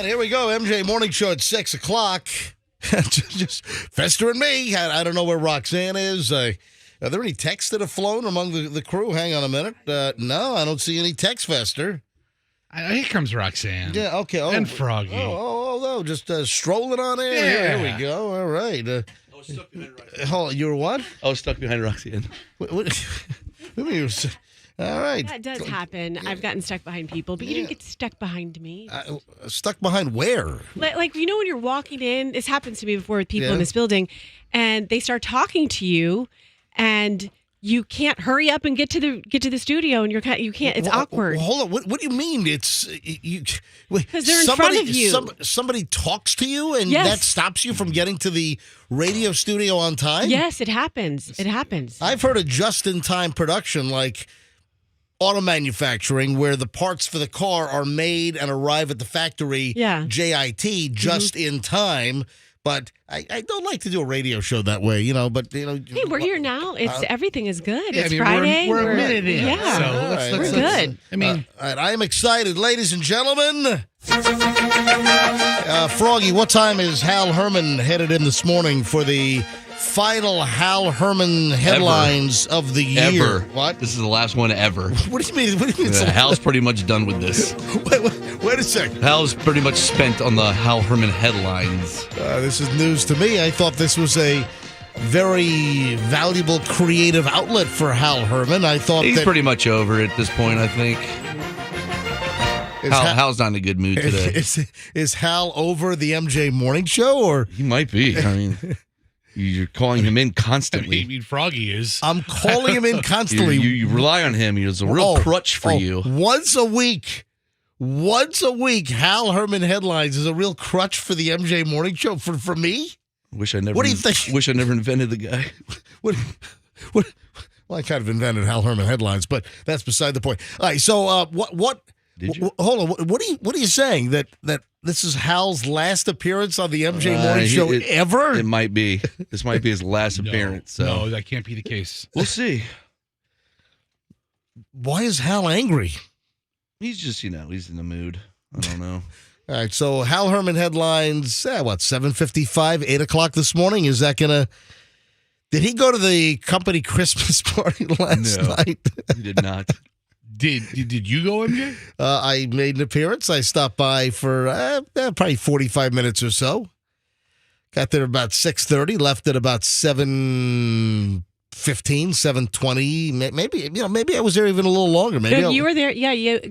right, here we go. MJ Morning Show at 6 o'clock. just Fester and me. I don't know where Roxanne is. Are there any texts that have flown among the crew? Hang on a minute. No, I don't see any text, Fester. Here comes Roxanne. Yeah, okay. Oh, and Froggy. Oh, just strolling on in. Yeah. Here we go. All right. I was stuck behind Roxanne. You were what? I was stuck behind Roxanne. What all right. That does happen. I've gotten stuck behind people, but you didn't get stuck behind me. Stuck behind where? Like when you're walking in, this happens to me before with people in this building, and they start talking to you, and you can't hurry up and get to the studio, and you can't. It's awkward. Hold on. What do you mean? It's you? Because they're in front of you. Somebody talks to you, and Yes. that stops you from getting to the radio studio on time? Yes, it happens. It happens. I've heard of just-in-time production, like auto manufacturing, where the parts for the car are made and arrive at the factory, JIT, just in time. But I don't like to do a radio show that way, But Hey, we're here now. Everything is good. It's I mean, Friday. We're a minute in. Yeah, So we're good. I mean, all right, I am excited, ladies and gentlemen. Froggy, what time is Hal Herman headed in this morning for the final Hal Herman headlines of the year? Ever. What? This is the last one ever. What do you mean? Hal's pretty much done with this. Wait a second. Hal's pretty much spent on the Hal Herman headlines. This is news to me. I thought this was a very valuable creative outlet for Hal Herman. I thought He's that pretty much over it at this point, I think. Hal's not in a good mood today. Is Hal over the MJ Morning Show, or He might be. I mean, you're calling him in constantly. I mean, Froggy is. I'm calling him in constantly. You rely on him. He's a real crutch for you. Once a week, Hal Herman headlines is a real crutch for the MJ Morning Show for me. Wish I never. What do you think? Wish I never invented the guy. What? Well, I kind of invented Hal Herman headlines, but that's beside the point. All right, so what? Did you? Hold on. What are you saying that this is Hal's last appearance on the MJ Morning Show ever? It might be. This might be his last appearance. So. No, that can't be the case. We'll see. Why is Hal angry? He's just, he's in the mood. I don't know. All right, so Hal Herman headlines, 7:55, 8 o'clock this morning. Is that going to... Did he go to the company Christmas party last night? He did not. Did you go, MJ? I made an appearance. I stopped by for probably 45 minutes or so. Got there about 6:30, left at about 7:15, 7:20. Maybe I was there even a little longer. Maybe you were there,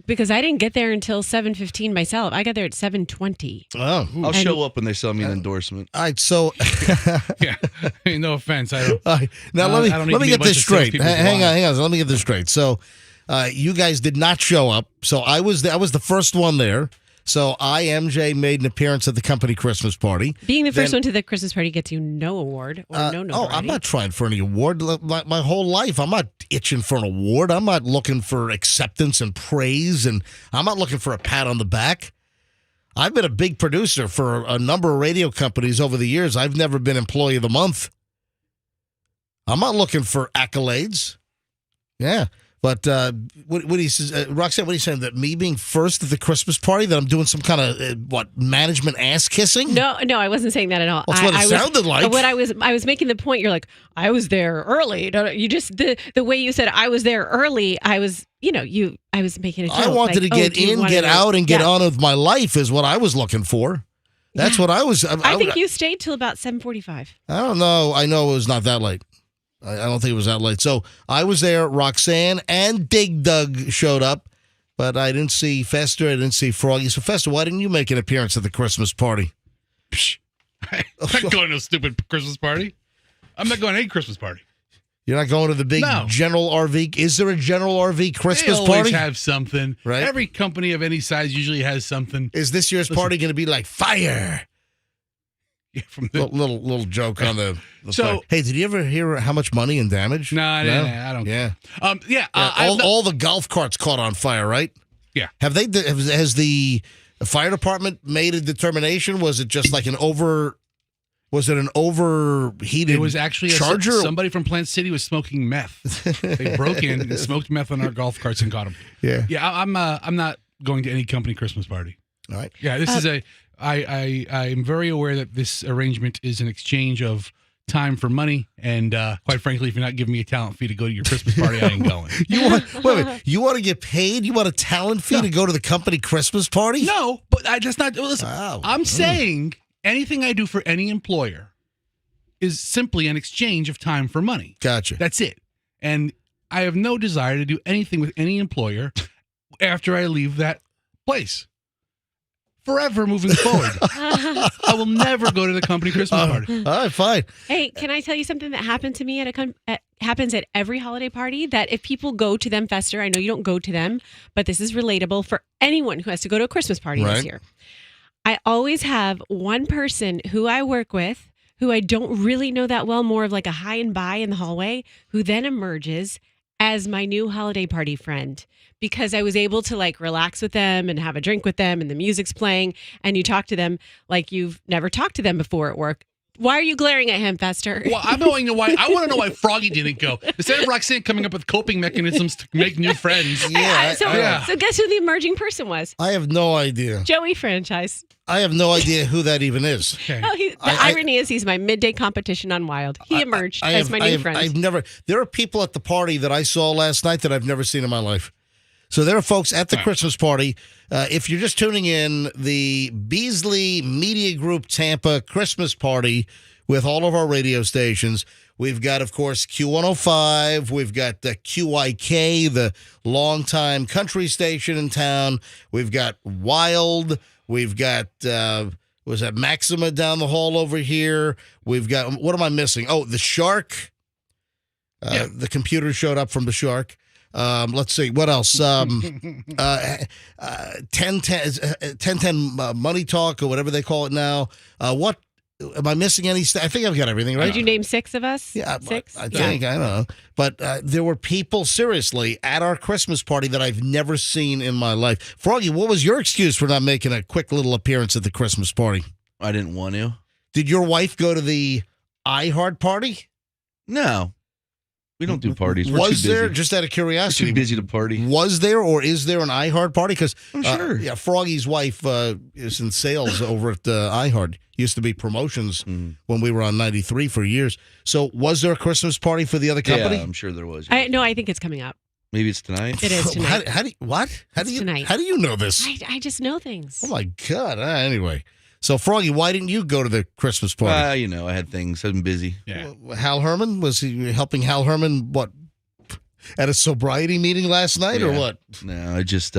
because I didn't get there until 7:15 myself. I got there at 7:20. Oh, I'll show up when they sell me an endorsement. all right. So Yeah. I mean, no offense. I don't. now I don't need let to me be a get this bunch of straight. salespeople's Hang wives. on. Let me get this straight. So you guys did not show up. So I was the first one there. So MJ, made an appearance at the company Christmas party. Being the first one to the Christmas party gets you no award or no notoriety. I'm not trying for any award. My whole life, I'm not itching for an award. I'm not looking for acceptance and praise, and I'm not looking for a pat on the back. I've been a big producer for a number of radio companies over the years. I've never been Employee of the Month. I'm not looking for accolades. Yeah. But what he says, Roxanne, what are you saying? That me being first at the Christmas party, that I'm doing some kind of management ass kissing? No, I wasn't saying that at all. That's what it sounded like. What I was making the point. You're like, I was there early. You just the way you said I was there early. I was making a joke. I wanted to get in, get out, and get on with my life is what I was looking for. That's what I was. I think you stayed till about 7:45. I don't know. I know it was not that late. I don't think it was that late. So I was there. Roxanne and Dig Dug showed up, but I didn't see Fester. I didn't see Froggy. So Fester, why didn't you make an appearance at the Christmas party? I'm not going to a stupid Christmas party. I'm not going to any Christmas party. You're not going to the big general RV? Is there a general RV Christmas they party? always have something. Right? Every company of any size usually has something. Is this year's party going to be like fire? Yeah, from the little joke on the So, side. Hey, did you ever hear how much money and damage? No, I don't. Yeah. All The golf carts caught on fire, right? Yeah. Has the fire department made a determination? Was it just like an overheated It was actually charger? Somebody from Plant City was smoking meth. They broke in and smoked meth on our golf carts and got them. Yeah. Yeah, I'm not going to any company Christmas party. All right. Yeah, this is I'm very aware that this arrangement is an exchange of time for money, and quite frankly, if you're not giving me a talent fee to go to your Christmas party, I ain't going. You want to get paid? You want a talent fee to go to the company Christmas party? No, but that's not. Listen, Wow. I'm saying anything I do for any employer is simply an exchange of time for money. Gotcha. That's it. And I have no desire to do anything with any employer after I leave that place. Forever moving forward. I will never go to the company Christmas party. All right, fine. Hey, can I tell you something that happened to me happens at every holiday party? That if people go to them, Fester, I know you don't go to them, but this is relatable for anyone who has to go to a Christmas party this year. I always have one person who I work with who I don't really know that well, more of like a hi and bye in the hallway, who then emerges as my new holiday party friend, because I was able to like relax with them and have a drink with them and the music's playing and you talk to them like you've never talked to them before at work. Why are you glaring at him, Fester? Well, I want to know why Froggy didn't go. Instead of Roxanne coming up with coping mechanisms to make new friends. So guess who the emerging person was? I have no idea. Joey Franchise. I have no idea who that even is. Okay. Oh, the irony is he's my midday competition on Wild. He emerged as my new friend. I've never. There are people at the party that I saw last night that I've never seen in my life. So there are folks at the Christmas party. If you're just tuning in, the Beasley Media Group Tampa Christmas party with all of our radio stations. We've got, of course, Q105. We've got the QIK, the longtime country station in town. We've got Wild. We've got, was that Maxima down the hall over here? We've got, what am I missing? Oh, the Shark. The computer showed up from the Shark. Let's see, what else? 1010 Money Talk or whatever they call it now. What? Am I missing any? I think I've got everything right. Did you name 6 of us? Yeah, six. I think I don't know, but there were people seriously at our Christmas party that I've never seen in my life. Froggy, what was your excuse for not making a quick little appearance at the Christmas party? I didn't want to. Did your wife go to the iHeart party? No. We don't do parties. We're Was too there, busy. just out of We're curiosity, too busy to party? was there or is there an iHeart party? Because I'm sure. yeah, Froggy's wife is in sales over at iHeart. Used to be promotions when we were on 93 for years. So was there a Christmas party for the other company? Yeah, I'm sure there was. No, I think it's coming up. Maybe it's tonight. It is tonight. How do you, what? How It's do you tonight. How do you know this? I just know things. Oh my God! Anyway, so Froggy, why didn't you go to the Christmas party? I had things. I've been busy. Yeah. Hal Herman, was he helping Hal Herman? What, at a sobriety meeting last night or Yeah. what? No, I just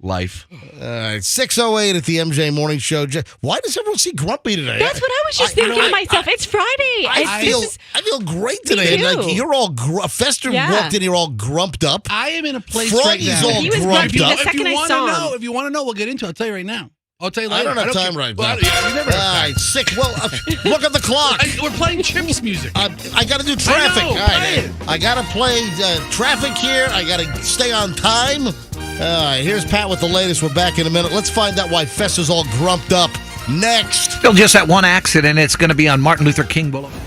life. 6:08 at the MJ Morning Show. Why does everyone see grumpy today? That's what I was just thinking to myself. It's Friday. I feel great today. too. Like you're all Fester walked in here all grumped up. I am in a place Froggy's right now. all He was grumped grumpy up. the second I wanna saw know, him. if you want to know, we'll get into it. I'll tell you right now. I'll tell you I later. don't have time care. right Well, now. yeah, you never have All time. right, sick. Well, look at the clock. We're playing Chips music. I got to do traffic. I know, All right, play it. I got to play traffic here. I got to stay on time. All right, here's Pat with the latest. We're back in a minute. Let's find out why Fester's all grumped up next. Still just that one accident. It's going to be on Martin Luther King Boulevard.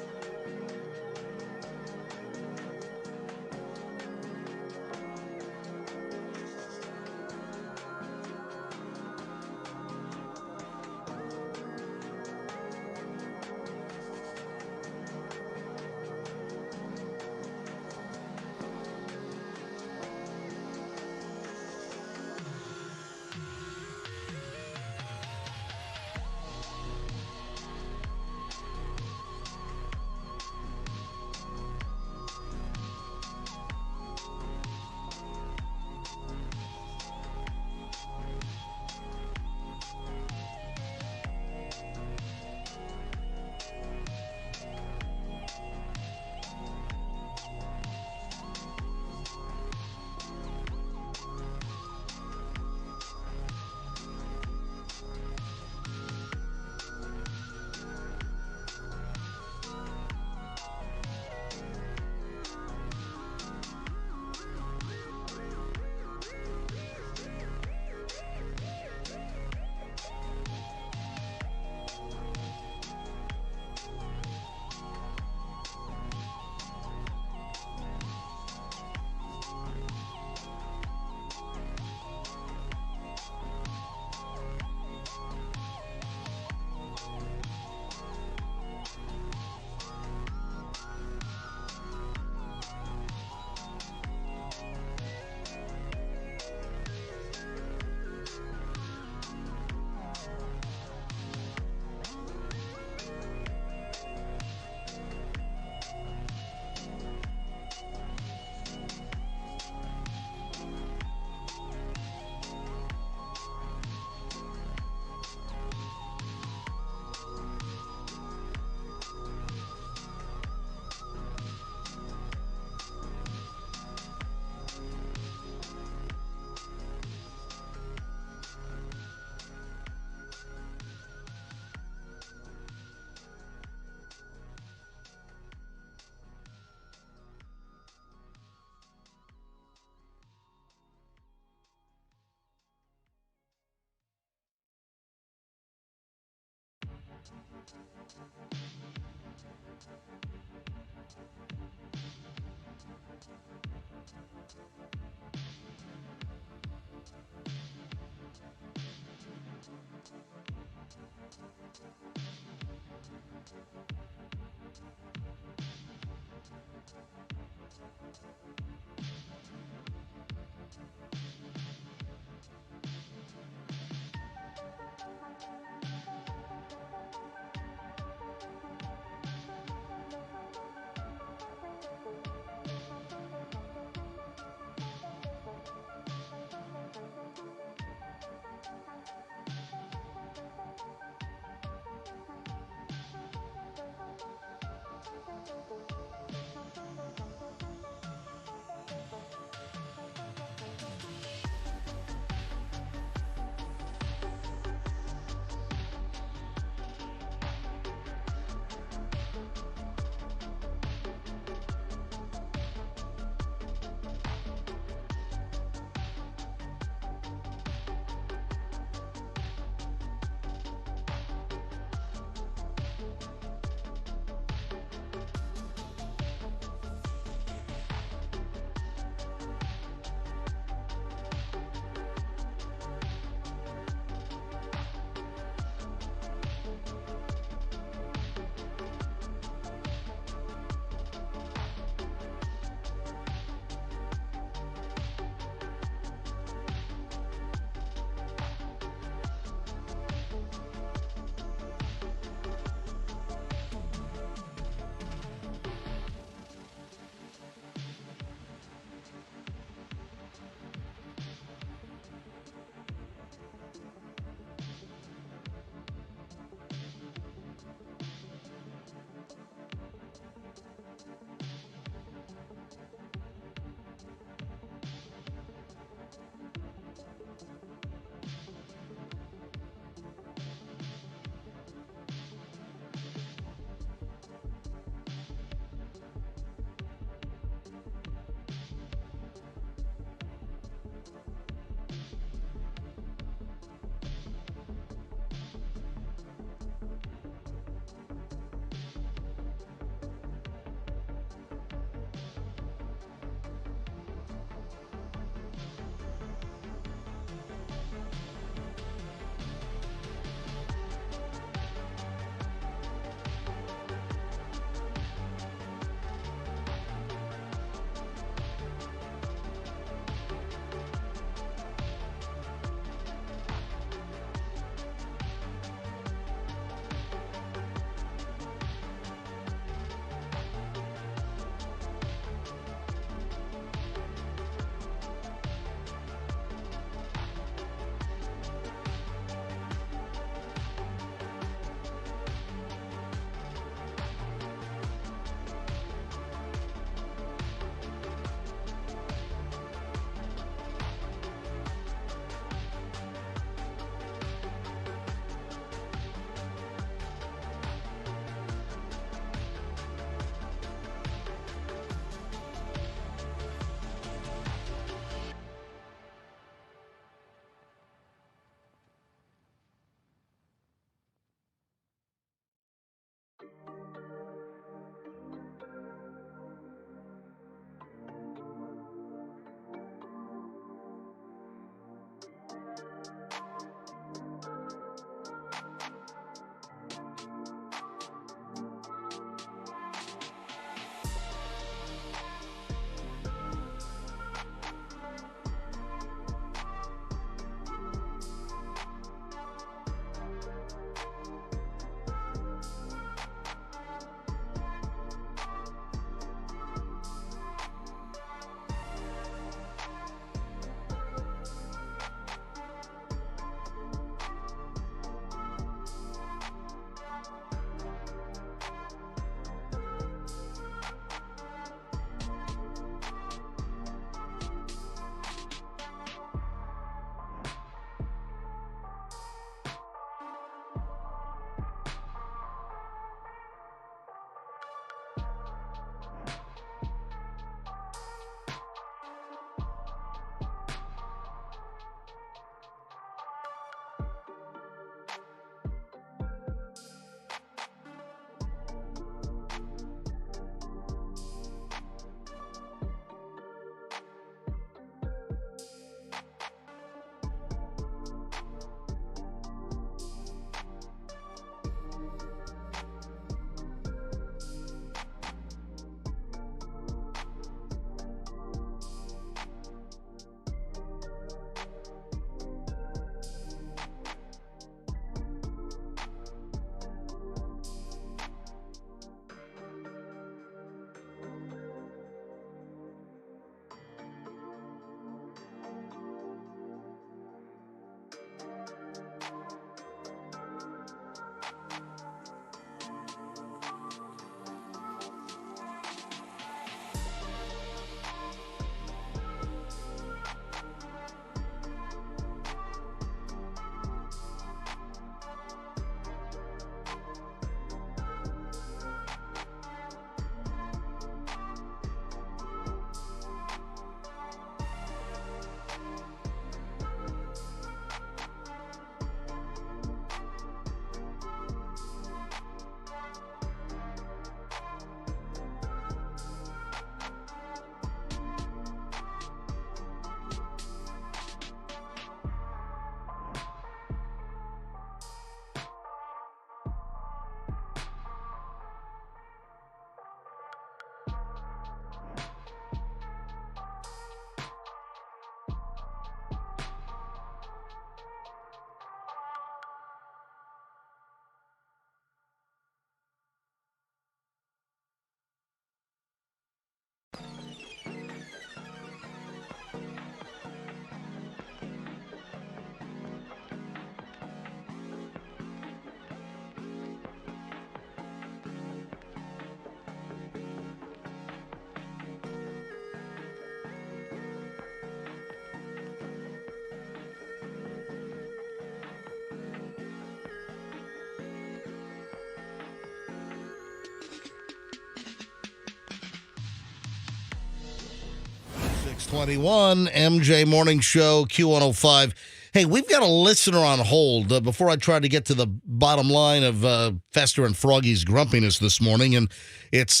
621 MJ Morning Show, Q105. Hey, we've got a listener on hold. Before I try to get to the bottom line of Fester and Froggy's grumpiness this morning, and it's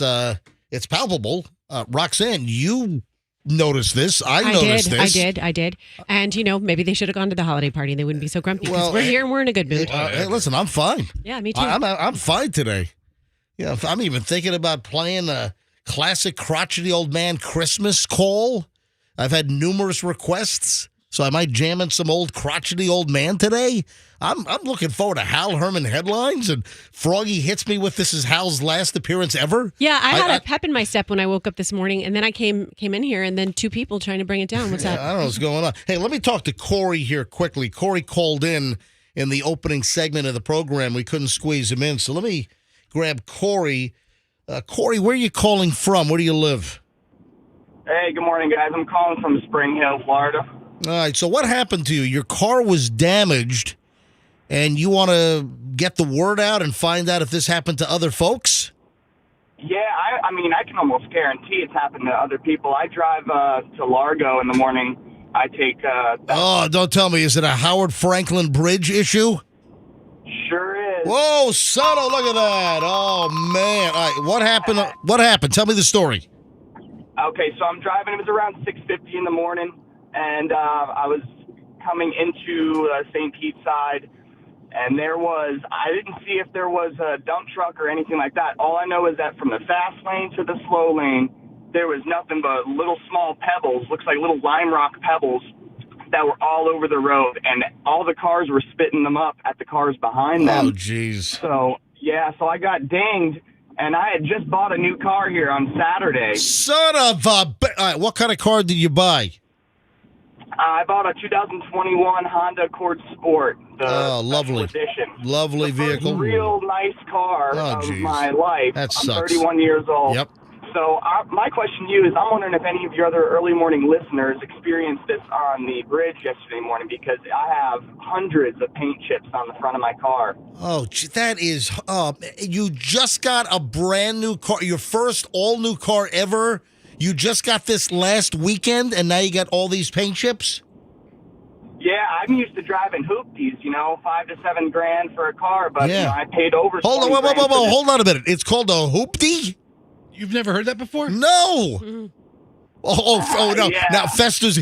palpable. Roxanne, you noticed this. I noticed this. I did. And, maybe they should have gone to the holiday party and they wouldn't be so grumpy because we're here and we're in a good mood. Hey, listen, I'm fine. Yeah, me too. I'm fine today. Yeah, I'm even thinking about playing a classic crotchety old man Christmas call. I've had numerous requests, so I might jam in some old crotchety old man today. I'm looking forward to Hal Herman headlines, and Froggy hits me with this is Hal's last appearance ever. Yeah, I had a pep in my step when I woke up this morning, and then I came in here, and then two people trying to bring it down. What's that? I don't know what's going on. Hey, let me talk to Corey here quickly. Corey called in the opening segment of the program. We couldn't squeeze him in, so let me grab Corey. Corey, where are you calling from? Where do you live? Hey, good morning, guys. I'm calling from Spring Hill, Florida. All right, so what happened to you? Your car was damaged, and you want to get the word out and find out if this happened to other folks? Yeah, I mean, I can almost guarantee it's happened to other people. I drive to Largo in the morning. I take... don't tell me. Is it a Howard Franklin Bridge issue? Sure is. Whoa, son, look at that. Oh, man. All right, what happened? What happened? Tell me the story. Okay, so I'm driving. It was around 6:50 in the morning, and I was coming into St. Pete's side, and I didn't see if there was a dump truck or anything like that. All I know is that from the fast lane to the slow lane, there was nothing but little small pebbles, looks like little lime rock pebbles, that were all over the road, and all the cars were spitting them up at the cars behind them. Oh, jeez. So I got dinged. And I had just bought a new car here on Saturday. Son of a... All right, what kind of car did you buy? I bought a 2021 Honda Accord Sport. The lovely. Special edition. Lovely vehicle. Real nice car of my life. That sucks. I'm 31 years old. Yep. So my question to you is, I'm wondering if any of your other early morning listeners experienced this on the bridge yesterday morning, because I have hundreds of paint chips on the front of my car. Oh, that is... you just got a brand new car, your first all-new car ever. You just got this last weekend, and now you got all these paint chips? Yeah, I'm used to driving hoopties, $5 to $7 grand for a car, but I paid over. Hold on, whoa, hold on a minute. It's called a hoopty? You've never heard that before? No. Mm-hmm. No. Yeah. Now, Fester,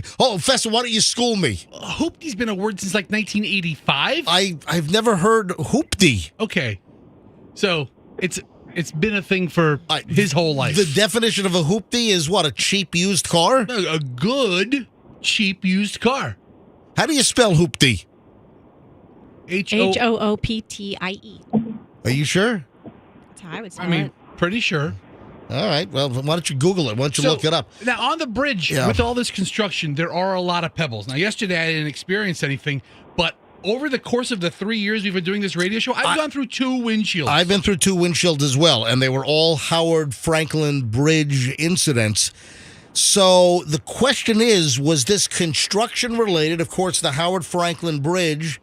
why don't you school me? Hoopty's been a word since like 1985. I've never heard hoopty. Okay, so it's been a thing for his whole life. The definition of a hoopty is what? A cheap used car? A good cheap used car. How do you spell hoopty? Hooptie. Are you sure? That's how I would spell it. Pretty sure. All right. Well, why don't you Google it? Why don't you look it up? Now, on the bridge, with all this construction, there are a lot of pebbles. Now, yesterday I didn't experience anything, but over the course of the 3 years we've been doing this radio show, I've gone through 2 windshields. I've been through 2 windshields as well, and they were all Howard Franklin Bridge incidents. So the question is, was this construction related? Of course, the Howard Franklin Bridge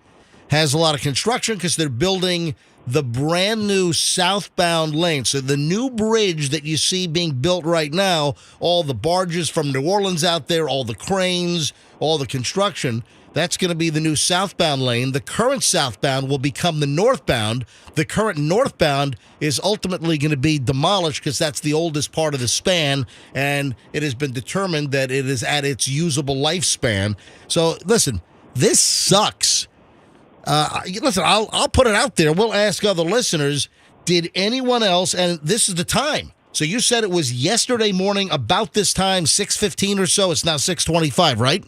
has a lot of construction because they're building the brand new southbound lane. So the new bridge that you see being built right now, all the barges from New Orleans out there, all the cranes, all the construction, that's going to be the new southbound lane. The current southbound will become the northbound. The current northbound is ultimately going to be demolished because that's the oldest part of the span, and it has been determined that it is at its usable lifespan. So listen, this sucks. Listen, I'll put it out there. We'll ask other listeners, did anyone else, and this is the time. So you said it was yesterday morning about this time, 6:15 or so. It's now 6:25, right?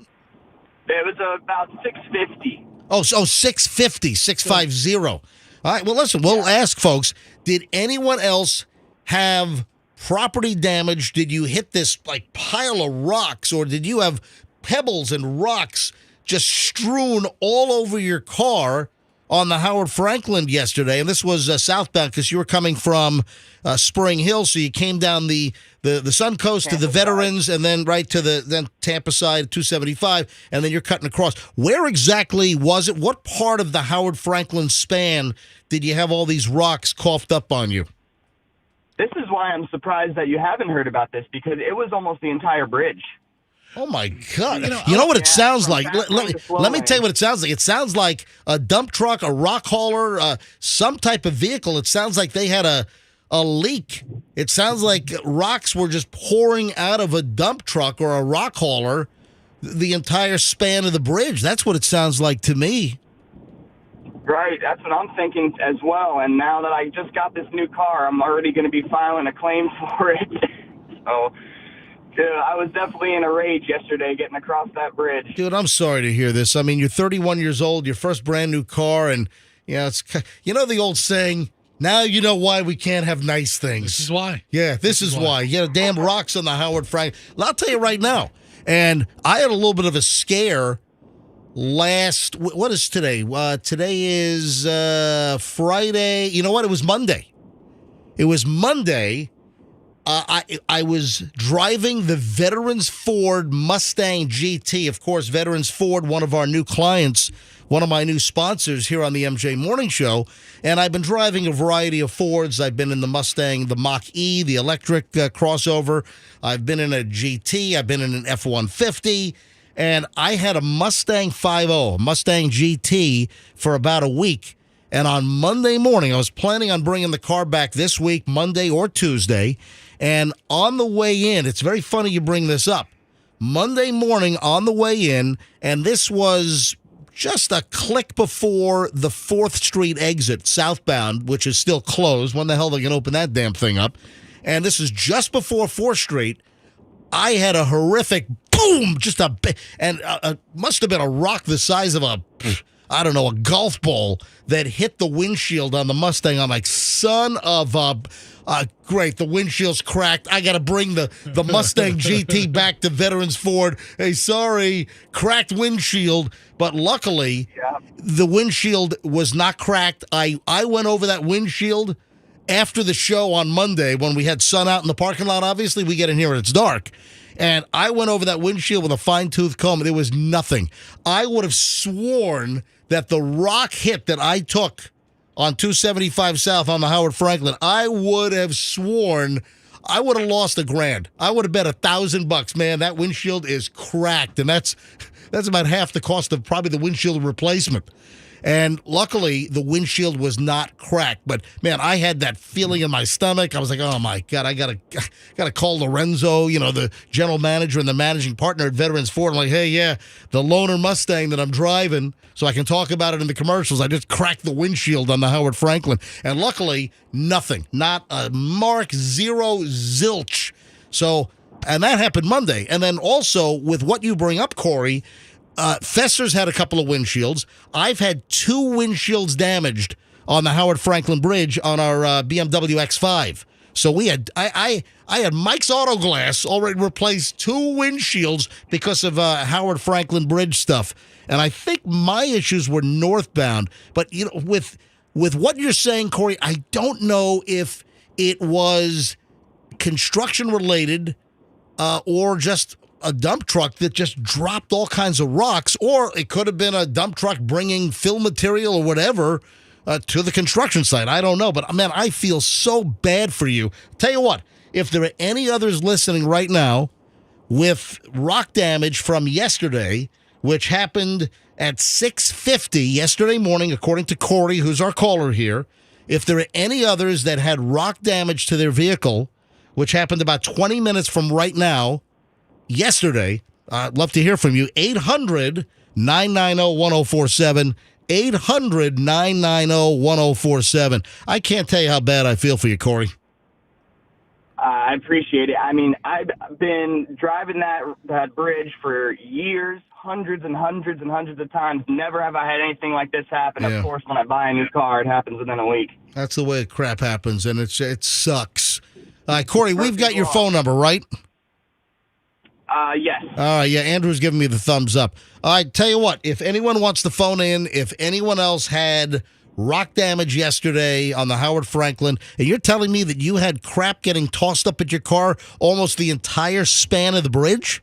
It was about 6:50. Oh, 6:50, 650. All right, well, listen, we'll ask folks, did anyone else have property damage? Did you hit this, pile of rocks, or did you have pebbles and rocks just strewn all over your car on the Howard Franklin yesterday? And this was southbound because you were coming from Spring Hill, so you came down the Suncoast to the Veterans and then right to the Tampa side, 275, and then you're cutting across. Where exactly was it? What part of the Howard Franklin span did you have all these rocks coughed up on you? This is why I'm surprised that you haven't heard about this, because it was almost the entire bridge. Oh my God! You know what it sounds like? Let me tell you what it sounds like. It sounds like a dump truck, a rock hauler, some type of vehicle. It sounds like they had a leak. It sounds like rocks were just pouring out of a dump truck or a rock hauler the entire span of the bridge. That's what it sounds like to me. Right, that's what I'm thinking as well. And now that I just got this new car, I'm already going to be filing a claim for it. So, I was definitely in a rage yesterday getting across that bridge. Dude, I'm sorry to hear this. I mean, you're 31 years old, your first brand new car, and it's the old saying, now you know why we can't have nice things. This is why. Yeah, this is why. You got damn rocks on the Howard Franklin. I'll tell you right now, and I had a little bit of a scare what is today? Today is Friday. You know what? It was Monday. It was Monday. I was driving the Veterans Ford Mustang GT. Of course, Veterans Ford, one of our new clients, one of my new sponsors here on the MJ Morning Show. And I've been driving a variety of Fords. I've been in the Mustang, the Mach-E, the electric crossover. I've been in a GT. I've been in an F-150. And I had a Mustang 5.0, Mustang GT, for about a week. And on Monday morning, I was planning on bringing the car back this week, Monday or Tuesday. And on the way in, it's very funny you bring this up. Monday morning on the way in, and this was just a click before the 4th Street exit southbound, which is still closed. When the hell are they going to open that damn thing up? And this is just before 4th Street. I had a horrific boom, must have been a rock the size of a golf ball that hit the windshield on the Mustang. I'm like, son of a... great, the windshield's cracked. I got to bring the Mustang GT back to Veterans Ford. Hey, sorry, cracked windshield. But luckily, the windshield was not cracked. I went over that windshield after the show on Monday when we had sun out in the parking lot. Obviously, we get in here and it's dark. And I went over that windshield with a fine-tooth comb, and there was nothing. I would have sworn that the rock hit that I took on 275 South on the Howard Franklin, I would have sworn I would have lost $1,000. I would have bet $1,000, man. That windshield is cracked, and that's about half the cost of probably the windshield replacement. And luckily, the windshield was not cracked. But, man, I had that feeling in my stomach. I was like, oh, my God, I gotta call Lorenzo, the general manager and the managing partner at Veterans Ford. I'm like, hey, yeah, the loaner Mustang that I'm driving, so I can talk about it in the commercials. I just cracked the windshield on the Howard Franklin. And luckily, nothing. Not a mark, zero, zilch. So, and that happened Monday. And then also, with what you bring up, Corey, Fester's had a couple of windshields. I've had 2 windshields damaged on the Howard Franklin Bridge on our BMW X5. So I had Mike's Auto Glass already replaced 2 windshields because of Howard Franklin Bridge stuff. And I think my issues were northbound. But with what you're saying, Corey, I don't know if it was construction related or just a dump truck that just dropped all kinds of rocks, or it could have been a dump truck bringing fill material or whatever to the construction site. I don't know, but man, I feel so bad for you. Tell you what, if there are any others listening right now with rock damage from yesterday, which happened at 6:50 yesterday morning, according to Corey, who's our caller here, if there are any others that had rock damage to their vehicle, which happened about 20 minutes from right now, yesterday, I'd love to hear from you. 800-990-1047. 800-990-1047. I can't tell you how bad I feel for you, Corey. I appreciate it. I mean, I've been driving that bridge for years, hundreds and hundreds and hundreds of times. Never have I had anything like this happen. Yeah. Of course, when I buy a new car, it happens within a week. That's the way crap happens, and it sucks. Corey, we've got your phone number, right? Yes. Yeah, Andrew's giving me the thumbs up. All right, tell you what, if anyone wants to phone in, if anyone else had rock damage yesterday on the Howard Franklin, and you're telling me that you had crap getting tossed up at your car almost the entire span of the bridge?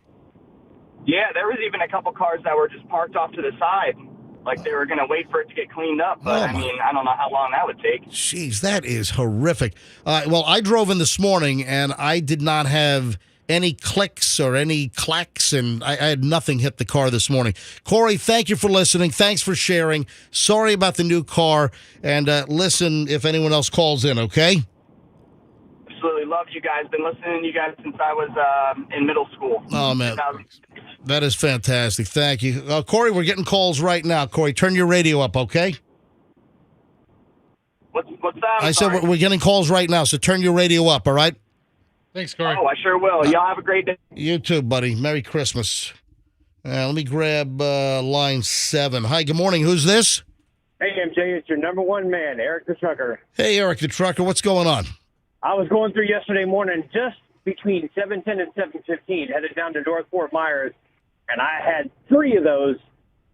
Yeah, there was even a couple cars that were just parked off to the side, like they were going to wait for it to get cleaned up. But, I mean, I don't know how long that would take. Jeez, that is horrific. Well, I drove in this morning, and I did not have any clicks or any clacks, and I had nothing hit the car this morning. Corey, thank you for listening. Thanks for sharing. Sorry about the new car, and listen if anyone else calls in, okay? Absolutely love you guys. Been listening to you guys since I was in middle school. Oh, man. That is fantastic. Thank you. Corey, we're getting calls right now. Corey, turn your radio up, okay? What's that? I said we're getting calls right now, so turn your radio up, all right? Thanks, Corey. Oh, I sure will. Y'all have a great day. You too, buddy. Merry Christmas. Let me grab line 7. Hi, good morning. Who's this? Hey, MJ, it's your number one man, Eric the Trucker. Hey, Eric the Trucker. What's going on? I was going through yesterday morning just between 7:10 and 7:15, headed down to North Fort Myers, and I had 3 of those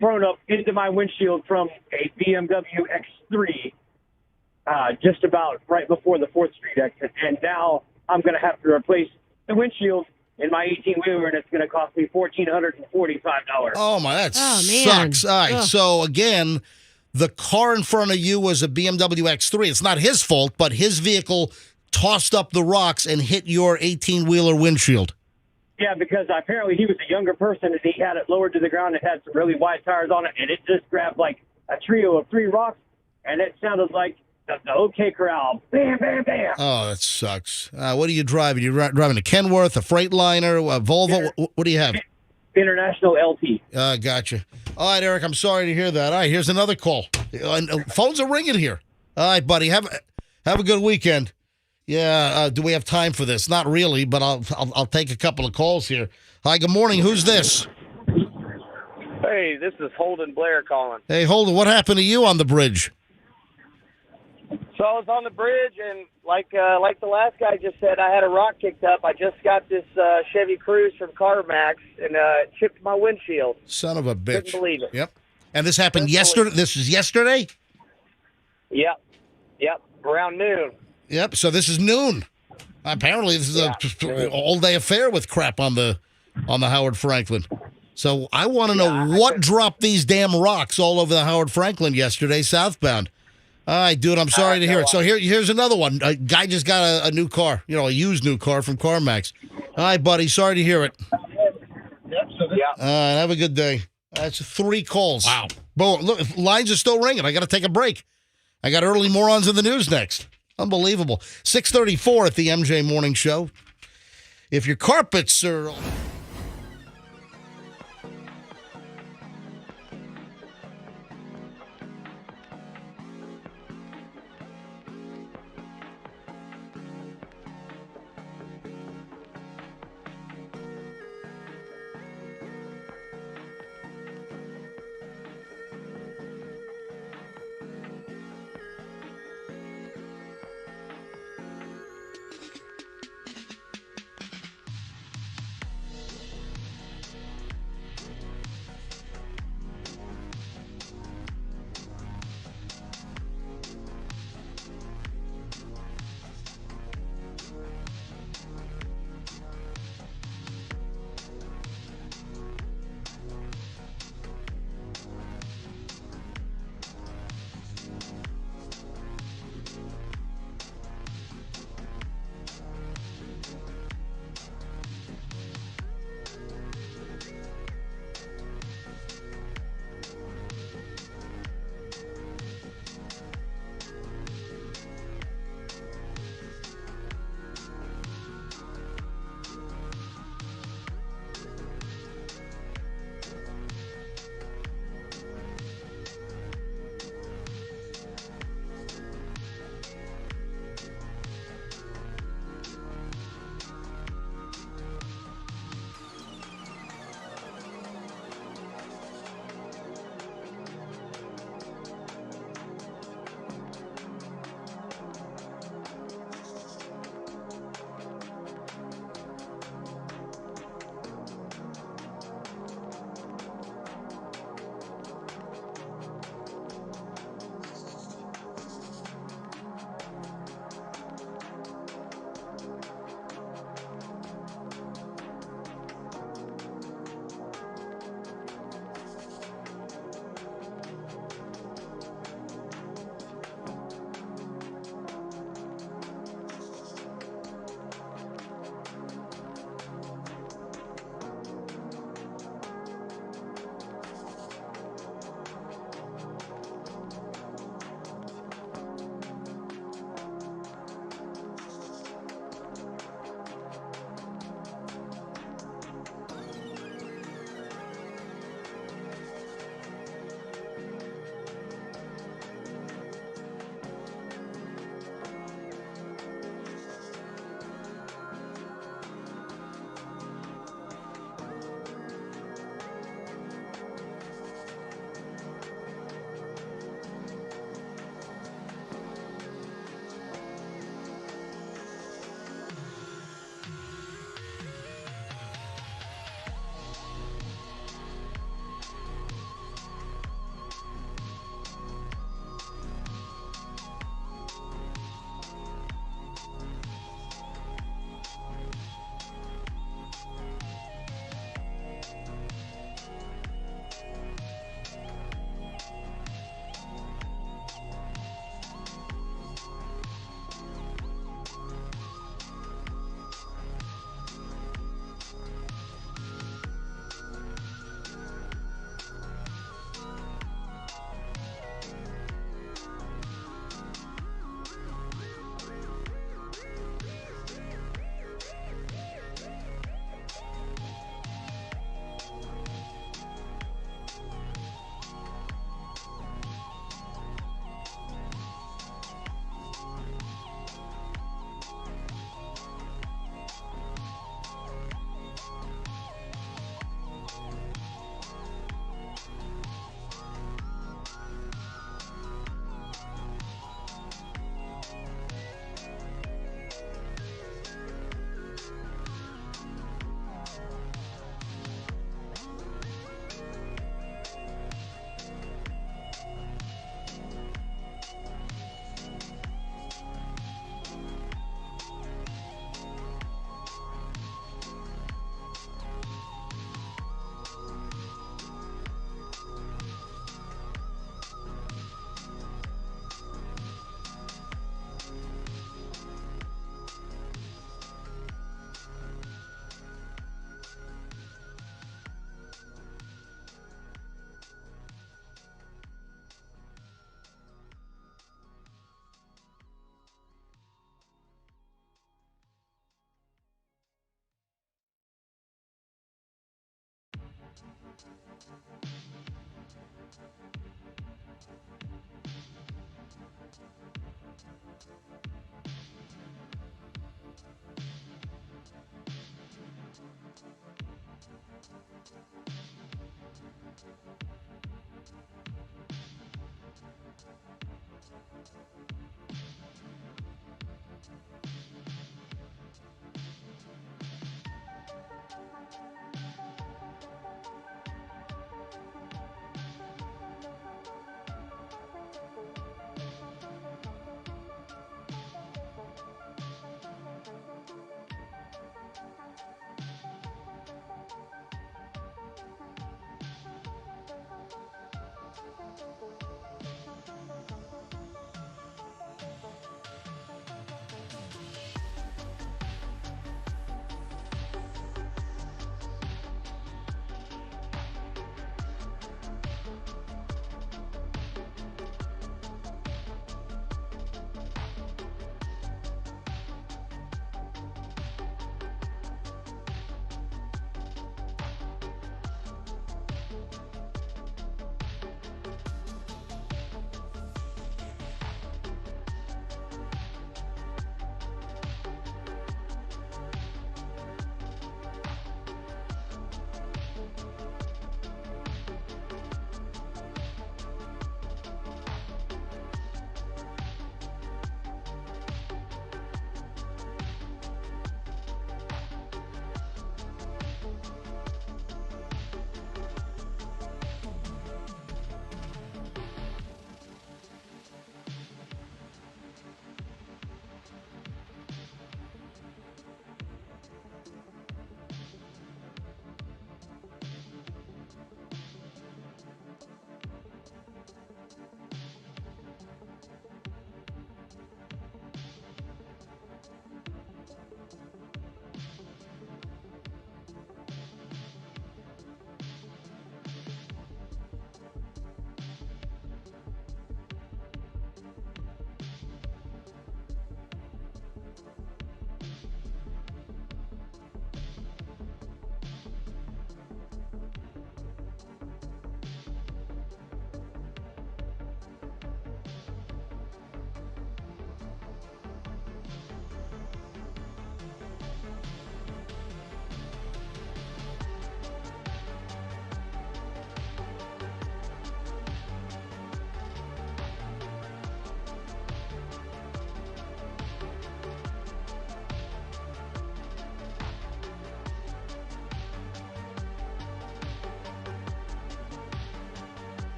thrown up into my windshield from a BMW X3 just about right before the 4th Street exit. And now I'm going to have to replace the windshield in my 18-wheeler, and it's going to cost me $1,445. Oh, man. man. Sucks. All right. Ugh. So, again, the car in front of you was a BMW X3. It's not his fault, but his vehicle tossed up the rocks and hit your 18-wheeler windshield. Yeah, because apparently he was a younger person, and he had it lowered to the ground. It had some really wide tires on it, and it just grabbed like a trio of 3 rocks, and it sounded like the OK Corral. Bam, bam, bam. Oh, that sucks. What are you driving? You're driving a Kenworth, a Freightliner, a Volvo? What do you have? International LT. Gotcha. All right, Eric, I'm sorry to hear that. All right, here's another call. Phones are ringing here. All right, buddy, have a good weekend. Yeah, do we have time for this? Not really, but I'll take a couple of calls here. Hi, good morning. Who's this? Hey, this is Holden Blair calling. Hey, Holden, what happened to you on the bridge? So I was on the bridge, and like the last guy just said, I had a rock kicked up. I just got this Chevy Cruze from CarMax, and it chipped my windshield. Son of a bitch. Couldn't believe it. Yep. And this happened yesterday? This was yesterday? Yep, around noon. Yep, so this is noon. Apparently, this is an all-day affair with crap on the Howard Franklin. So I want to know what dropped these damn rocks all over the Howard Franklin yesterday, southbound. All right, dude, I'm sorry to hear it. So here's another one. A guy just got a new car, a used new car from CarMax. All right, buddy, sorry to hear it. Have a good day. That's 3 calls. Wow. Boom, look, lines are still ringing. I got to take a break. I got early Morons in the News next. Unbelievable. 6:34 at the MJ Morning Show. If your carpets are...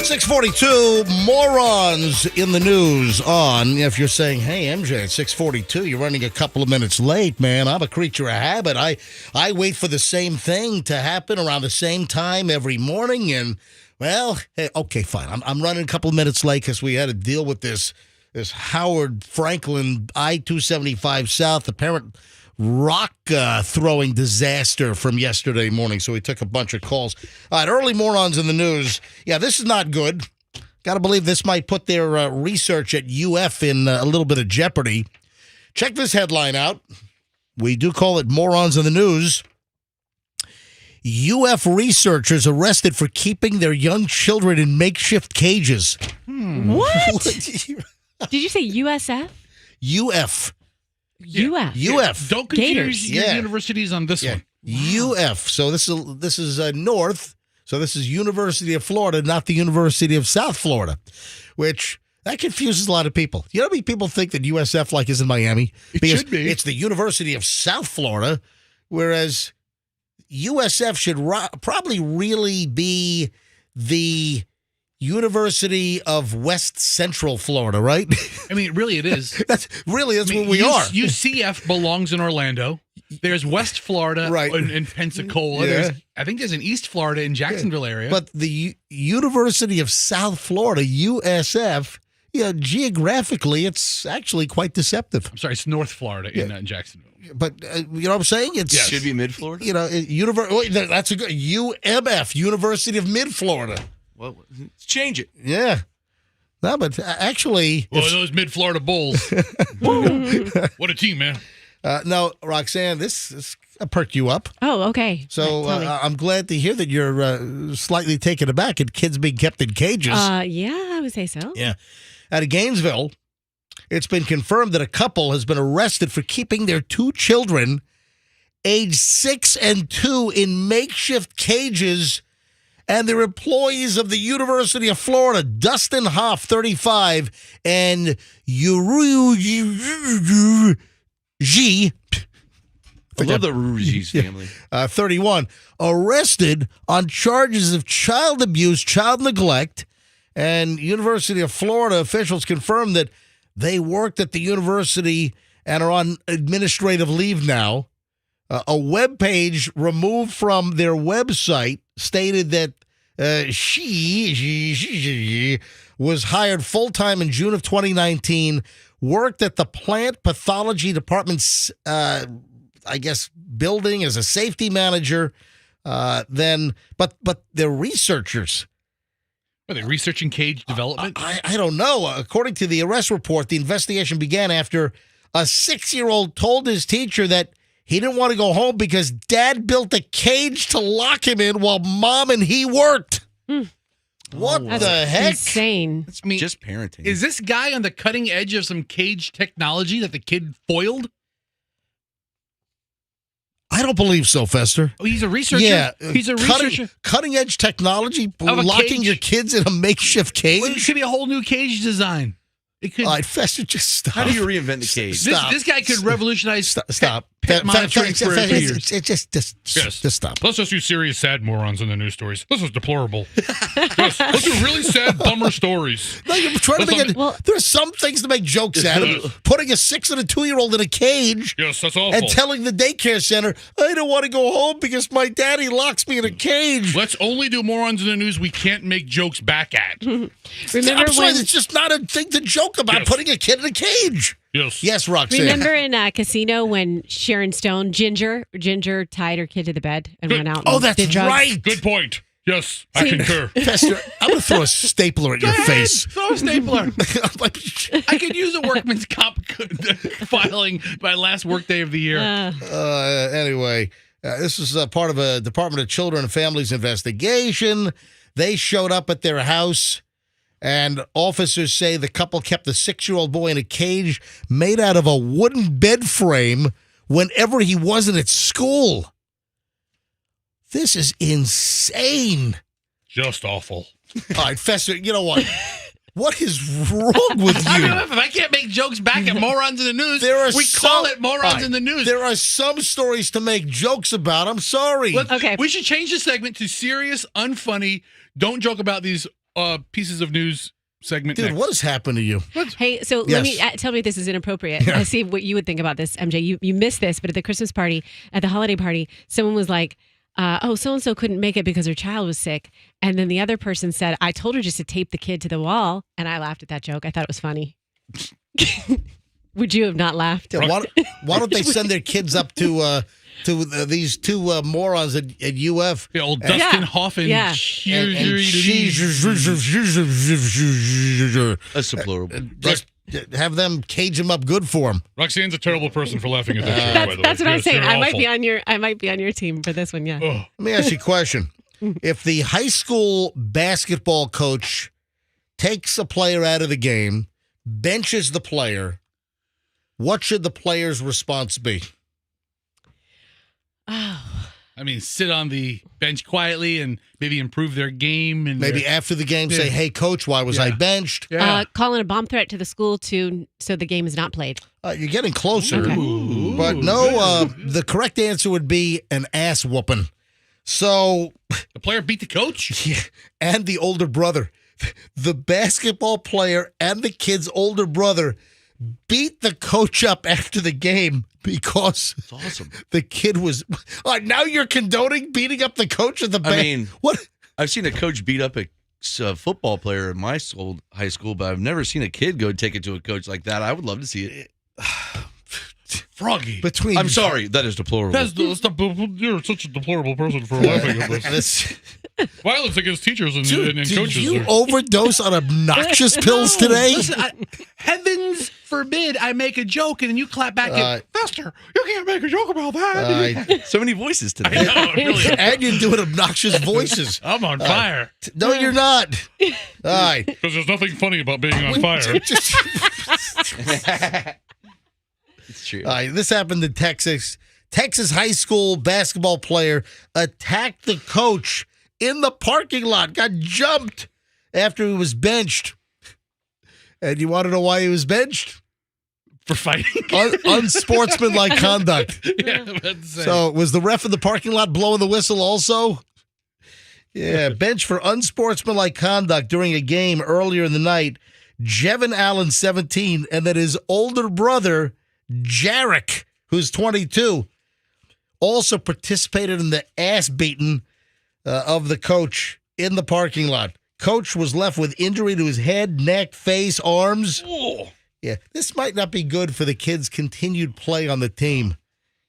642, Morons in the news on. If you're saying, hey, MJ, at 642, you're running a couple of minutes late, man. I'm a creature of habit. I wait for the same thing to happen around the same time every morning. And, well, hey, okay, fine. I'm running a couple of minutes late because we had to deal with this Howard Franklin I-275 South apparent rock throwing disaster from yesterday morning. So we took a bunch of calls. All right, early Morons in the news. Yeah, this is not good. Got to believe this might put their research at UF in a little bit of jeopardy. Check this headline out. We do call it Morons in the news. UF researchers arrested for keeping their young children in makeshift cages. What? Did you say USF? UF. UF. UF. Don't confuse Gators. your Yeah. universities on this one. UF. So this is north. So this is University of Florida, not the University of South Florida, which that confuses a lot of people. You know how many people think that USF is in Miami? It Because should be. It's the University of South Florida, whereas USF should probably really be the University of West Central Florida, right? I mean, really, it is. that's what we are. UCF belongs in Orlando. There's West Florida Right. in Pensacola. Yeah. I think there's an East Florida in Jacksonville area. But the University of South Florida, USF, geographically, it's actually quite deceptive. I'm sorry, it's North Florida in Jacksonville. But you know what I'm saying? It's Yes. Should be mid-Florida? That's a good UMF, University of Mid Florida. Well, let's change it. Yeah. No, but actually... Well, those mid-Florida Bulls. What a team, man. No, Roxanne, this perked you up. Oh, okay. So Tell me. I'm glad to hear that you're slightly taken aback at kids being kept in cages. Yeah, I would say so. Yeah. Out of Gainesville, it's been confirmed that a couple has been arrested for keeping their 2 children, age 6 and 2, in makeshift cages, and they're employees of the University of Florida. Dustin Hoff, 35, and Yuru G. I love the Rougies family. 31, arrested on charges of child abuse, child neglect, and University of Florida officials confirmed that they worked at the university and are on administrative leave now. A web page removed from their website stated that she was hired full-time in June of 2019, worked at the plant pathology department's, I guess, building as a safety manager. But they're researchers. Are they researching cage development? I don't know. According to the arrest report, the investigation began after a 6-year-old told his teacher that he didn't want to go home because dad built a cage to lock him in while mom and he worked. What the heck? Insane. That's me. Just parenting. Is this guy on the cutting edge of some cage technology that the kid foiled? I don't believe so, Fester. Oh, he's a researcher? Yeah. He's a researcher? Cutting edge technology, Of a locking cage? your kids in a makeshift cage. Well, it could be a whole new cage design. It could. All right, Fester, just stop. How do you reinvent the cage? This guy could revolutionize Stop. pet monitoring for years. Just stop. Let's just do serious, sad morons in the news stories. This is deplorable. Yes, let's do really sad, bummer stories. No, you're trying to make it. Well- There's some things to make jokes out of. Putting a 6 and a 2-year-old in a cage Yes, that's awful. and telling the daycare center, I don't want to go home because my daddy locks me in a cage. Let's only do morons in the news we can't make jokes back at. Remember I'm sorry, when? it's just not a thing to joke about, Yes. putting a kid in a cage. Yes. Yes, Roxanne. Remember in Casino when Sharon Stone, Ginger tied her kid to the bed and Good. went out. Oh, and that's did drugs? right. Good point. Yes, I See- concur. Fester, I'm going to throw a stapler at your face. Throw a stapler. I'm like, I could use a workman's comp filing by last workday of the year. anyway, this is part of a Department of Children and Families investigation. They showed up at their house, and officers say the couple kept the 6-year-old boy in a cage made out of a wooden bed frame whenever he wasn't at school. This is insane. Just awful. All right, Fester, you know what? What is wrong with I you? mean, if I can't make jokes back at morons in the news, There are we call it morons all right, in the news. There are some stories to make jokes about. I'm sorry. Okay. We should change the segment to serious, unfunny, don't joke about these pieces of news segment. Dude, next. what has happened to you? Hey, so Yes. let me tell me if this is inappropriate. Yeah. I see what you would think about this, MJ. You missed this, but at the Christmas party, at the holiday party, someone was like, oh, so-and-so couldn't make it because her child was sick. And then the other person said, I told her just to tape the kid to the wall. And I laughed at that joke. I thought it was funny. Would you have not laughed? Yeah, why don't they send their kids up to these 2 morons at UF? Yeah, old Dustin Yeah. Hoffman. Yeah. That's deplorable. Just have them cage him up good for him. Roxanne's a terrible person for laughing at that joke, by the way. That's what I'm Yes, saying. you're I might awful. be on your team for this one. Yeah. Ugh. Let me ask you a question. If the high school basketball coach takes a player out of the game, benches the player, what should the player's response be? Oh. I mean, sit on the bench quietly and maybe improve their game. And Maybe after the game say, hey, coach, why was I Yeah. benched? Calling a bomb threat to the school so the game is not played. You're getting closer. Ooh. But no, the correct answer would be an ass whooping. So, The player beat the coach? yeah, and the older brother. The basketball player and the kid's older brother beat the coach up after the game because It's awesome. the kid was. Now you're condoning beating up the coach of the I band. mean, What? I've seen a coach beat up a football player in my high school, but I've never seen a kid go take it to a coach like that. I would love to see it. Froggy. between. I'm sorry, that is deplorable. You're such a deplorable person for laughing at this. This, Violence against teachers and Dude, and did coaches. you are- overdose on obnoxious pills today? Listen, heavens forbid I make a joke and then you clap back at Fester. You can't make a joke about that. So many voices today. I know, really. And you're doing obnoxious voices. I'm on fire. No, you're not. All right. Because there's nothing funny about being on fire. It's true. All right, this happened in Texas. Texas high school basketball player attacked the coach in the parking lot, got jumped after he was benched. And you want to know why he was benched? For fighting. Unsportsmanlike conduct. Yeah, let's say. So was the ref in the parking lot blowing the whistle also? Yeah, bench for unsportsmanlike conduct during a game earlier in the night. Jevin Allen, 17, and then his older brother, Jarek, who's 22, also participated in the ass beating of the coach in the parking lot. Coach was left with injury to his head, neck, face, arms. Oh. Yeah, this might not be good for the kid's continued play on the team.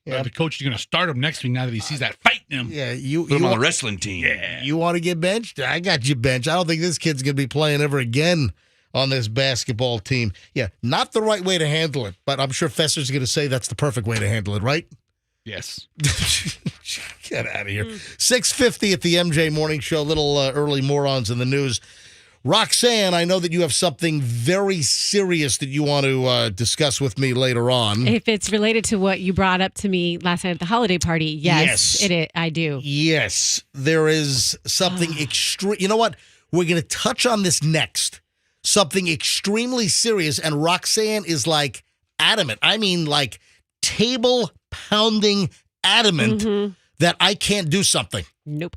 Yeah. The coach is going to start him next week now that he sees that fight in him. Yeah, you Put him on the wrestling team. You want to get benched? I got you benched. I don't think this kid's going to be playing ever again on this basketball team. Yeah, not the right way to handle it, but I'm sure Fester's going to say that's the perfect way to handle it, right? Yes. Get out of here. 6:50 at the MJ Morning Show. Little early morons in the news. Roxanne, I know that you have something very serious that you want to discuss with me later on. If it's related to what you brought up to me last night at the holiday party, yes. It is. I do. Yes, there is something extreme. You know what? We're going to touch on this next. Something extremely serious, and Roxanne is like adamant. I mean, like table pounding adamant that I can't do something. Nope.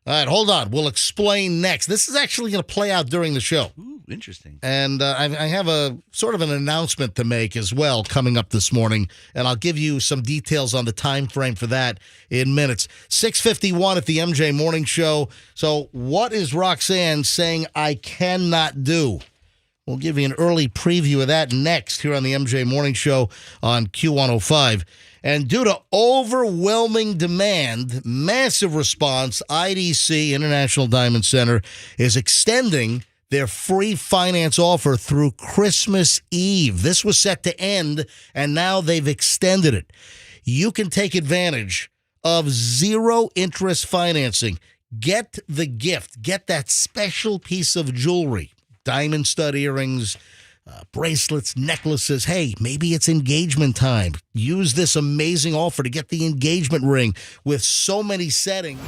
All right, hold on. We'll explain next. This is actually going to play out during the show. Ooh, interesting. And I have a sort of an announcement to make as well coming up this morning, and I'll give you some details on the time frame for that in minutes. 6:51 at the MJ Morning Show. So what is Roxanne saying I cannot do? We'll give you an early preview of that next here on the MJ Morning Show on Q105. And due to overwhelming demand, massive response, IDC, International Diamond Center, is extending their free finance offer through Christmas Eve. This was set to end, and now they've extended it. You can take advantage of zero-interest financing. Get the gift. Get that special piece of jewelry, diamond stud earrings, bracelets, necklaces. Hey, maybe it's engagement time. Use this amazing offer to get the engagement ring with so many settings.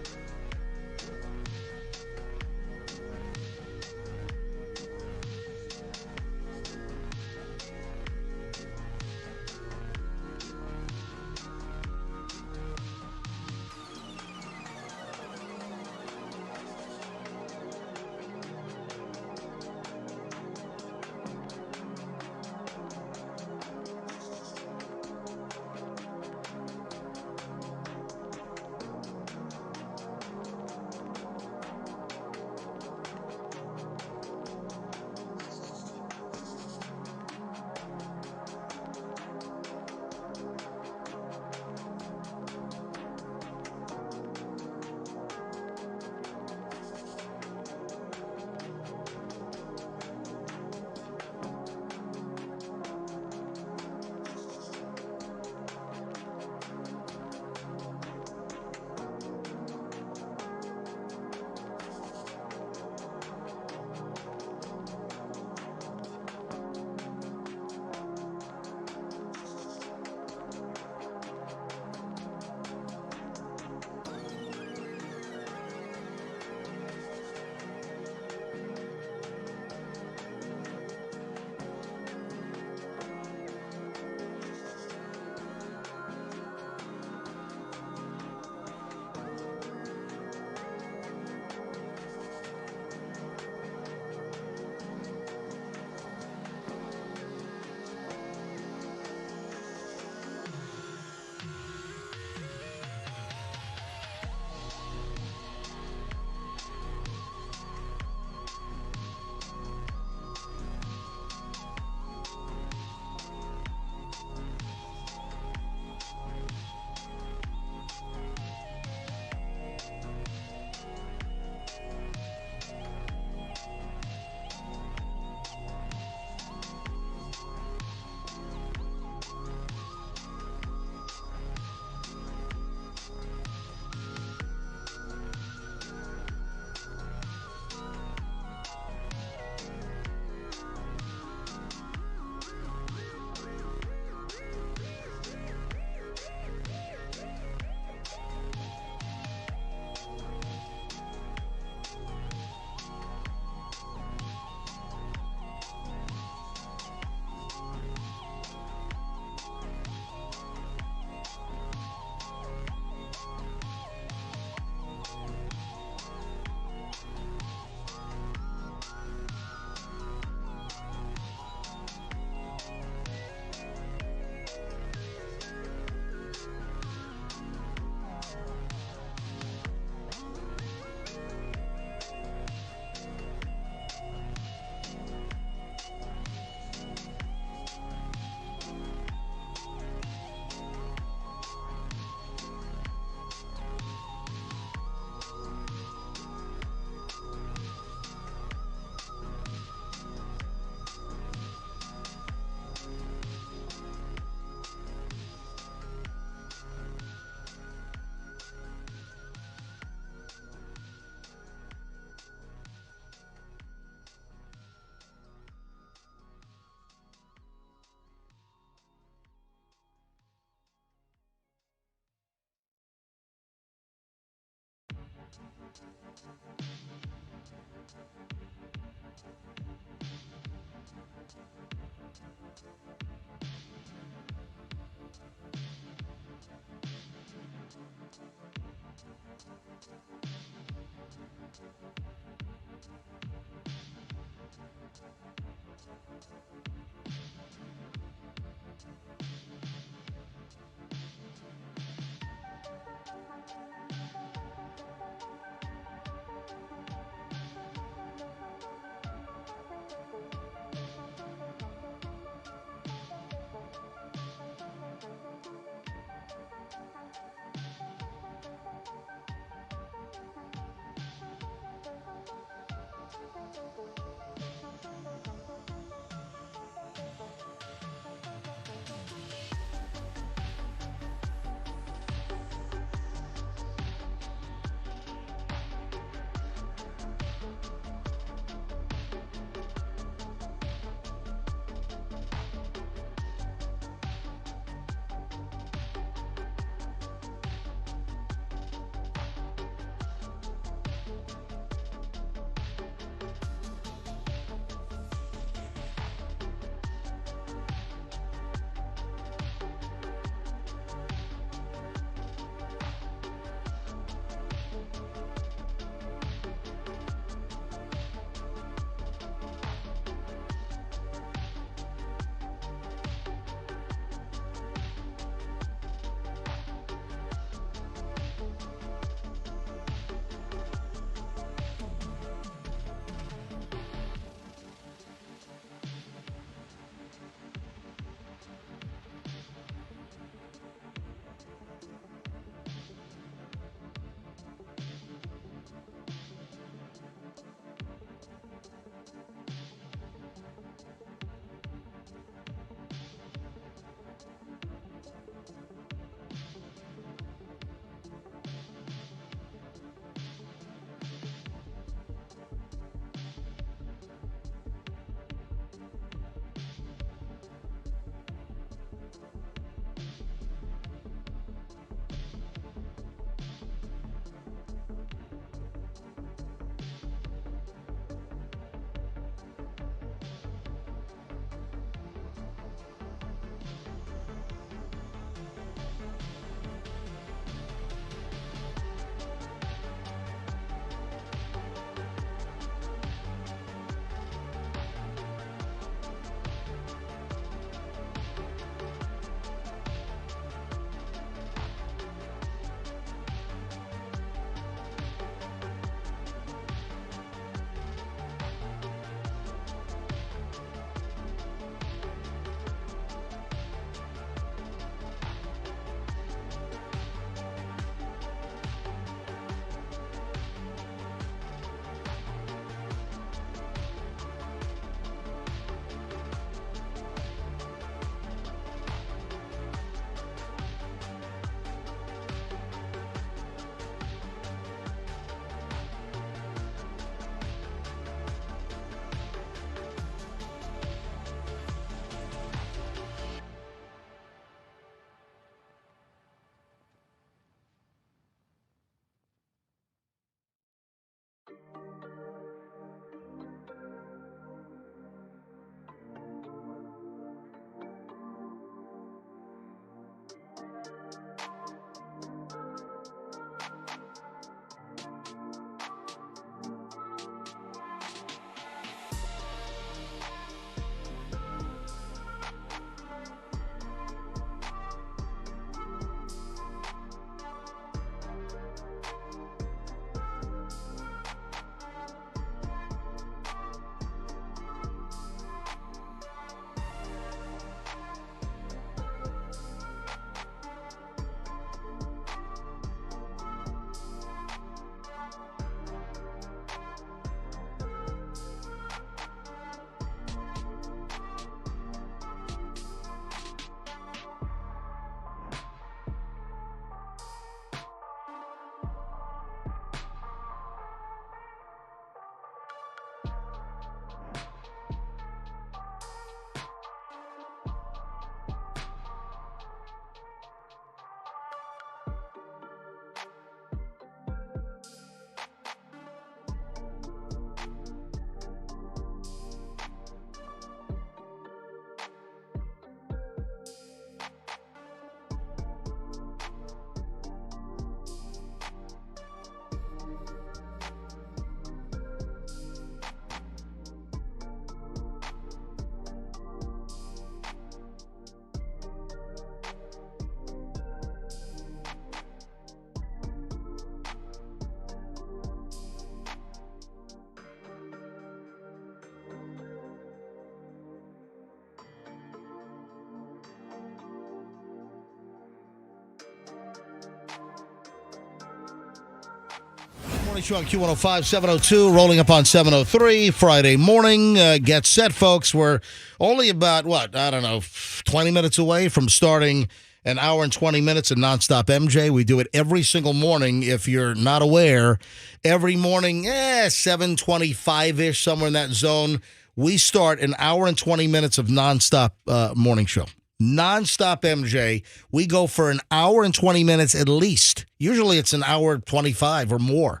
Morning Show on Q105, 702, rolling up on 703, Friday morning. Get set, folks. We're only about, 20 minutes away from starting an hour and 20 minutes of Nonstop MJ. We do it every single morning. If you're not aware, every morning, 7:25-ish, somewhere in that zone, we start an hour and 20 minutes of Nonstop morning show. Nonstop MJ. We go for an hour and 20 minutes at least. Usually it's an hour 25 or more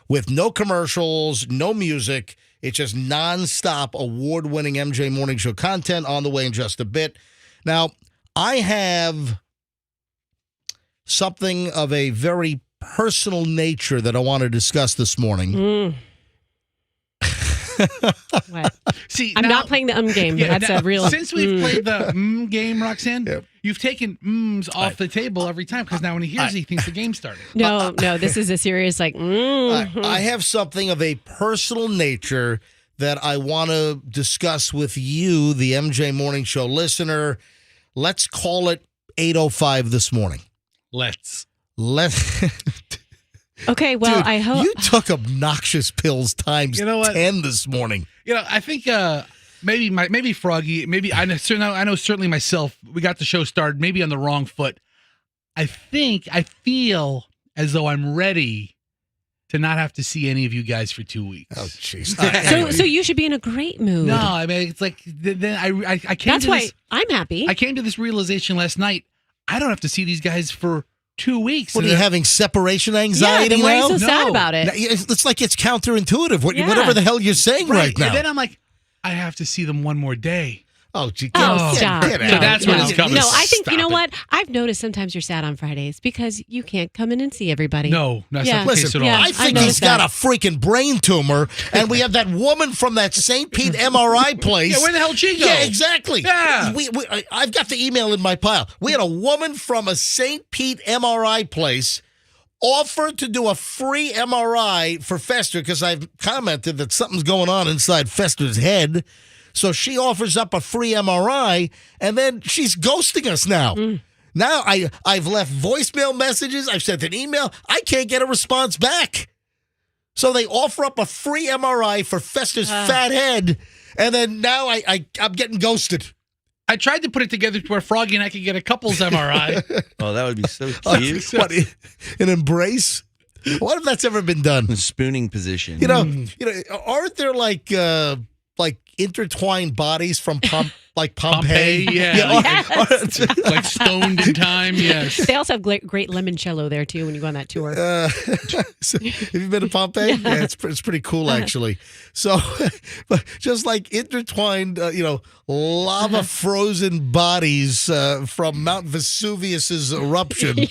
with no commercials, no music. It's just nonstop award-winning MJ morning show content on the way in just a bit. Now, I have something of a very personal nature that I want to discuss this morning. What? See, I'm not playing the game, but that's a real. Since we've played the game, Roxanne, Yep. You've taken off the table every time because now when he hears he thinks the game started. No, this is a serious I have something of a personal nature that I want to discuss with you, the MJ Morning Show listener. Let's call it 8:05 this morning. Let's. Okay, well, Dude, I hope you took obnoxious pills times 10 this morning. I think maybe Froggy, maybe I know certainly myself. We got the show started maybe on the wrong foot. I feel as though I'm ready to not have to see any of you guys for 2 weeks. Oh, jeez. so you should be in a great mood. No, I mean it's like then I came. That's to why this, I'm happy. I came to this realization last night. I don't have to see these guys for 2 weeks. What are you having separation anxiety then why now? are you so sad about it? It's like it's counterintuitive. Yeah. Whatever the hell you're saying right now. And then I'm like, I have to see them one more day. Oh, gee, stop. get out. So that's where it's coming. No, I think, you know Stop what? I've noticed sometimes you're sad on Fridays because you can't come in and see everybody. No, that's not the case Listen, at all. I think he's got a freaking brain tumor, and we have that woman from that St. Pete MRI place. Yeah, where the hell did she go? Yeah, exactly. Yeah. I've got the email in my pile. We had a woman from a St. Pete MRI place offered to do a free MRI for Fester because I've commented that something's going on inside Fester's head. So she offers up a free MRI, and then she's ghosting us now. Now I've left voicemail messages. I've sent an email. I can't get a response back. So they offer up a free MRI for Fester's fat head, and then now I'm getting ghosted. I tried to put it together to where Froggy and I could get a couple's MRI. Oh, that would be so cute. What, an embrace? What if that's ever been done? The spooning position. You know, aren't there like intertwined bodies from Pompeii? Yeah. Like stoned in time, yes. They also have great limoncello there, too, when you go on that tour. So, have you been to Pompeii? Yeah, it's pretty cool, actually. So, but just like intertwined, lava-frozen bodies from Mount Vesuvius's eruption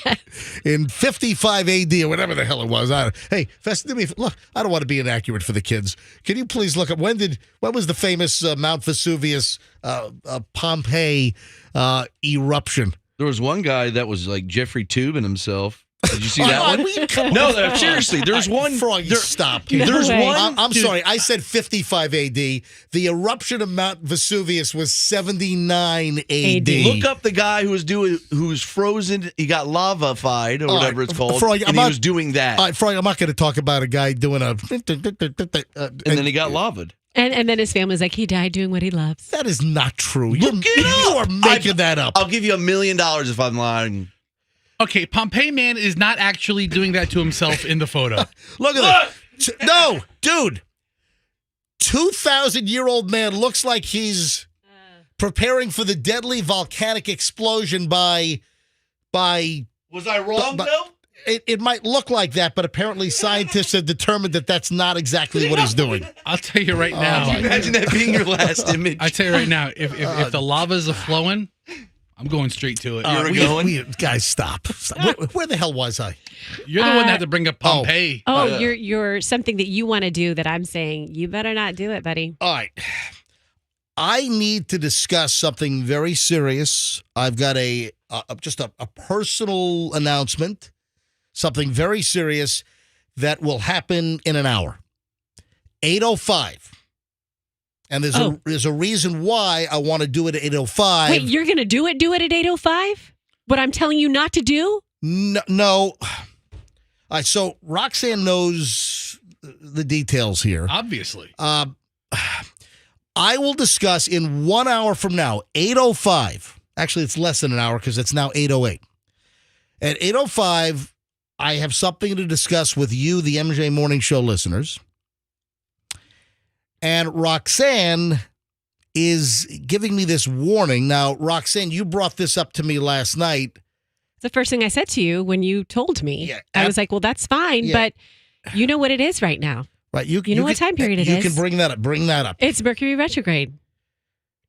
in 55 AD or whatever the hell it was. Hey, Fest, look, I don't want to be inaccurate for the kids. Can you please look up when was the famous Mount Vesuvius Pompeii eruption? There was one guy that was like Jeffrey Tubin himself. Did you see that one? No, seriously. There's one. Froggy, stop. There's one. I'm sorry. I said 55 AD. The eruption of Mount Vesuvius was 79 AD. Look up the guy who was frozen. He got lava-fied or whatever it's called. Froggy, and he was doing that. All right, Froggy, I'm not going to talk about a guy doing a. And then he got lavaed. And then his family's like, he died doing what he loves. That is not true. You are making that up. I'll give you $1 million if I'm lying. Okay, Pompeii Man is not actually doing that to himself in the photo. Look at that. No, dude. 2,000-year-old man looks like he's preparing for the deadly volcanic explosion by. Was I wrong, Bill? It might look like that, but apparently scientists have determined that that's not exactly what he's doing. I'll tell you right now. Can you imagine that being your last image? I tell you right now, if the lava's a flowing, I'm going straight to it. Guys, stop. Where the hell was I? You're the one that had to bring up Pompeii. You're something that you want to do that I'm saying you better not do it, buddy. All right. I need to discuss something very serious. I've got just a personal announcement, something very serious that will happen in an hour. 8:05. And there's a reason why I want to do it at 8:05. Wait, you're going to do it at 8:05? What I'm telling you not to do? No. All right, so Roxanne knows the details here. Obviously. I will discuss in 1 hour from now, 8:05. Actually, it's less than an hour because it's now 8:08. At 8:05, I have something to discuss with you, the MJ Morning Show listeners. And Roxanne is giving me this warning. Now, Roxanne, you brought this up to me last night. The first thing I said to you when you told me, Yeah, I was like, well, that's fine, but you know what it is right now. Right. You know what time period it you is. You can bring that up. Bring that up. It's Mercury retrograde.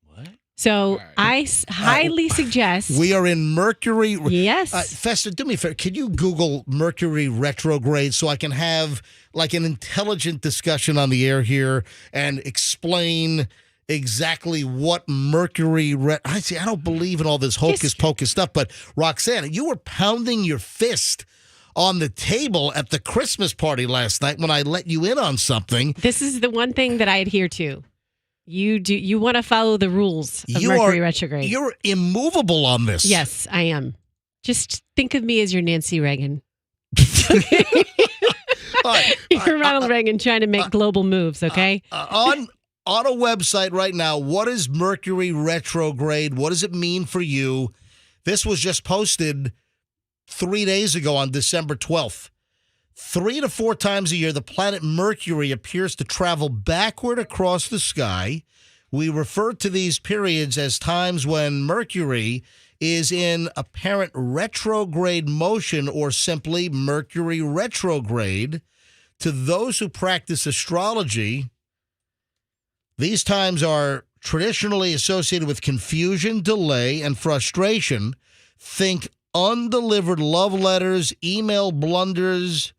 What? So I highly suggest. We are in Mercury. Yes. Fester, do me a favor. Can you Google Mercury retrograde so I can have like an intelligent discussion on the air here and explain exactly what Mercury I don't believe in all this hocus pocus stuff, but Roxanne, you were pounding your fist on the table at the Christmas party last night when I let you in on something. This is the one thing that I adhere to. You want to follow the rules of Mercury retrograde. You're immovable on this. Yes, I am. Just think of me as your Nancy Reagan. You're Ronald Reagan trying to make global moves, okay? On a website right now, what is Mercury retrograde? What does it mean for you? This was just posted 3 days ago on December 12th. 3 to 4 times a year, the planet Mercury appears to travel backward across the sky. We refer to these periods as times when Mercury is in apparent retrograde motion, or simply Mercury retrograde. To those who practice astrology, these times are traditionally associated with confusion, delay, and frustration. Think undelivered love letters, email blunders,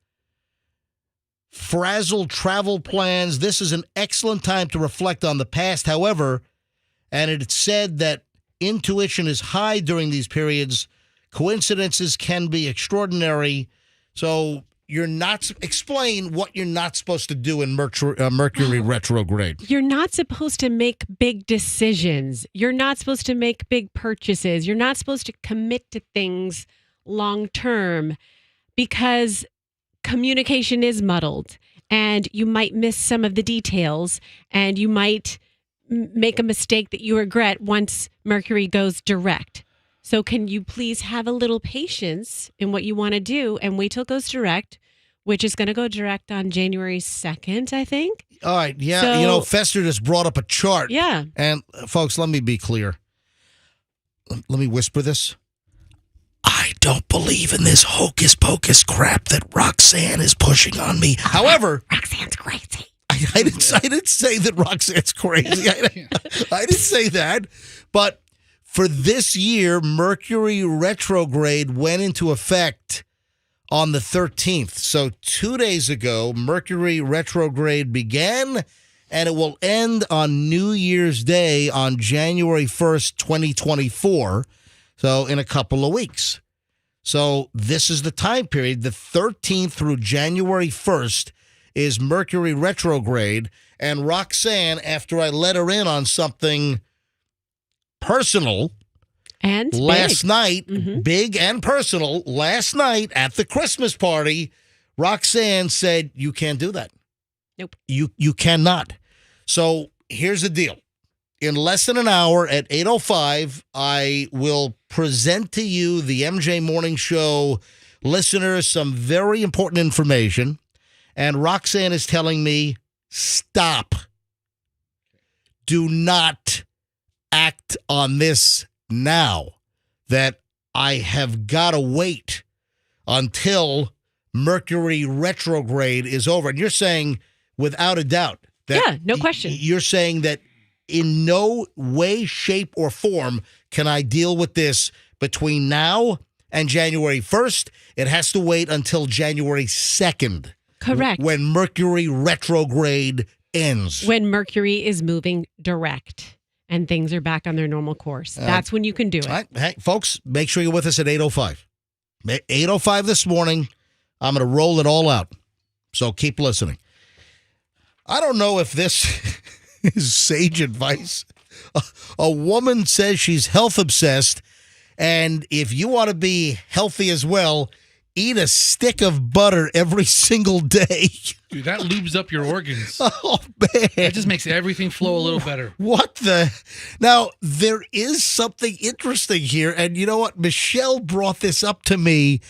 frazzled travel plans. This is an excellent time to reflect on the past, however, and it's said that intuition is high during these periods. Coincidences can be extraordinary. So explain what you're not supposed to do in Mercury retrograde. You're not supposed to make big decisions. You're not supposed to make big purchases. You're not supposed to commit to things long term because communication is muddled and you might miss some of the details and you might make a mistake that you regret once Mercury goes direct. So can you please have a little patience in what you want to do and wait till it goes direct, which is going to go direct on January 2nd, I think. All right. Yeah. So, Fester just brought up a chart. Yeah. And folks, let me be clear. Let me whisper this. I don't believe in this hocus pocus crap that Roxanne is pushing on me. However, Roxanne's crazy. I didn't say that Roxanne's crazy. I didn't say that. But for this year, Mercury retrograde went into effect on the 13th. So 2 days ago, Mercury retrograde began, and it will end on New Year's Day on January 1st, 2024. So in a couple of weeks. So this is the time period. The 13th through January 1st is Mercury retrograde. And Roxanne, after I let her in on something personal, and last big. night, big and personal, last night at the Christmas party, Roxanne said, you can't do that. Nope. You cannot. So here's the deal. In less than an hour at 8:05, I will present to you, the MJ Morning Show listeners, some very important information. And Roxanne is telling me, stop. Do not act on this now, that I have got to wait until Mercury retrograde is over. And you're saying, without a doubt, that yeah, no question. You're saying that in no way, shape, or form can I deal with this between now and January 1st. It has to wait until January 2nd. Correct. When Mercury retrograde ends. When Mercury is moving direct and things are back on their normal course. That's when you can do it. All right. Hey, folks, make sure you're with us at 8:05. 8:05 this morning. I'm going to roll it all out. So keep listening. I don't know if this is sage advice. A woman says she's health obsessed, and if you want to be healthy as well, eat a stick of butter every single day. Dude, that lubes up your organs. Oh, man. It just makes everything flow a little better. What the? Now, there is something interesting here. And you know what? Michelle brought this up to me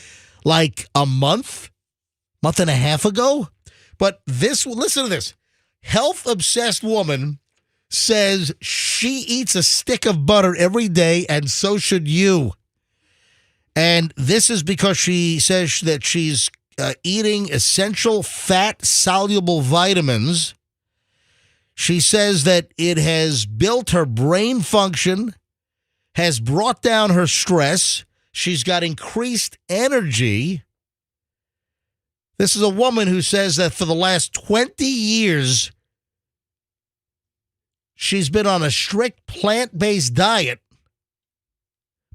like a month and a half ago. But listen to this. Health-obsessed woman says she eats a stick of butter every day, and so should you. And this is because she says that she's eating essential fat-soluble vitamins. She says that it has built her brain function, has brought down her stress. She's got increased energy. This is a woman who says that for the last 20 years, she's been on a strict plant-based diet,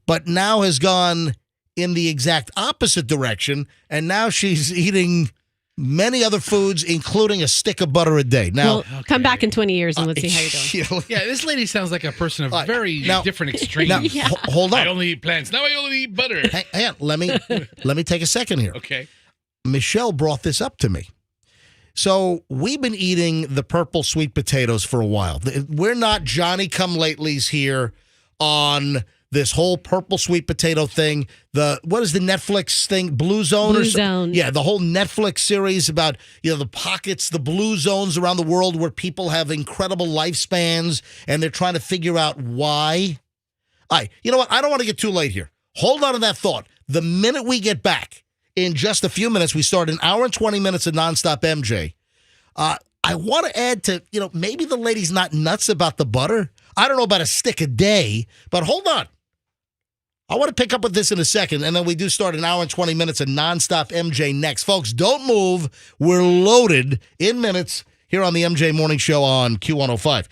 but now has gone in the exact opposite direction, and now she's eating many other foods, including a stick of butter a day. Now, come back in 20 years and let's see how you're doing. Yeah, this lady sounds like a person of very different extremes. Now, hold on. I only eat plants. Now I only eat butter. Hang on. Let me take a second here. Okay. Michelle brought this up to me. So we've been eating the purple sweet potatoes for a while. We're not Johnny-come-latelys here on this whole purple sweet potato thing. What is the Netflix thing? Blue Zone? Blue Zone. Yeah, the whole Netflix series about, the pockets, the blue zones around the world where people have incredible lifespans and they're trying to figure out why. All right, you know what? I don't want to get too late here. Hold on to that thought. The minute we get back, in just a few minutes, we start an hour and 20 minutes of Nonstop MJ. I want to add to, maybe the lady's not nuts about the butter. I don't know about a stick a day, but hold on. I want to pick up with this in a second, and then we do start an hour and 20 minutes of Nonstop MJ next. Folks, don't move. We're loaded in minutes here on the MJ Morning Show on Q105.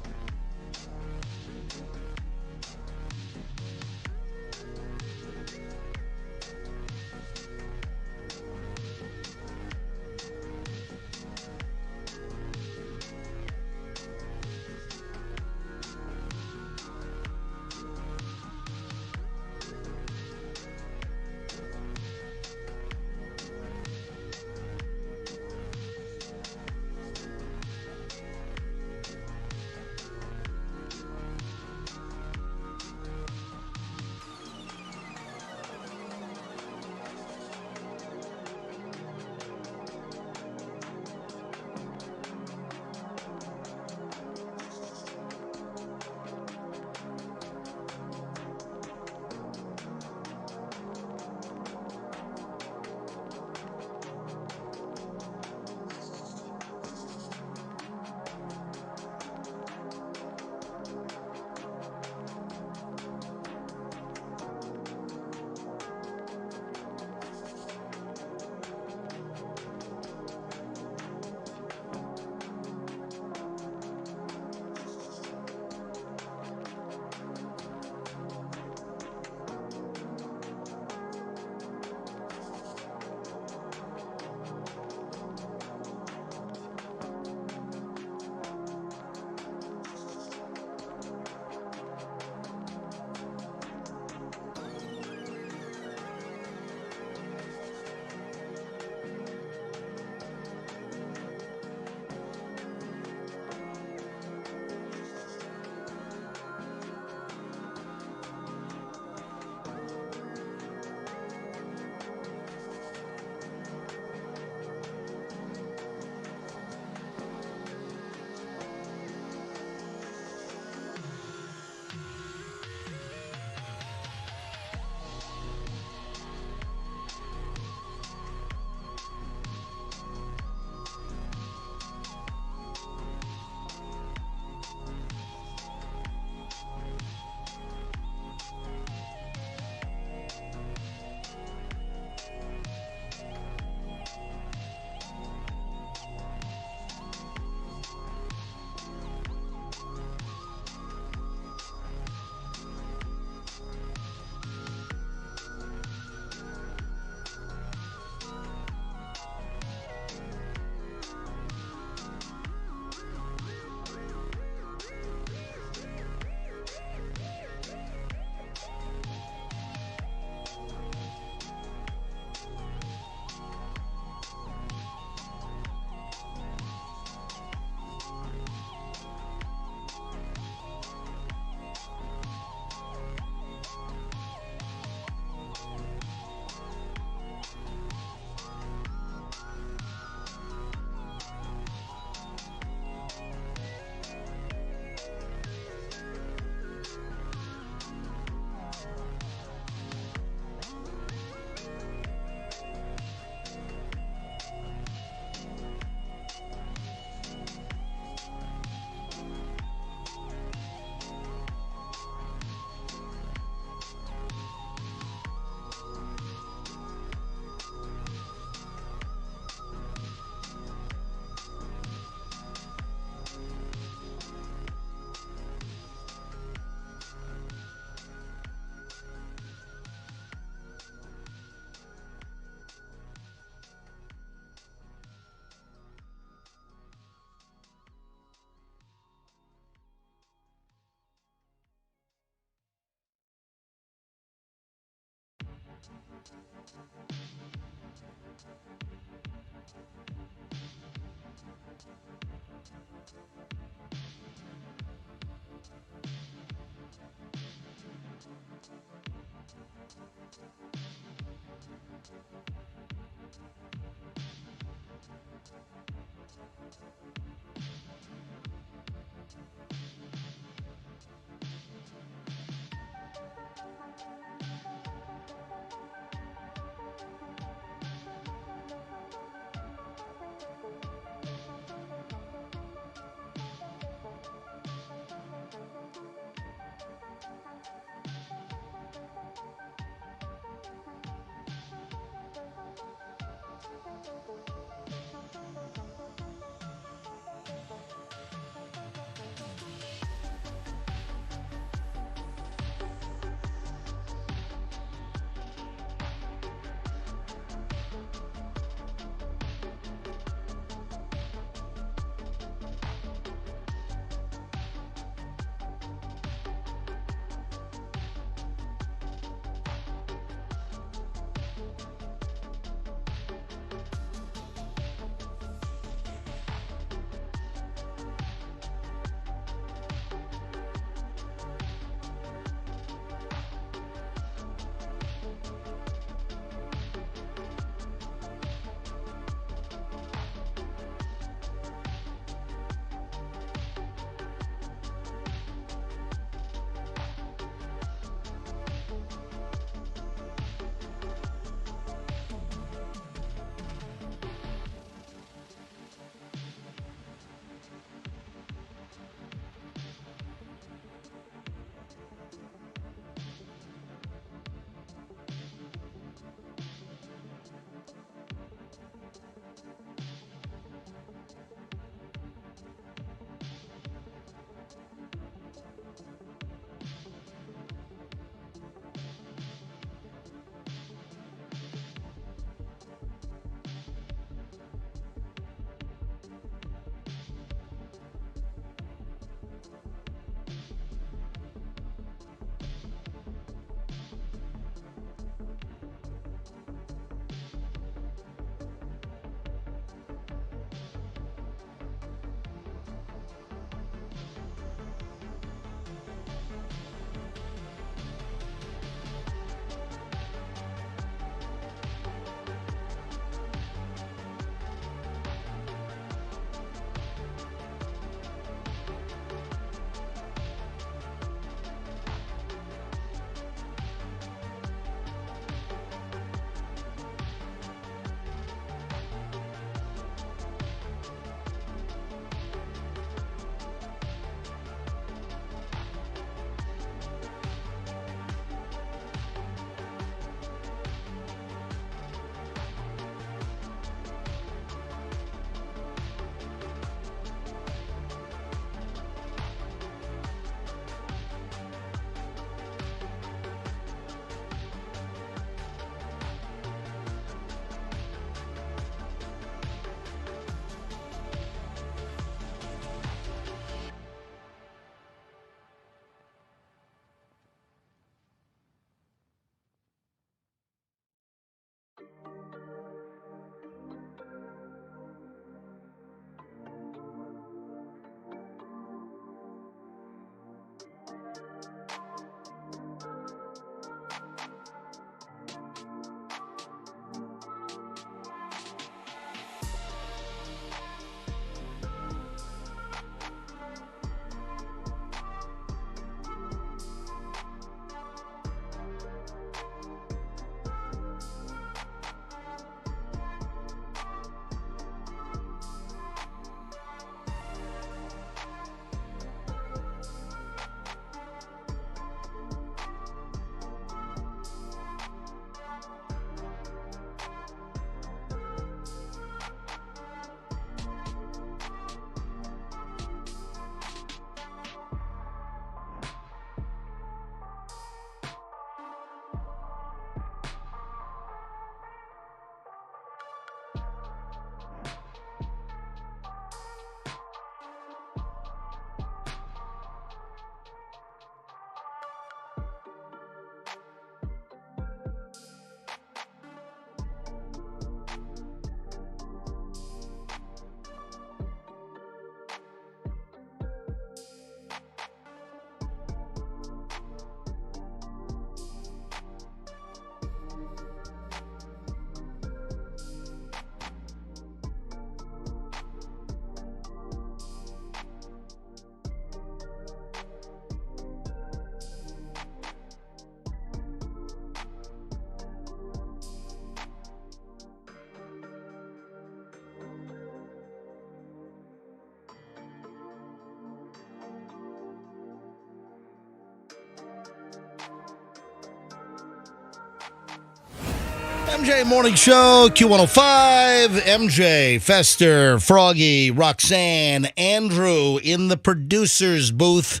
MJ Morning Show, Q105, MJ, Fester, Froggy, Roxanne, Andrew in the producer's booth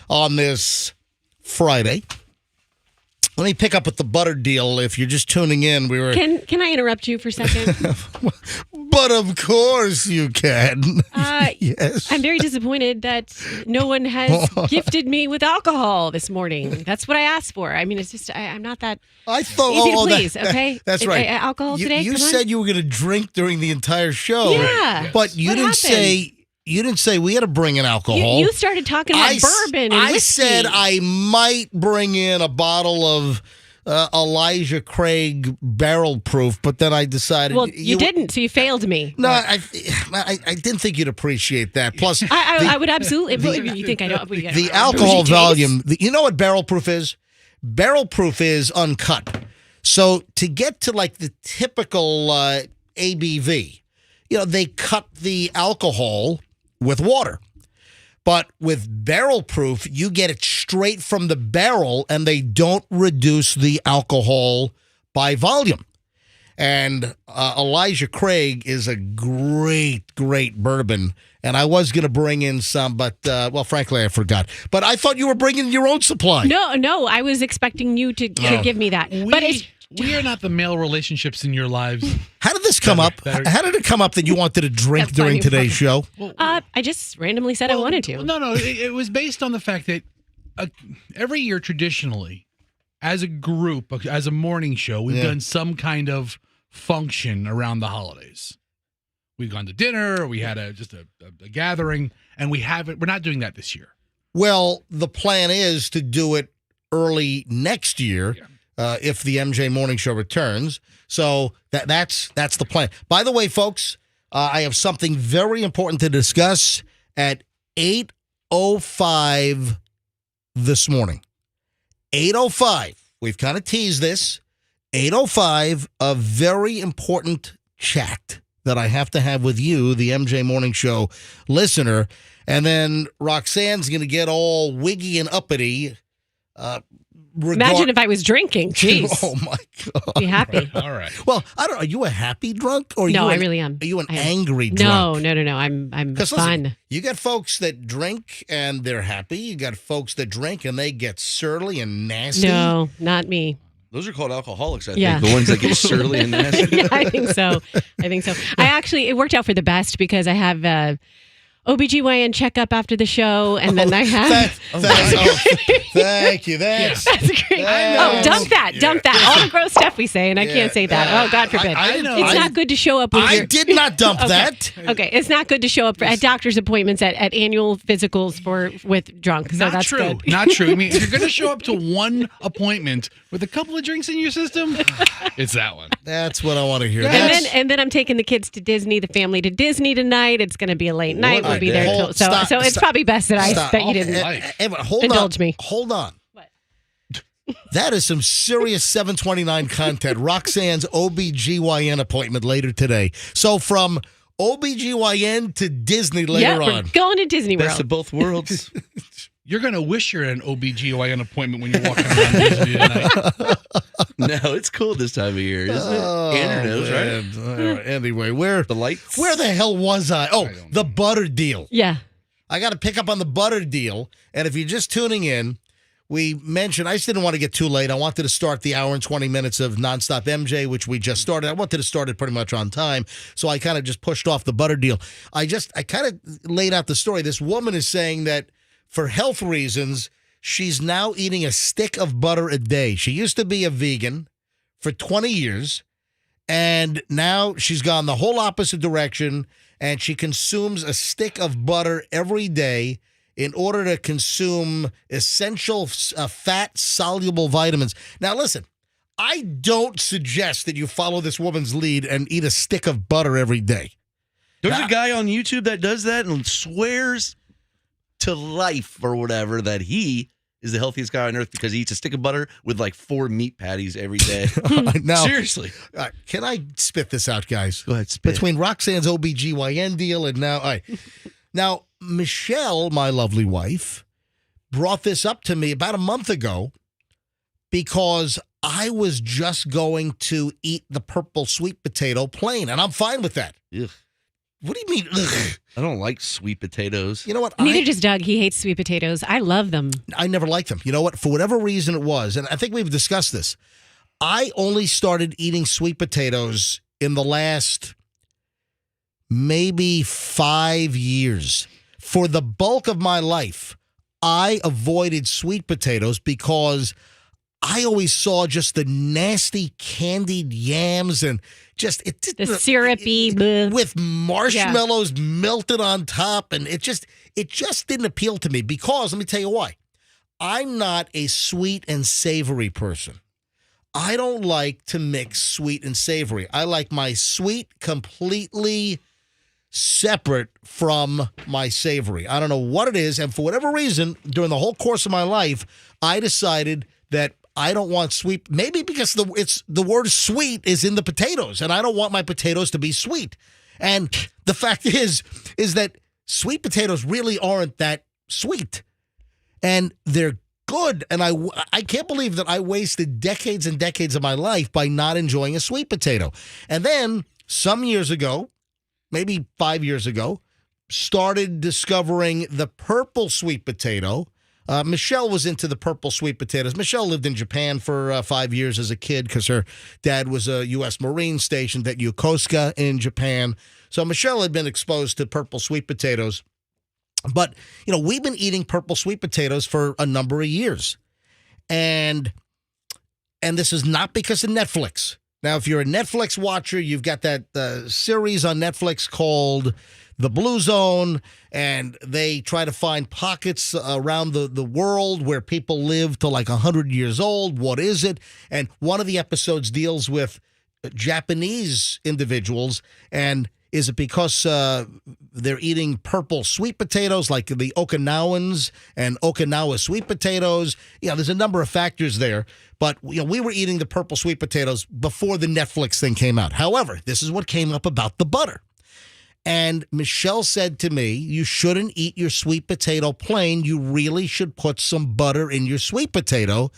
on this Friday. Let me pick up with the butter deal. If you're just tuning in, we were... Can I interrupt you for a second? But of course you can. Yes. I'm very disappointed that no one has gifted me with alcohol this morning. That's what I asked for. I mean, it's just, I'm not that easy to please, okay? That's right. Alcohol today? You Come on. said you were going to drink during the entire show. Yeah. But you What didn't happened? say... You didn't say we had to bring in alcohol. You started talking about bourbon and I whiskey. said I might bring in a bottle of Elijah Craig barrel proof, but then I decided... Well, you didn't, so you failed me. No, I didn't think you'd appreciate that. Plus, I would absolutely... you think I don't... the alcohol volume... You know what barrel proof is? Barrel proof is uncut. So to get to like the typical ABV, they cut the alcohol with water. But with barrel proof, you get it straight from the barrel and they don't reduce the alcohol by volume. And Elijah Craig is a great, great bourbon. And I was going to bring in some, but, frankly, I forgot. But I thought you were bringing your own supply. No, I was expecting you to give me that. But we are not the male relationships in your lives. How did this come up? How did it come up that you wanted to drink during today's show? I just randomly said I wanted to. No, it was based on the fact that every year, traditionally, as a group, as a morning show, we've done some kind of function around the holidays. We've gone to dinner, we had just a gathering, and we're not doing that this year. Well, the plan is to do it early next year. Yeah. If the MJ Morning Show returns. So that's the plan. By the way, folks, I have something very important to discuss at 8:05 this morning. 8:05. We've kind of teased this. 8:05, a very important chat that I have to have with you, the MJ Morning Show listener. And then Roxanne's going to get all wiggy and uppity. Imagine if I was drinking. Jeez. Oh, my God. Be happy. All right. Well, I don't know. Are you a happy drunk? Or No, I really am. Are you an angry drunk? No. I'm 'Cause fine. listen, you got folks that drink and they're happy. You got folks that drink and they get surly and nasty. No, not me. Those are called alcoholics, I Yeah. think. The ones that get surly and nasty. Yeah, I think so. It worked out for the best because I have OBGYN checkup after the show, and then I have... Thank you. That's great. Dump that. All the gross stuff we say, and I can't say that. Oh, God forbid. It's not good to show up with I did not dump that. Okay, it's not good to show up at doctor's appointments at annual physicals with drunk. So Not that's true. good. Not true. I mean, if you're going to show up to one appointment with a couple of drinks in your system, it's that one. That's what I want to hear. And then I'm taking the kids to Disney, the family to Disney tonight. It's going to be a late night. We'll be there till so it's probably best that you didn't indulge me. Hold on. What? That is some serious 729 content. Roxanne's OBGYN appointment later today. So from OBGYN to Disney later we're on. going to Disney Best World. of both worlds. You're going to wish you're at an OBGYN appointment when you're walking around Disney tonight. No, it's cool this time of year, isn't it? Andrew knows, right? Anyway, where The lights. the hell was I? Oh, the butter deal. Yeah. I got to pick up on the butter deal. And if you're just tuning in, we mentioned, I just didn't want to get too late. I wanted to start the hour and 20 minutes of Nonstop MJ, which we just started. I wanted to start it pretty much on time. So I kind of just pushed off the butter deal. I kind of laid out the story. This woman is saying that for health reasons, she's now eating a stick of butter a day. She used to be a vegan for 20 years, and now she's gone the whole opposite direction, and she consumes a stick of butter every day in order to consume essential fat-soluble vitamins. Now, listen, I don't suggest that you follow this woman's lead and eat a stick of butter every day. There's a guy on YouTube that does that and swears to life or whatever that he is the healthiest guy on earth because he eats a stick of butter with like 4 meat patties every day. Now, seriously. Can I spit this out, guys? Go ahead, spit. Between Roxanne's OBGYN deal and now... All right. Now, Michelle, my lovely wife, brought this up to me about a month ago because I was just going to eat the purple sweet potato plain, and I'm fine with that. Ugh. What do you mean, ugh? I don't like sweet potatoes. You know what? Neither does Doug. He hates sweet potatoes. I love them. I never liked them. You know what? For whatever reason it was, and I think we've discussed this, I only started eating sweet potatoes in the last maybe 5 years. For the bulk of my life, I avoided sweet potatoes because I always saw just the nasty candied yams and just the syrupy with marshmallows melted on top, and it just didn't appeal to me because let me tell you why. I'm not a sweet and savory person. I don't like to mix sweet and savory. I like my sweet completely separate from my savory. I don't know what it is, and for whatever reason, during the whole course of my life, I decided that I don't want sweet, maybe because the word sweet is in the potatoes, and I don't want my potatoes to be sweet. And the fact is that sweet potatoes really aren't that sweet. And they're good. And I can't believe that I wasted decades and decades of my life by not enjoying a sweet potato. And then some years ago, maybe 5 years ago, started discovering the purple sweet potato. Michelle was into the purple sweet potatoes. Michelle lived in Japan for 5 years as a kid because her dad was a U.S. Marine stationed at Yokosuka in Japan. So Michelle had been exposed to purple sweet potatoes. But, we've been eating purple sweet potatoes for a number of years. And this is not because of Netflix. Now, if you're a Netflix watcher, you've got that series on Netflix called The Blue Zone, and they try to find pockets around the world where people live to like 100 years old. What is it? And one of the episodes deals with Japanese individuals, and is it because they're eating purple sweet potatoes like the Okinawans and Okinawa sweet potatoes? There's a number of factors there. But we were eating the purple sweet potatoes before the Netflix thing came out. However, this is what came up about the butter. And Michelle said to me, you shouldn't eat your sweet potato plain. You really should put some butter in your sweet potato.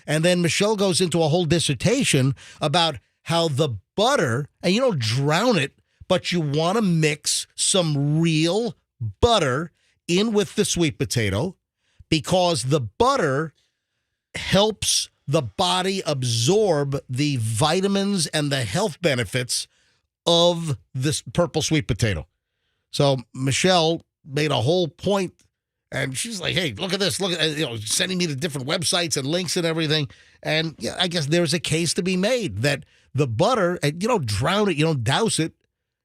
And then Michelle goes into a whole dissertation about how the butter, and you don't drown it, but you want to mix some real butter in with the sweet potato because the butter helps the body absorb the vitamins and the health benefits of this purple sweet potato. So Michelle made a whole point, and she's like, hey, look at this. Look at, sending me to different websites and links and everything. And I guess there's a case to be made that the butter, you don't drown it, you don't douse it.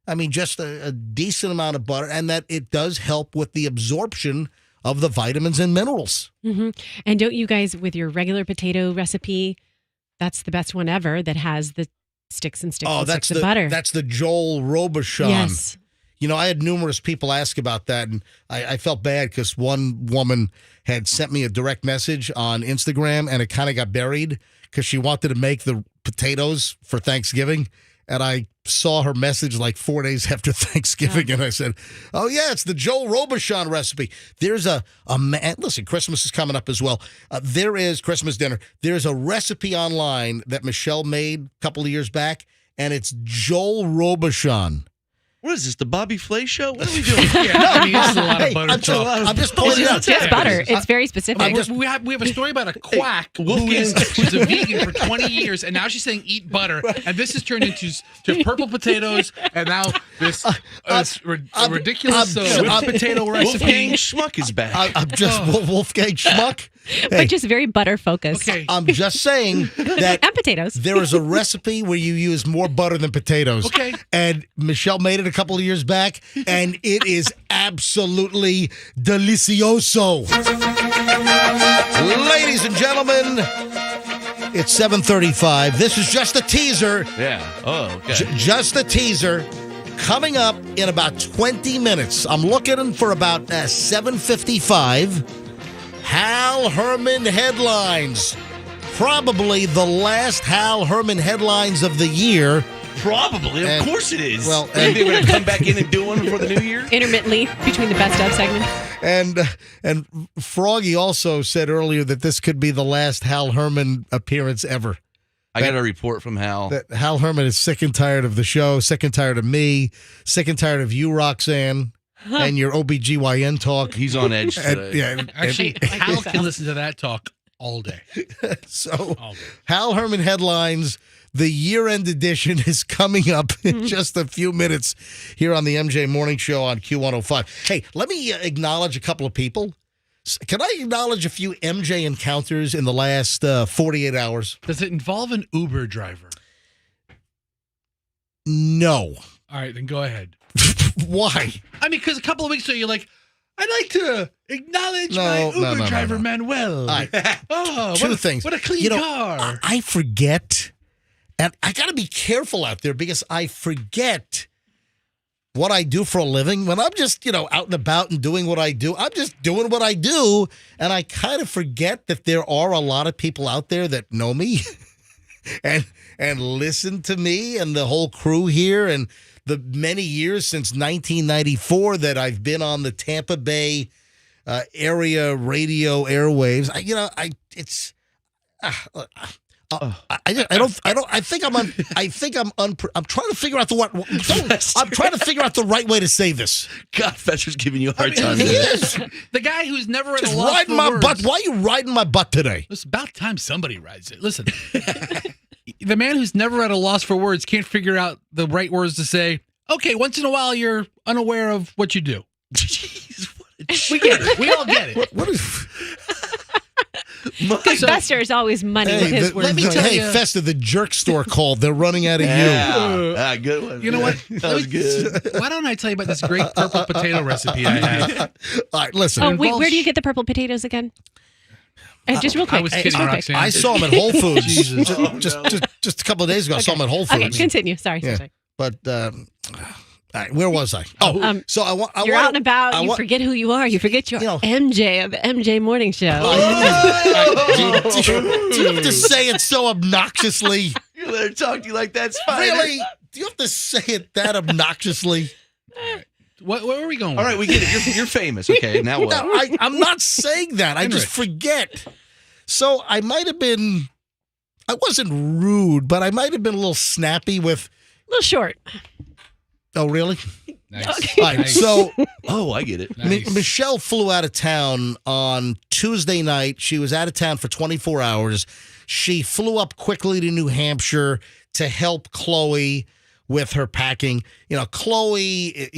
I mean, just a decent amount of butter, and that it does help with the absorption of the vitamins and minerals. Mm-hmm. And don't you guys, with your regular potato recipe, that's the best one ever that has the sticks and sticks and sticks of butter. That's the Joel Robuchon. Yes. I had numerous people ask about that, and I felt bad because one woman had sent me a direct message on Instagram, and it kind of got buried because she wanted to make the potatoes for Thanksgiving. And I saw her message like 4 days after Thanksgiving, and I said, oh, yeah, it's the Joel Robuchon recipe. There's a man, listen, Christmas is coming up as well. There is Christmas dinner. There's a recipe online that Michelle made a couple of years back, and it's Joel Robuchon. What is this, the Bobby Flay show? What are we doing? This is a lot of butter talk. I'm just pointing out. It's butter. It's very specific. We have a story about a quack who's a vegan for 20 years, and now she's saying eat butter, and this has turned into purple potatoes, and now this ridiculous whipped potato recipe. Wolfgang Schmuck is back. I'm just Wolfgang Schmuck. But just very butter focused. Okay. I'm just saying that and potatoes. There is a recipe where you use more butter than potatoes. Okay. And Michelle made it a couple of years back, and it is absolutely delicioso. Ladies and gentlemen, it's 7:35. This is just a teaser. Yeah. Oh, okay. Just a teaser. Coming up in about 20 minutes. I'm looking for about 7:55. Hal Herman headlines. Probably the last Hal Herman headlines of the year. Probably. Of course it is. Well, maybe we're going to come back in and do one before the new year? Intermittently between the best of segments. And Froggy also said earlier that this could be the last Hal Herman appearance ever. I got a report from Hal. That Hal Herman is sick and tired of the show, sick and tired of me, sick and tired of you, Roxanne, and your OBGYN talk. He's on edge today. Actually, Hal can listen to that talk all day. So, All day. Hal Herman headlines. The year-end edition is coming up in just a few minutes here on the MJ Morning Show on Q105. Hey, let me acknowledge a couple of people. Can I acknowledge a few MJ encounters in the last 48 hours? Does it involve an Uber driver? No. All right, then go ahead. Why? I mean, because a couple of weeks ago, you're like, I'd like to acknowledge my No, Uber no, driver, no. Manuel. All right. Oh, Two what a, things. What a clean car. I forget, and I got to be careful out there because I forget what I do for a living. When I'm just, out and about and doing what I do, I'm just doing what I do, and I kind of forget that there are a lot of people out there that know me and listen to me and the whole crew here and the many years since 1994 that I've been on the Tampa Bay area radio airwaves. I'm trying to figure out the right way to say this. God, Fetcher's giving you a hard time. He is. The guy who's never at Just a loss riding for my words. butt. Why are you riding my butt today? It's about time somebody rides it. Listen, the man who's never at a loss for words can't figure out the right words to say. Okay, once in a while you're unaware of what you do. Jeez, what a We get it. We all get it. What is? Because Fester is always money with his words. let me tell you- Fester, the jerk store called. They're running out of you. Yeah, good one. You know what? That was good. Why don't I tell you about this great purple potato recipe I have? All right, listen. Oh, wait, where do you get the purple potatoes again? Just real quick. I was just kidding, real quick. Roxanne. I saw him at Whole Foods Jesus. just a couple of days ago. I saw him at Whole Foods. Okay, continue. Sorry. But all right, where was I? Oh, so I want. You're out and about. You forget who you are. You forget your MJ of the MJ Morning Show. Do you have to say it so obnoxiously? You let her talk to you like that, Spider. Really? Do you have to say it that obnoxiously? Where are we going? All right, we get it. You're famous. Okay, now what? No, I'm not saying that. I just forget. So I might have been. I wasn't rude, but I might have been a little snappy with. A little short. Oh, really? Nice. Okay. All right, Nice. so I get it. Nice. Michelle flew out of town on Tuesday night. She was out of town for 24 hours. She flew up quickly to New Hampshire to help Chloe with her packing. Chloe,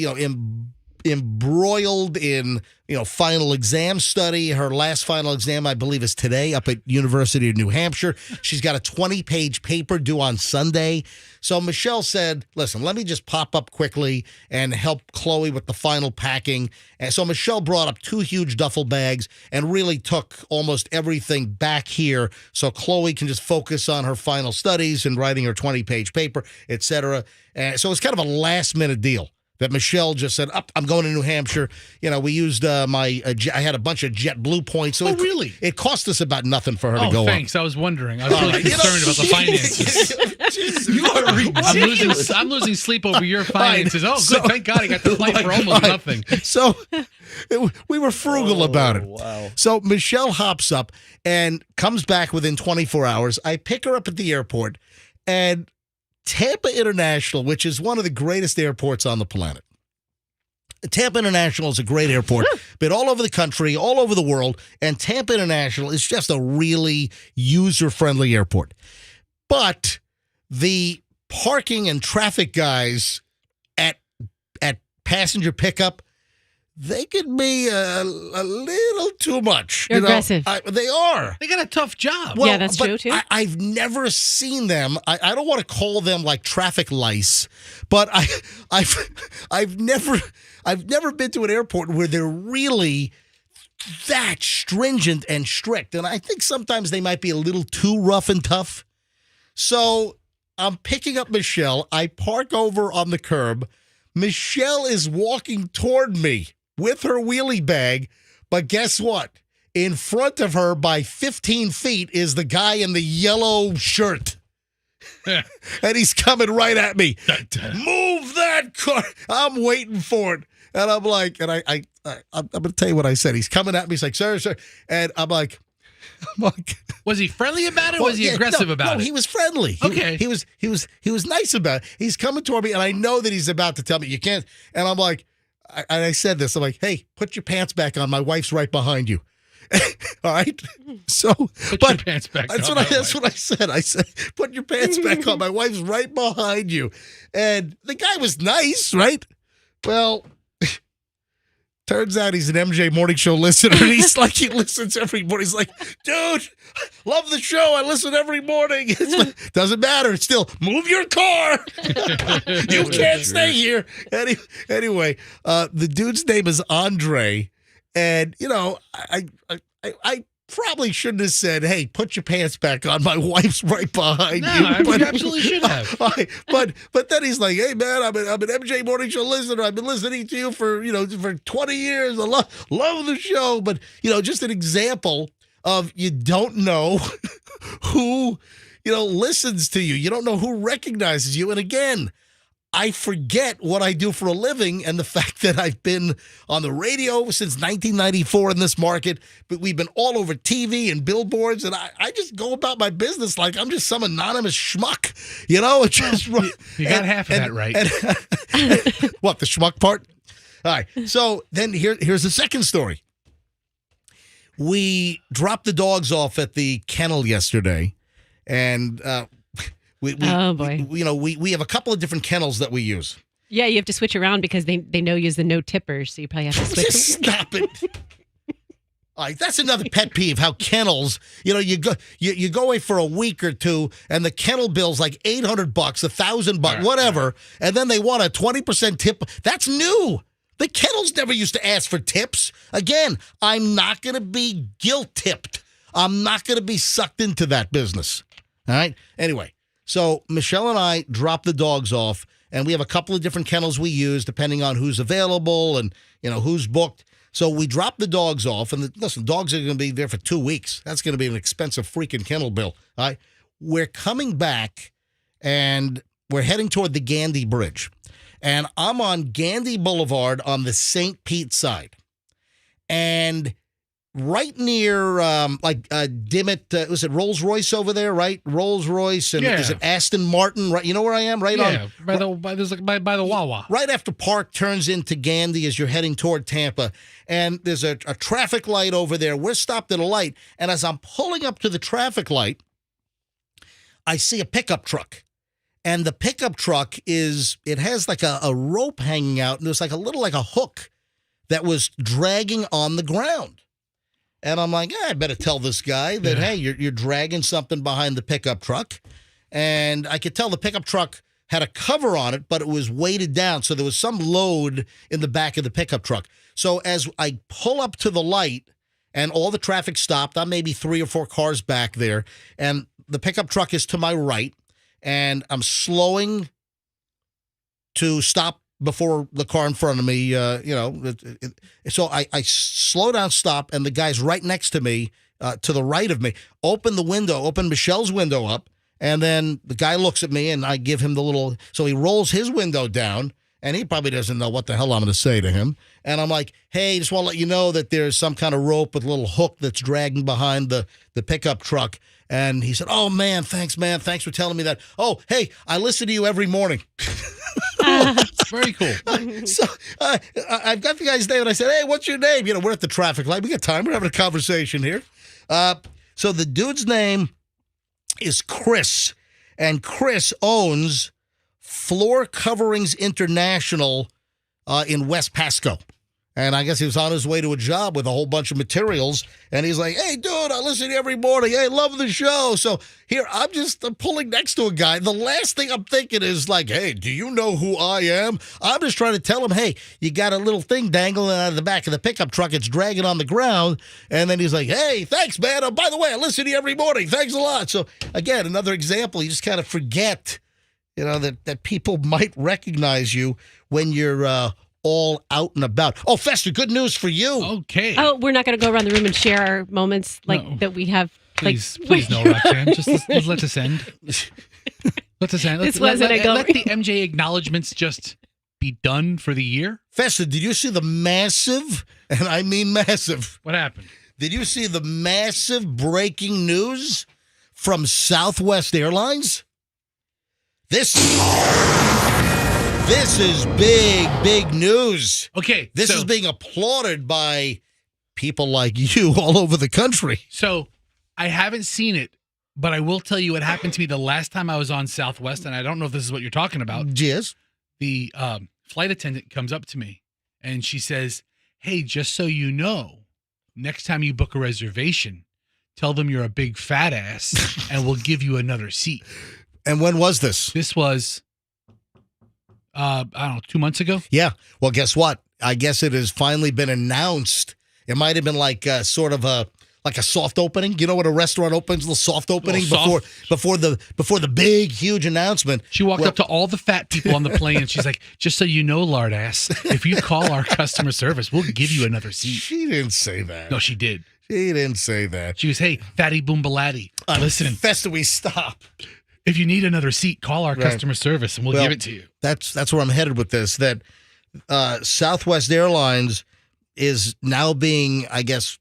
embroiled in, final exam study. Her last final exam, I believe, is today up at University of New Hampshire. She's got a 20-page paper due on Sunday. So Michelle said, listen, let me just pop up quickly and help Chloe with the final packing. And so Michelle brought up 2 huge duffel bags and really took almost everything back here so Chloe can just focus on her final studies and writing her 20-page paper, etc. And so it's kind of a last-minute deal that Michelle just said, I'm going to New Hampshire. We used I had a bunch of JetBlue points. So really? It cost us about nothing for her to go thanks. I was wondering. I was really concerned about the finances. You are ridiculous. I'm losing sleep over your finances. Oh, good. Thank God I got the flight for almost nothing. So we were frugal about it. Wow. So Michelle hops up and comes back within 24 hours. I pick her up at the airport, and Tampa International, which is one of the greatest airports on the planet. Tampa International is a great airport, been all over the country, all over the world, and Tampa International is just a really user-friendly airport. But the parking and traffic guys at passenger pickup, they could be a little too much. They're aggressive. They are. They got a tough job. Yeah, that's but true, too. I've never seen them. I don't want to call them like traffic lice, but I've never been to an airport where they're really that stringent and strict. And I think sometimes they might be a little too rough and tough. So I'm picking up Michelle. I park over on the curb. Michelle is walking toward me with her wheelie bag, but guess what? In front of her by 15 feet is the guy in the yellow shirt. And he's coming right at me. Move that car. I'm waiting for it. And I'm like, and I'm going to tell you what I said. He's coming at me. He's like, sir. And I'm like, I'm like, Was he friendly about it? Or was he aggressive about it? No, he was friendly. Okay. He was nice about it. He's coming toward me, and I know that he's about to tell me you can't. And I'm like, I said this. I'm like, hey, put your pants back on. My wife's right behind you. All right. So Put your pants back that's on. That's what I said. I said, put your pants back on. My wife's right behind you. And the guy was nice, right? Well, turns out he's an MJ morning show listener. And he's like, he listens every morning. He's like, dude, love the show. I listen every morning. It's like, doesn't matter. It's still, move your car. You can't stay here. Anyway, the dude's name is Andre. And, you know, I probably shouldn't have said, hey, put your pants back on. My wife's right behind you. You absolutely should have. But then he's like, hey, man, I'm an MJ Morning Show listener. I've been listening to you for 20 years. I love the show. But, just an example of you don't know who, listens to you. You don't know who recognizes you. And again, I forget what I do for a living and the fact that I've been on the radio since 1994 in this market, but we've been all over TV and billboards, and I just go about my business like I'm just some anonymous schmuck, It's just you got half of that right. What, the schmuck part? All right. So then here's the second story. We dropped the dogs off at the kennel yesterday, and oh boy! We have a couple of different kennels that we use. Yeah, you have to switch around because they know you as the no tippers, so you probably have to switch. Stop it! All right, that's another pet peeve. How kennels, you go away for a week or two, and the kennel bill's like $800, $1,000, whatever, and then they want a 20% tip. That's new. The kennels never used to ask for tips. Again, I'm not going to be guilt tipped. I'm not going to be sucked into that business. All right. Anyway. So Michelle and I dropped the dogs off, and we have a couple of different kennels we use depending on who's available and, who's booked. So we dropped the dogs off, and listen, dogs are going to be there for 2 weeks. That's going to be an expensive freaking kennel bill. All right. We're coming back, and we're heading toward the Gandy Bridge. And I'm on Gandy Boulevard on the St. Pete side. And right near, Dimmitt, was it Rolls Royce over there, right? Rolls Royce, and is it Aston Martin? Right, you know where I am, right? Yeah, by the Wawa. Right after Park turns into Gandy as you're heading toward Tampa, and there's a traffic light over there. We're stopped at a light, and as I'm pulling up to the traffic light, I see a pickup truck, and the pickup truck has like a rope hanging out, and there's like a hook that was dragging on the ground. And I'm like, I better tell this guy that, hey, you're dragging something behind the pickup truck. And I could tell the pickup truck had a cover on it, but it was weighted down. So there was some load in the back of the pickup truck. So as I pull up to the light and all the traffic stopped, I'm maybe 3 or 4 cars back there. And the pickup truck is to my right. And I'm slowing to stop before the car in front of me, so I slow down, stop, and the guy's right next to me, to the right of me, open Michelle's window up, and then the guy looks at me, and I give him so he rolls his window down, and he probably doesn't know what the hell I'm going to say to him, and I'm like, hey, just want to let you know that there's some kind of rope with a little hook that's dragging behind the pickup truck, and he said, oh, man, thanks for telling me that. Oh, hey, I listen to you every morning. Very cool. So I've got the guy's name, and I said, hey, what's your name? We're at the traffic light. We got time. We're having a conversation here. So the dude's name is Chris, and Chris owns Floor Coverings International in West Pasco. And I guess he was on his way to a job with a whole bunch of materials. And he's like, hey, dude, I listen to you every morning. Hey, love the show. So here, I'm pulling next to a guy. The last thing I'm thinking is like, hey, do you know who I am? I'm just trying to tell him, hey, you got a little thing dangling out of the back of the pickup truck. It's dragging on the ground. And then he's like, hey, thanks, man. Oh, by the way, I listen to you every morning. Thanks a lot. So again, another example. You just kind of forget, that people might recognize you when you're all out and about. Oh, Fester, good news for you. Okay. Oh, we're not going to go around the room and share our moments that we have. Please no, Roxanne. Just let us end. Let us end. Let the MJ acknowledgments just be done for the year. Fester, did you see the massive, and I mean massive, what happened? Did you see the massive breaking news from Southwest Airlines? This is big news. Okay. This is being applauded by people like you all over the country. So I haven't seen it, but I will tell you what happened to me the last time I was on Southwest, and I don't know if this is what you're talking about. Yes. The flight attendant comes up to me, and she says, hey, just so you know, next time you book a reservation, tell them you're a big fat ass, and we'll give you another seat. And when was this? This was, I don't know, 2 months ago? Yeah. Well, guess what? I guess it has finally been announced. It might have been like sort of a soft opening. You know when a restaurant opens, a little soft opening before the big, huge announcement. She walked up to all the fat people on the plane, and she's like, just so you know, lard ass, if you call our customer service, we'll give you another seat. She didn't say that. No, she did. She didn't say that. She was, hey, fatty boombalatti, listen. Festa, we stop. If you need another seat, call our customer service, and we'll give it to you. That's where I'm headed with this, that Southwest Airlines is now being, I guess,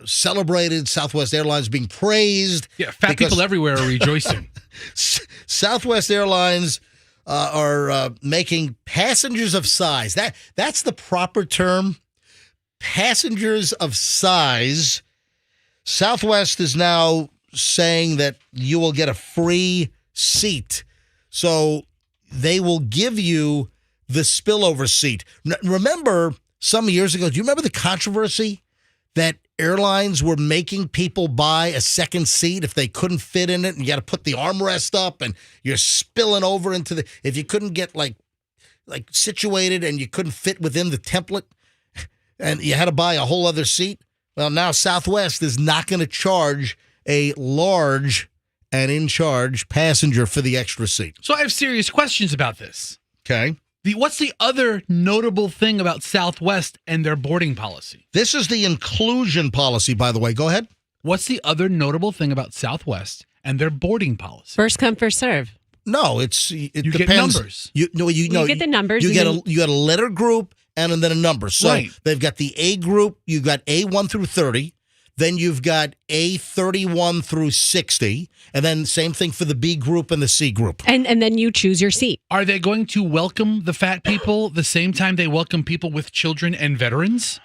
celebrated. Southwest Airlines being praised. Yeah, fat people everywhere are rejoicing. Southwest Airlines are making passengers of size. That's the proper term. Passengers of size. Southwest is now saying that you will get a free seat. So they will give you the spillover seat. Remember some years ago, do you remember the controversy that airlines were making people buy a second seat if they couldn't fit in it, and you got to put the armrest up and you're spilling over into if you couldn't get like situated and you couldn't fit within the template and you had to buy a whole other seat? Well, now Southwest is not going to charge a large and in-charge passenger for the extra seat. So I have serious questions about this. Okay. What's the other notable thing about Southwest and their boarding policy? This is the inclusion policy, by the way. Go ahead. What's the other notable thing about Southwest and their boarding policy? First come, first serve. No, it you depends. Get numbers. You get the numbers. You get a letter group and then a number. So right. They've got the A group. You've got A1 through 30. Then you've got A31 through 60. And then same thing for the B group and the C group. And then you choose your seat. Are they going to welcome the fat people the same time they welcome people with children and veterans?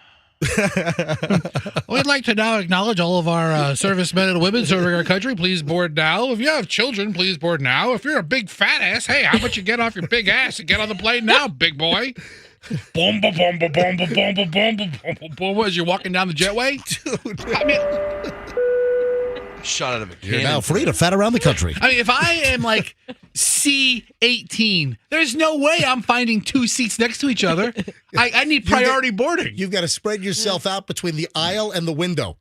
We'd like to now acknowledge all of our servicemen and women serving our country. Please board now. If you have children, please board now. If you're a big fat ass, hey, how about you get off your big ass and get on the plane now, big boy? Boom, boom, boom, boom, boom, boom, boom, boom, boom, boom, boom. What, as you're walking down the jetway? Dude. I mean, shot out of a cannon. You're now free to fat around the country. I mean, if I am like C18, there's no way I'm finding two seats next to each other. I need priority boarding. You've got to spread yourself out between the aisle and the window.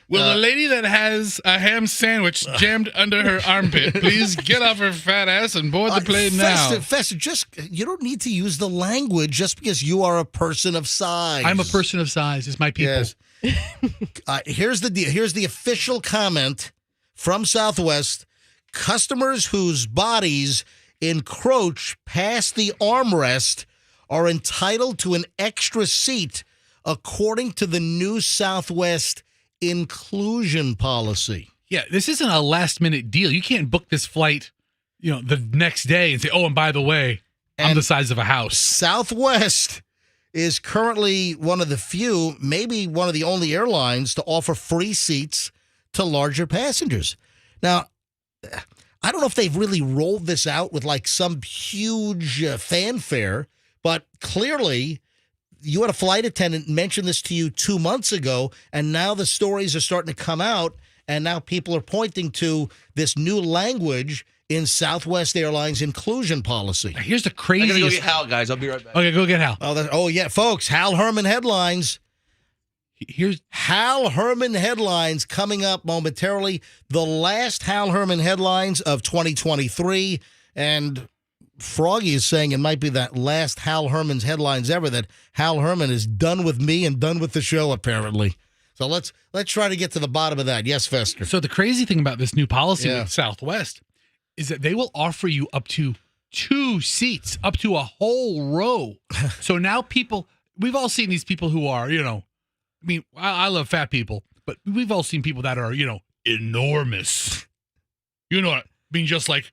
Will the lady that has a ham sandwich jammed under her armpit please get off her fat ass and board the plane now? Fester, you don't need to use the language just because you are a person of size. I'm a person of size. It's my people. Yes. Here's the deal. Here's the official comment from Southwest. Customers whose bodies encroach past the armrest are entitled to an extra seat according to the new Southwest inclusion policy. Yeah, this isn't a last-minute deal. You can't book this flight, the next day and say, oh, and by the way, I'm the size of a house. Southwest is currently one of the few, maybe one of the only airlines to offer free seats to larger passengers. Now, I don't know if they've really rolled this out with like some huge fanfare, but clearly you had a flight attendant mention this to you 2 months ago, and now the stories are starting to come out, and now people are pointing to this new language in Southwest Airlines inclusion policy. Here's the I craziest. gotta go get Hal, guys. I'll be right back. Okay, go get Hal. Oh yeah, folks, Hal Herman headlines. Here's Hal Herman headlines coming up momentarily. The last Hal Herman headlines of 2023, and Froggy is saying it might be that last Hal Herman's headlines ever, that Hal Herman is done with me and done with the show, apparently. So let's try to get to the bottom of that. Yes, Fester. So the crazy thing about this new policy with Southwest is that they will offer you up to 2 seats, up to a whole row. So now we've all seen these people who are, I mean, I love fat people, but we've all seen people that are, enormous. You know what I mean? Just like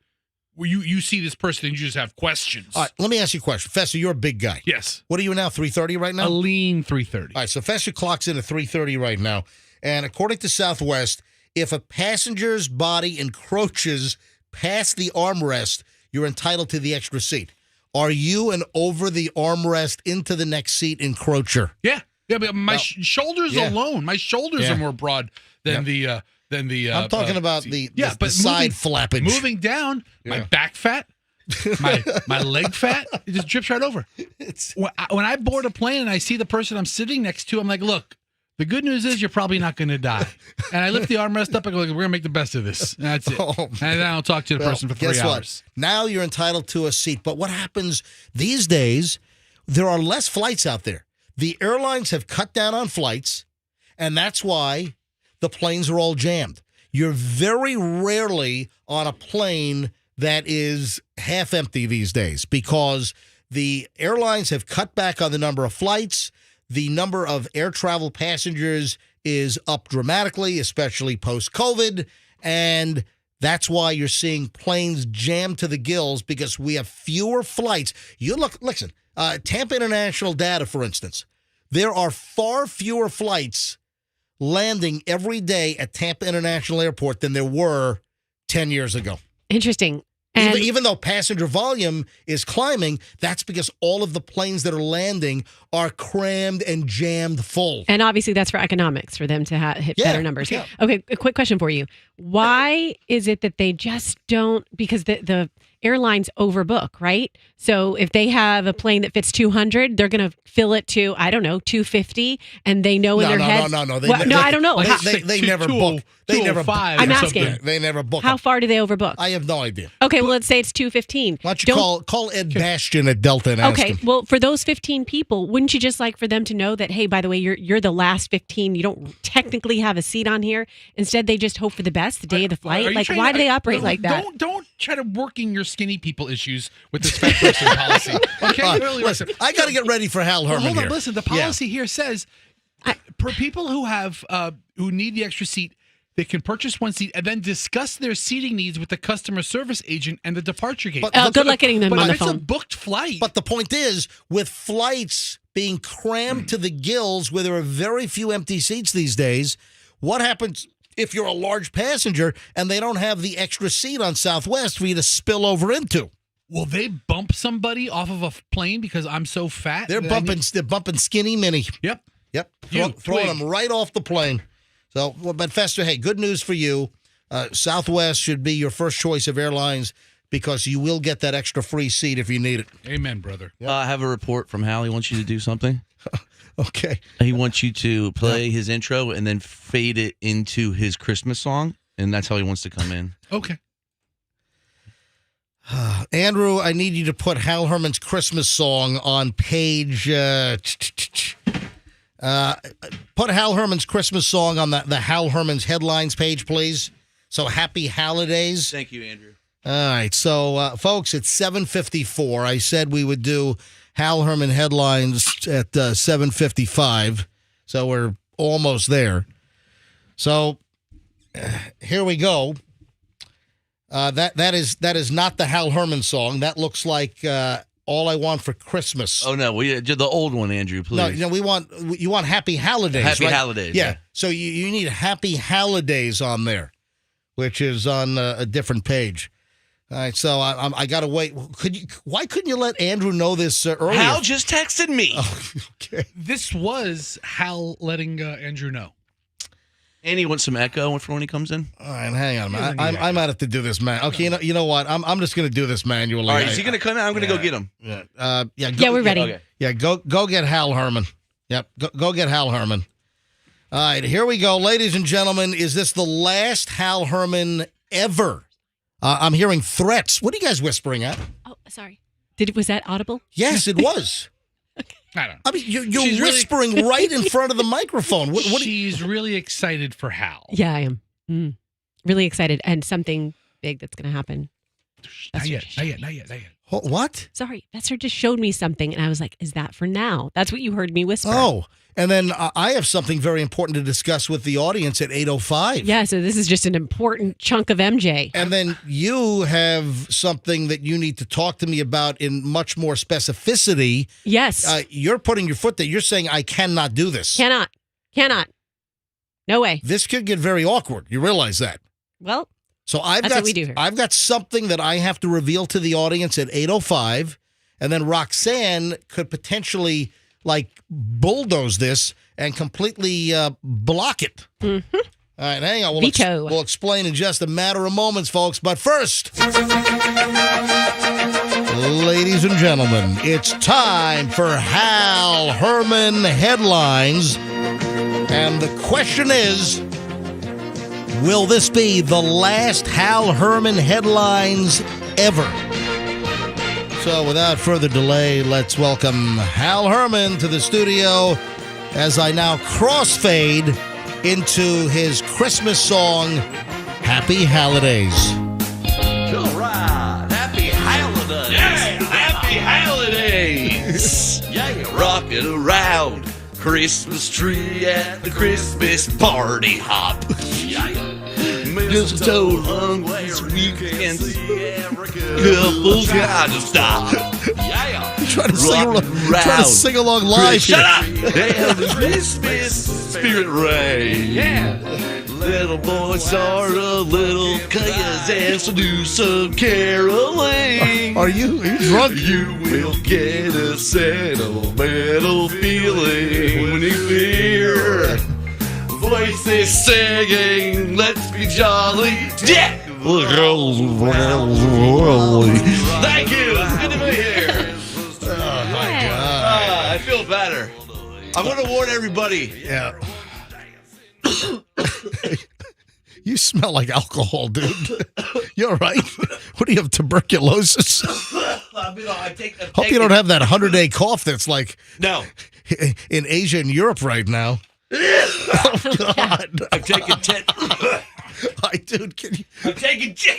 where you see this person and you just have questions. All right, let me ask you a question. Fester, you're a big guy. Yes. What are you now, 330 right now? A lean 330. All right, so Fester clocks in at 330 right now. And according to Southwest, if a passenger's body encroaches past the armrest, you're entitled to the extra seat. Are you an over the armrest into the next seat encroacher? Yeah. Yeah, but my shoulders alone, my shoulders are more broad than the I'm talking about the side flappage. Moving down, my back fat, my leg fat, it just drips right over. When I board a plane and I see the person I'm sitting next to, I'm like, look, the good news is you're probably not going to die. And I lift the armrest up and go, we're going to make the best of this. And that's it. And then I'll talk to the person for 3 hours. What? Now you're entitled to a seat. But what happens these days, there are less flights out there. The airlines have cut down on flights, and that's why the planes are all jammed. You're very rarely on a plane that is half empty these days because the airlines have cut back on the number of flights. The number of air travel passengers is up dramatically, especially post-COVID, and that's why you're seeing planes jammed to the gills because we have fewer flights. Listen, Tampa International data, for instance, there are far fewer flights landing every day at Tampa International Airport than there were 10 years ago. Interesting. And Even though passenger volume is climbing, that's because all of the planes that are landing are crammed and jammed full. And obviously that's for economics, for them to hit better numbers. Yeah. Okay, a quick question for you. Why is it that they just don't, because the airlines overbook, right? So if they have a plane that fits 200, they're going to fill it to, 250, and they know in their head. No. I don't know. They never book. They never book. I'm asking. They never book. How far do they overbook? I have no idea. Okay, well, let's say it's 215. Why don't you call Ed Bastian at Delta and ask him? Well, for those 15 people, wouldn't you just like for them to know that, hey, by the way, you're the last 15. You don't technically have a seat on here. Instead, they just hope for the best the day of the flight. Like, why do they operate like that? Don't try to work in your skinny people issues with this fat person policy. Okay, listen, I got to get ready for Hal Herman hold on, here. listen. The policy here says, for people who have who need the extra seat, they can purchase one seat and then discuss their seating needs with the customer service agent and the departure gate. Good luck getting them on the phone. But it's a booked flight. But the point is, with flights being crammed to the gills, where there are very few empty seats these days, what happens if you're a large passenger and they don't have the extra seat on Southwest for you to spill over into? Will they bump somebody off of a plane because I'm so fat? They're bumping Skinny Minnie. Yep. Throwing them right off the plane. So, but Fester, hey, good news for you. Southwest should be your first choice of airlines because you will get that extra free seat if you need it. Amen, brother. Yep. I have a report from Hal. He wants you to do something. Okay. He wants you to play his intro and then fade it into his Christmas song, and that's how he wants to come in. Okay. Andrew, I need you to put Hal Herman's Christmas song on page... put Hal Herman's Christmas song on the Hal Herman's headlines page, please. So happy holidays. Thank you, Andrew. All right. So, folks, it's 7:54. I said we would do Hal Herman headlines at 7:55. So we're almost there. So here we go. That is not the Hal Herman song. That looks like All I Want for Christmas. Oh no, we the old one, Andrew. Please. No, you want Happy Holidays. Happy right? Holidays. Yeah. So you need Happy Holidays on there, which is on a different page. All right. So I got to wait. Why couldn't you let Andrew know this earlier? Hal just texted me. Oh, okay. This was Hal letting Andrew know. And he wants some echo for when he comes in. All right, hang on. I might have to do this, man. Okay, you know what? I'm just going to do this manually. All right, is he going to come out? I'm going to go get him. Yeah. We're ready. Okay. Yeah, go get Hal Herman. Yep, go get Hal Herman. All right, here we go, ladies and gentlemen. Is this the last Hal Herman ever? I'm hearing threats. What are you guys whispering at? Oh, sorry. Was that audible? Yes, it was. I don't know. I mean, you're whispering right in front of the microphone. She's really excited for Hal. Yeah, I am. Really excited, and something big that's going to happen. Not yet. What? Sorry, Fester just showed me something, and I was like, is that for now? That's what you heard me whisper. Oh, and then I have something very important to discuss with the audience at 8:05. Yeah, so this is just an important chunk of MJ. And then you have something that you need to talk to me about in much more specificity. Yes. You're putting your foot there. You're saying, I cannot do this. Cannot. No way. This could get very awkward. You realize that? Well, So that's what we do here. I've got something that I have to reveal to the audience at 8:05, and then Roxanne could potentially bulldoze this and completely block it. Mm-hmm. All right, hang on. Veto. We'll explain in just a matter of moments, folks. But first, ladies and gentlemen, it's time for Hal Herman headlines. And the question is, will this be the last Hal Herman headlines ever? So without further delay, let's welcome Hal Herman to the studio as I now crossfade into his Christmas song, Happy Holidays. All right. Happy holidays. Yeah, happy holidays. Yeah, rocking around Christmas tree at the Christmas party hop. Yeah. Mistletoe hung this weekend. Couples got to stop. Yeah. Trying to sing along live. Shut up! And the Christmas spirit reign. Yeah. Little boys start a little chaos and so do some caroling. Are you drunk? You will get a sentimental feeling when you hear voices singing, let's be jolly. Yeah! Thank you. It's good to be here. Oh, my God. I feel better. I'm going to warn everybody. Yeah. You smell like alcohol, dude. You're right. What do you have, tuberculosis? I Hope you don't have that 100-day cough that's like No. in Asia and Europe right now. Oh, God. I'm taking 10. Dude, can you? I'm taking 10.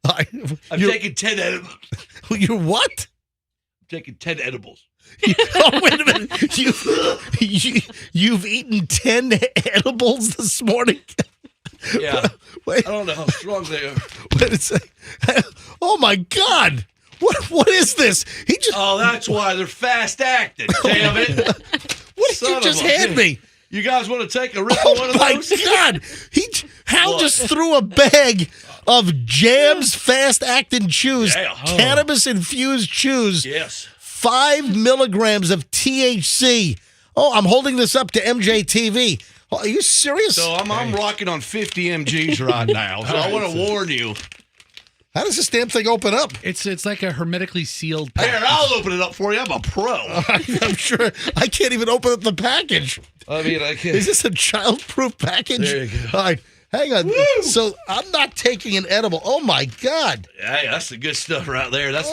I'm taking 10 edibles. You're what? I'm taking 10 edibles. Oh, wait a minute. You've eaten 10 edibles this morning? Yeah. Wait. I don't know how strong they are. Wait a second. Oh, my God. What is this? Oh, that's why they're fast acting. Damn it. What did you just hand me? You guys want to take a rip on one of those? Oh, my God. Hal just threw a bag of Jams fast-acting chews, Yeah. cannabis-infused chews. Yes. 5 milligrams of THC. Oh, I'm holding this up to MJTV. Oh, are you serious? So I'm rocking on 50 mgs right now. So I want to warn you. How does this damn thing open up? It's like a hermetically sealed Here, package. I'll open it up for you. I'm a pro. I'm sure I can't even open up the package. I mean, I can't. Is this a child-proof package? There you go. All right, hang on. Woo! So I'm not taking an edible. Oh, my God. Hey, that's the good stuff right there. That's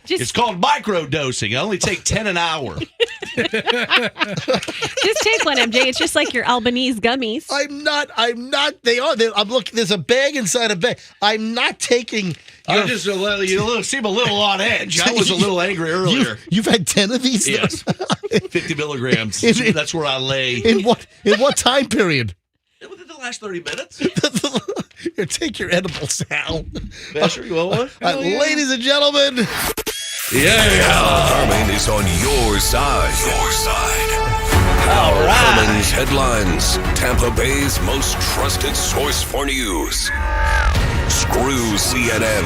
Just- it's called microdosing. I only take 10 an hour. Just take one, MJ. It's just like your Albanese gummies. I'm not. I'm looking. There's a bag inside a bag. I'm not taking. I just seem a little on edge. I was a little angry earlier. You've had 10 of these? Yes. 50 milligrams. That's where I lay. In what time period? Within the last 30 minutes. Here, take your edibles, Hal. Basher, you want one? Ladies and gentlemen. Yeah. Herman is on your side. Your side. Hal Herman's headlines. Tampa Bay's most trusted source for news. Screw CNN.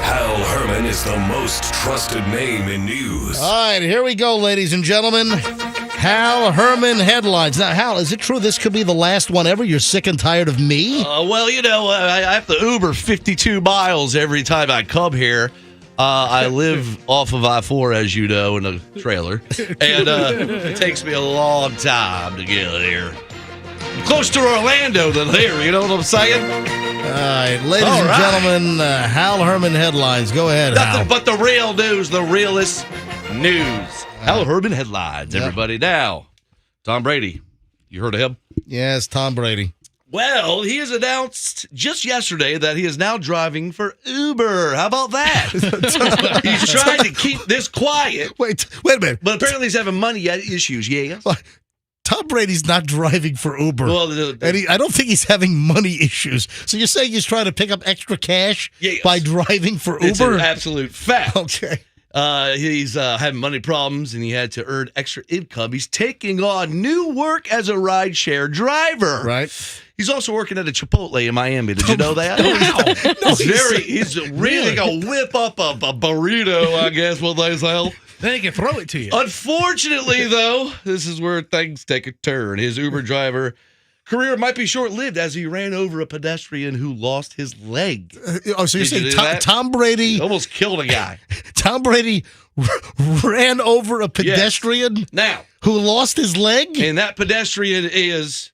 Hal Herman is the most trusted name in news. All right, here we go, ladies and gentlemen. Hal Herman headlines. Now, Hal, is it true this could be the last one ever? You're sick and tired of me? Well, I have to Uber 52 miles every time I come here. I live off of I-4, as you know, in a trailer. And it takes me a long time to get here. I'm close to Orlando than here, you know what I'm saying? All right, ladies and gentlemen, Hal Herman headlines. Go ahead, Hal. Nothing but the real news, the realest news. Hal Herman headlines, everybody. Now, Tom Brady, you heard of him? Yes, Tom Brady. Well, he has announced just yesterday that he is now driving for Uber. How about that? He's trying to keep this quiet. Wait a minute. But apparently he's having money issues, yeah. Tom Brady's not driving for Uber. Well, and I don't think he's having money issues. So you're saying he's trying to pick up extra cash by driving for Uber? It's an absolute fact. Okay. He's having money problems, and he had to earn extra income. He's taking on new work as a rideshare driver. Right. He's also working at a Chipotle in Miami. Did you know that? He's really going to whip up a burrito, I guess, what they sell. Then he can throw it to you. Unfortunately, though, this is where things take a turn. His Uber driver career might be short-lived as he ran over a pedestrian who lost his leg. So you're saying Tom Brady almost killed a guy. Tom Brady ran over a pedestrian who lost his leg? And that pedestrian is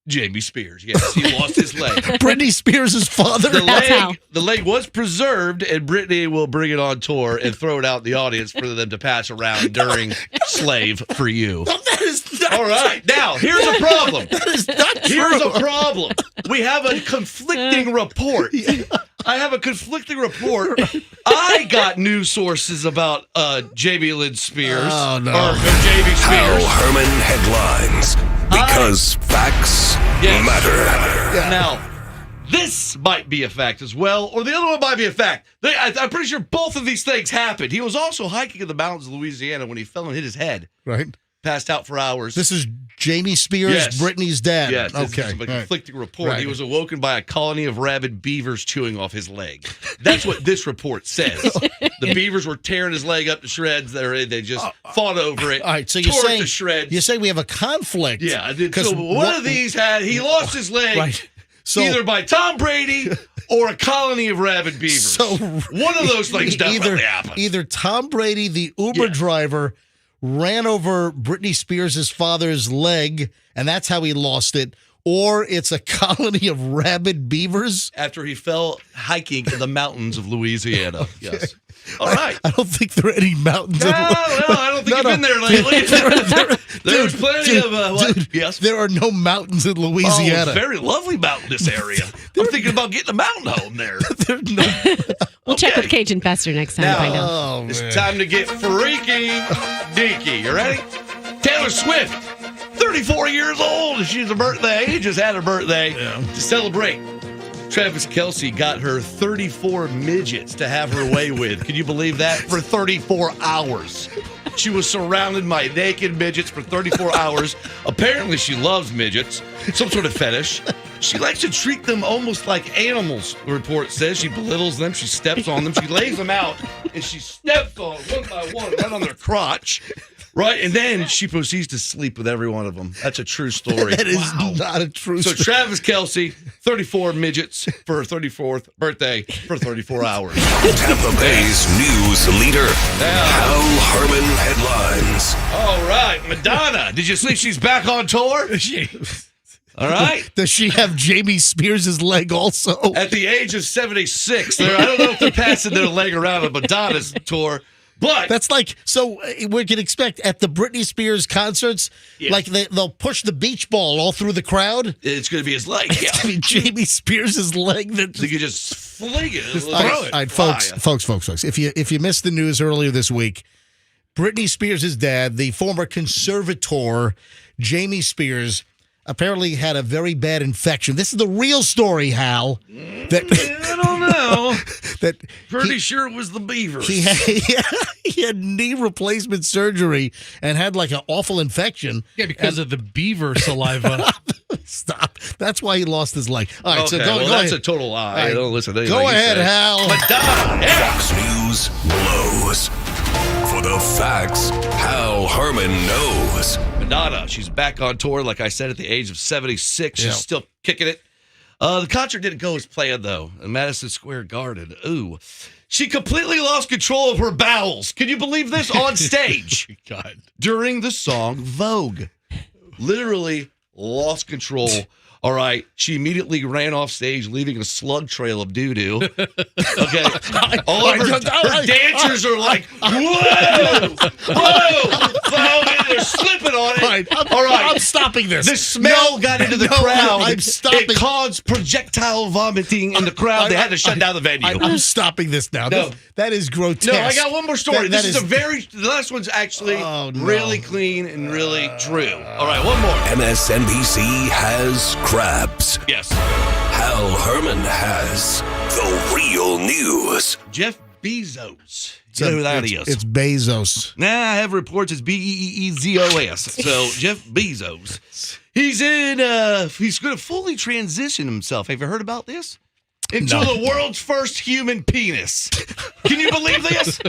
Jamie Spears. Yes, he lost his leg. Britney Spears' father? The leg was preserved, and Britney will bring it on tour and throw it out in the audience for them to pass around during Slave for You. No, that is not all right. Now, here's a problem. That is not true. Here's a problem. We have a conflicting report. I have a conflicting report. I got news sources about Jamie Lynn Spears. Oh, no. Or Jamie Spears. Hal Herman headlines. Because facts matter. Yeah. Now, this might be a fact as well, or the other one might be a fact. I'm pretty sure both of these things happened. He was also hiking in the mountains of Louisiana when he fell and hit his head. Right. Passed out for hours. This is Jamie Spears, Britney's dad. Yes. This Okay. is a conflicting report. Right. He was awoken by a colony of rabid beavers chewing off his leg. That's what this report says. The beavers were tearing his leg up to shreds. They just fought over it. All right, so tore it to shreds. You're saying we have a conflict. Yeah. So one of these he lost his leg. Right. So, either by Tom Brady or a colony of rabid beavers. So one of those things definitely happened. Either Tom Brady, the Uber driver, ran over Britney Spears' father's leg, and that's how he lost it, or it's a colony of rabid beavers. After he fell hiking in the mountains of Louisiana. Okay. Yes. All right. I don't think there are any mountains. No, I don't think you've been there lately. There's plenty of yes. There are no mountains in Louisiana. Oh, it's very lovely mountainous area. I'm thinking about getting a mountain home there. We'll check with Cajun Fester next time. Find out. It's time to get freaky deaky. You ready? Taylor Swift, 34 years old. She's a birthday. Just had her birthday to celebrate. Travis Kelce got her 34 midgets to have her way with. Can you believe that? For 34 hours. She was surrounded by naked midgets for 34 hours. Apparently, she loves midgets, some sort of fetish. She likes to treat them almost like animals, the report says. She belittles them. She steps on them. She lays them out, and she steps on one by one, right on their crotch. Right, and then she proceeds to sleep with every one of them. That's a true story. That is not a true story. So Travis Kelce, 34 midgets for her 34th birthday for 34 hours. Tampa Bay's news leader, Hal Herman headlines. All right, Madonna. Did you see she's back on tour? All right. Does she have Jamie Spears' leg also? At the age of 76. I don't know if they're passing their leg around on Madonna's tour. But that's like, so we can expect at the Britney Spears concerts, like they'll push the beach ball all through the crowd. It's going to be his leg. It's going to be Jamie Spears' leg. That you can just fling it. Just throw it. All right, folks. If you missed the news earlier this week, Britney Spears' dad, the former conservator, Jamie Spears, apparently had a very bad infection. This is the real story, Hal. I don't know. Pretty sure it was the beavers. He had knee replacement surgery and had like an awful infection. Yeah, because of the beaver saliva. Stop. That's why he lost his leg. All right, okay, so go that's ahead. a total lie. Right. I don't listen to anything Go ahead, Hal. Madonna. Fox News blows. For the facts Hal Herman knows. Madonna, she's back on tour, like I said, at the age of 76. She's still kicking it. The concert didn't go as planned, though, in Madison Square Garden. Ooh. She completely lost control of her bowels. Can you believe this? On stage. God. During the song Vogue. Literally lost control All right. She immediately ran off stage, leaving a slug trail of doo-doo. Okay. All of her dancers are like, whoa! They're slipping on it. All right. I'm stopping this. The smell got into the crowd. I'm stopping. It caused projectile vomiting in the crowd. They had to shut down the venue. I'm stopping this now. No. That is grotesque. No, I got one more story. That This is the last one's actually really clean and really true. All right, one more. MSNBC has crabs. Yes. Hal Herman has the real news. Jeff Bezos. You know who that is? It's Bezos. Nah, I have reports it's Beezos. So Jeff Bezos. He's going to fully transition himself. Have you heard about this? Into the world's first human penis. Can you believe this?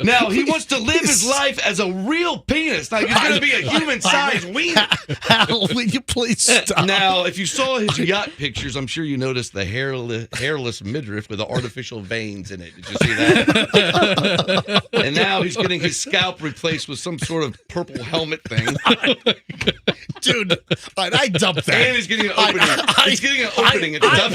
Now, he wants to live his life as a real penis. Like, he's going to be a human-sized wiener. Hal, will you please stop? Now, if you saw his yacht pictures, I'm sure you noticed the hairless midriff with the artificial veins in it. Did you see that? And now he's getting his scalp replaced with some sort of purple helmet thing. Dude, I dumped that. And he's getting an opening. He's getting an opening at the top.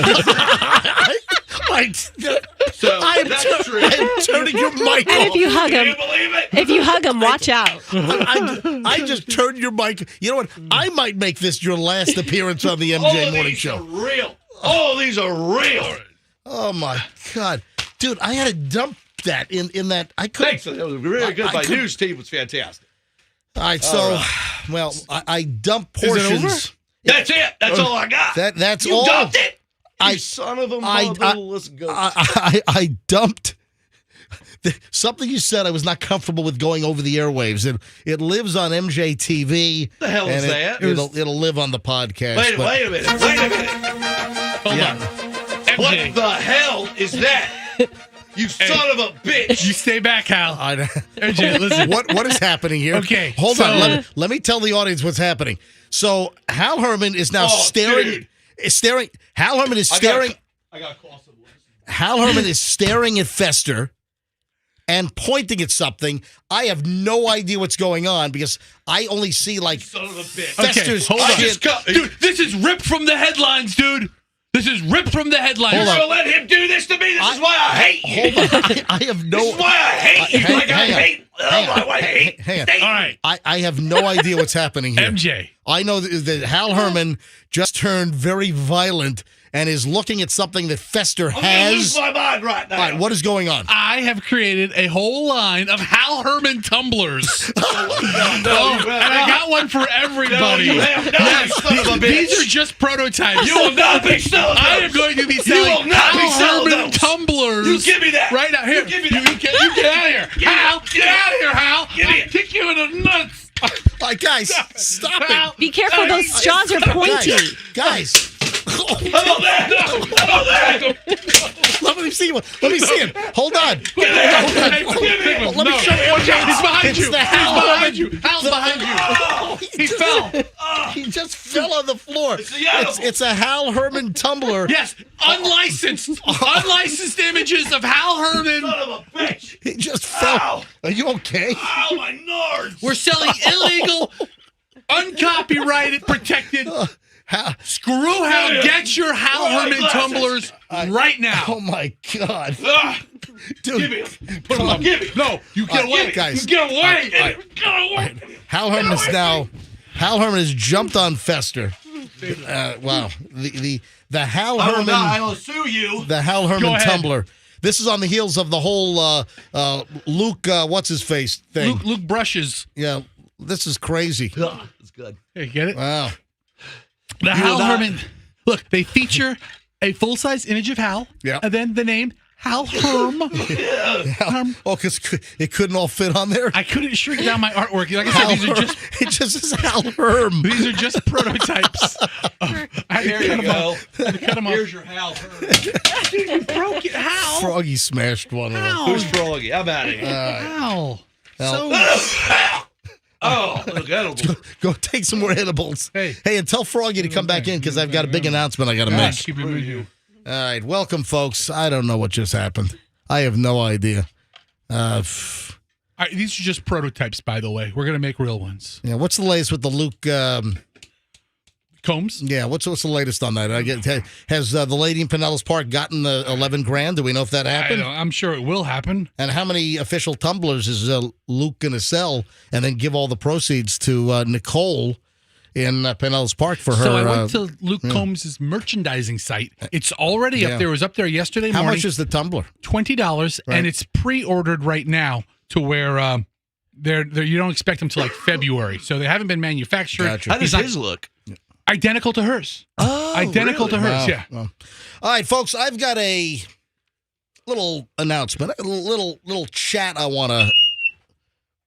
So that's true. I'm turning your mic off. And if you hug him, Can you believe it? if you hug him, watch out. I just turned your mic. You know what? I might make this your last appearance on the MJ Morning Show. Are real. All these are real. Oh my God, dude! I had to dump that in that. I couldn't. Thanks. That was really good. My news team was fantastic. All right, so well, I dumped portions. Is it over? That's it. That's all I got. That's you all. dumped it. You son of a motherless ghost. I dumped something you said I was not comfortable with going over the airwaves. It lives on MJ TV. The hell is that? It'll live on the podcast. Wait a minute. Hold on. MJ. What the hell is that? You son of a bitch. You stay back, Hal. MJ, listen. What is happening here? Okay, hold on. Let me tell the audience what's happening. So Hal Herman is now staring. Hal Herman is staring. I got to call someone. Hal Herman is staring at Fester and pointing at something. I have no idea what's going on because I only see like Son of a bitch. Fester's hold on. chin. Dude, this is ripped from the headlines, dude. This is ripped from the headlines. You're going to let him do this to me? This is why I hate you. Hold on. I have no. This is why I hate you. Hang on. All right. I have no idea what's happening here. MJ. I know that Hal Herman just turned very violent and is looking at something that Fester I'm going to has. lose my mind right now. All right, what is going on? I have created a whole line of Hal Herman tumblers. And I got one for everybody. No, you have not, you son of a bitch. These are just prototypes. You will not be selling those. I am going to be selling You will not be Hal selling Herman those. tumblers. You give me that. Right now. Here. You give me You that. get out of here. Hal, get out of here, Hal. Give me I'll it. kick you in the nuts. Guys, stop Hal, it. Be careful, those jaws are pointy. Guys. How about that? How about that? Let me see one. Let me see it. Hold on. Let me show you. He's behind It's you. the He's Hal behind Herman. you. Hal's behind you. He fell. He just fell on the floor. It's It's a Hal Herman tumbler. Yes, unlicensed images of Hal Herman. Son of a bitch. He just fell. Ow. Are you okay? Ow, my nards. We're selling illegal, uncopyrighted, protected. Screw Hal. Get your Hal Herman tumblers right now. Oh my God. Dude. Give me them. Put them up. Give me. No, you get away. Guys. You get away. Get away. Hal Herman has jumped on Fester. Wow. The Hal Herman. I will sue you. The Hal Go Herman ahead. tumbler. This is on the heels of the whole Luke, what's his face thing. Luke brushes. Yeah, this is crazy. It's good. Hey, get it? Wow. The Hal Herman. Look, they feature a full-size image of Hal. Yeah. And then the name Hal Herm. Oh, because it couldn't all fit on there. I couldn't shrink down my artwork. Like I said, these are just It just is Hal Herm. these are just prototypes. I had to Here cut you them go. off. I had to cut them off. Here's your Hal. You broke it, Hal. Froggy smashed one of them. Who's Froggy? I'm out of here. Hal. Oh, look, that'll Go take some more edibles. Hey. And tell Froggy to come back in because I've got a big announcement I got to make. Keep it moving. All right, welcome, folks. I don't know what just happened. I have no idea. All right, these are just prototypes, by the way. We're going to make real ones. Yeah, what's the latest with the Luke? Combs. Yeah, what's the latest on that? Has the lady in Pinellas Park gotten the $11,000? Do we know if that happened? I'm sure it will happen. And how many official tumblers is Luke going to sell and then give all the proceeds to Nicole in Pinellas Park for her? So I went to Luke Combs' merchandising site. It's already up there. It was up there yesterday morning. How much is the tumbler? $20, and it's pre-ordered right now to where you don't expect them till like February. So they haven't been manufactured. Gotcha. How does his look? Identical to hers. Oh, identical really? to hers. Wow. Yeah. Wow. All right, folks. I've got a little announcement, a little chat. I want to.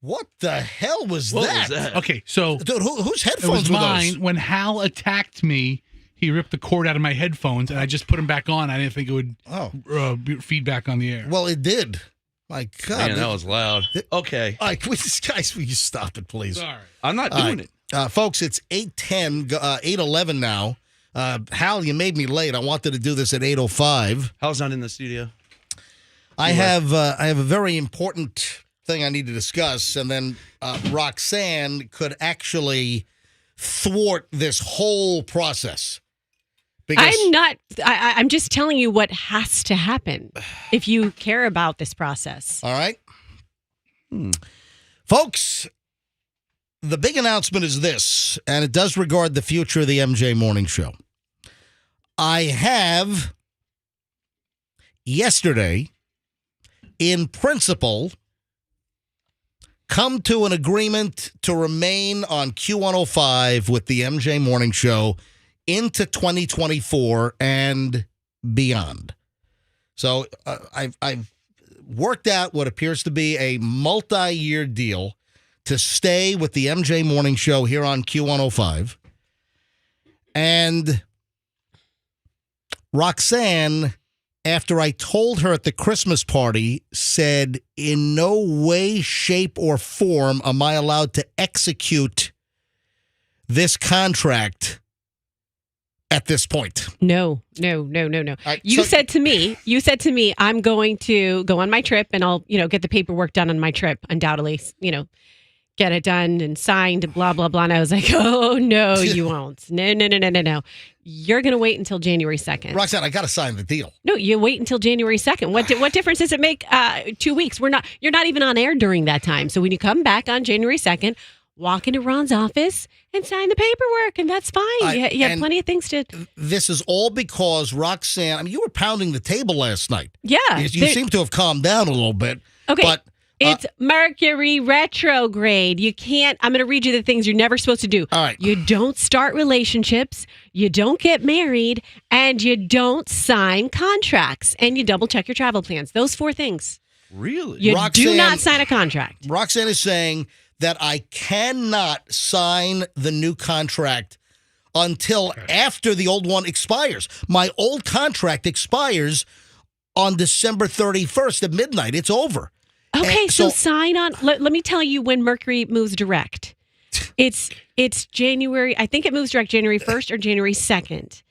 What the hell was that? Okay, so dude, whose it headphones was were mine. those? When Hal attacked me, he ripped the cord out of my headphones, and I just put them back on. I didn't think it would feed back on the air. Well, it did. My God, Man, that was loud. Okay. All right, guys, will you stop it, please? Sorry. I'm not doing it. Folks, it's 8:10, 8:11 now. Hal, you made me late. I wanted to do this at 8:05. Hal's not in the studio. I have a very important thing I need to discuss, and then Roxanne could actually thwart this whole process. Because I'm not. I'm just telling you what has to happen if you care about this process. All right. Folks, the big announcement is this, and it does regard the future of the MJ Morning Show. I have, yesterday, in principle, come to an agreement to remain on Q105 with the MJ Morning Show into 2024 and beyond. So I've worked out what appears to be a multi-year deal to stay with the MJ Morning Show here on Q105. And Roxanne, after I told her at the Christmas party, said, in no way, shape, or form am I allowed to execute this contract at this point. No. Right, You said to me, I'm going to go on my trip and I'll, get the paperwork done on my trip, undoubtedly, get it done and signed, blah, blah, blah. And I was like, oh, no, you won't. No. You're going to wait until January 2nd. Roxanne, I got to sign the deal. No, you wait until January 2nd. What difference does it make 2 weeks? You're not even on air during that time. So when you come back on January 2nd, walk into Ron's office and sign the paperwork, and that's fine. You have plenty of things to... This is all because Roxanne, you were pounding the table last night. Yeah. You seem to have calmed down a little bit. Okay. But it's Mercury retrograde. You can't... I'm going to read you the things you're never supposed to do. All right. You don't start relationships, you don't get married, and you don't sign contracts, and you double check your travel plans. Those 4 things. Really? You do not sign a contract. Roxanne is saying that I cannot sign the new contract until after the old one expires. My old contract expires on December 31st at midnight. It's over. Okay, And so sign on. Let me tell you when Mercury moves direct. It's January. I think it moves direct January 1st or January 2nd.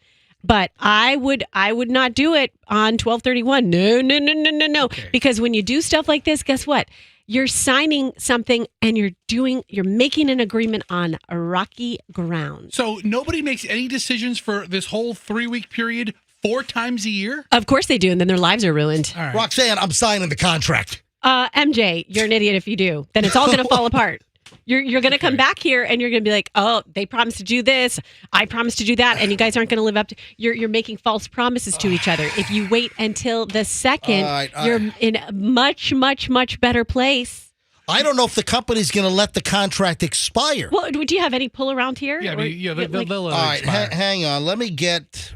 But I would not do it on 12/31. No. Okay. Because when you do stuff like this, guess what? You're signing something and you're making an agreement on a rocky ground. So nobody makes any decisions for this whole 3-week period 4 times a year? Of course they do, and then their lives are ruined. All right. Roxanne, I'm signing the contract. MJ, you're an idiot if you do. Then it's all going to fall apart. You're going to come back here and you're going to be like, oh, they promised to do this. I promised to do that. And you guys aren't going to live up to you're making false promises to each other. If you wait until the 2nd, you're in a much, much, much better place. I don't know if the company's going to let the contract expire. Well, do you have any pull around here? Yeah, they'll All right, expire. hang on. Let me get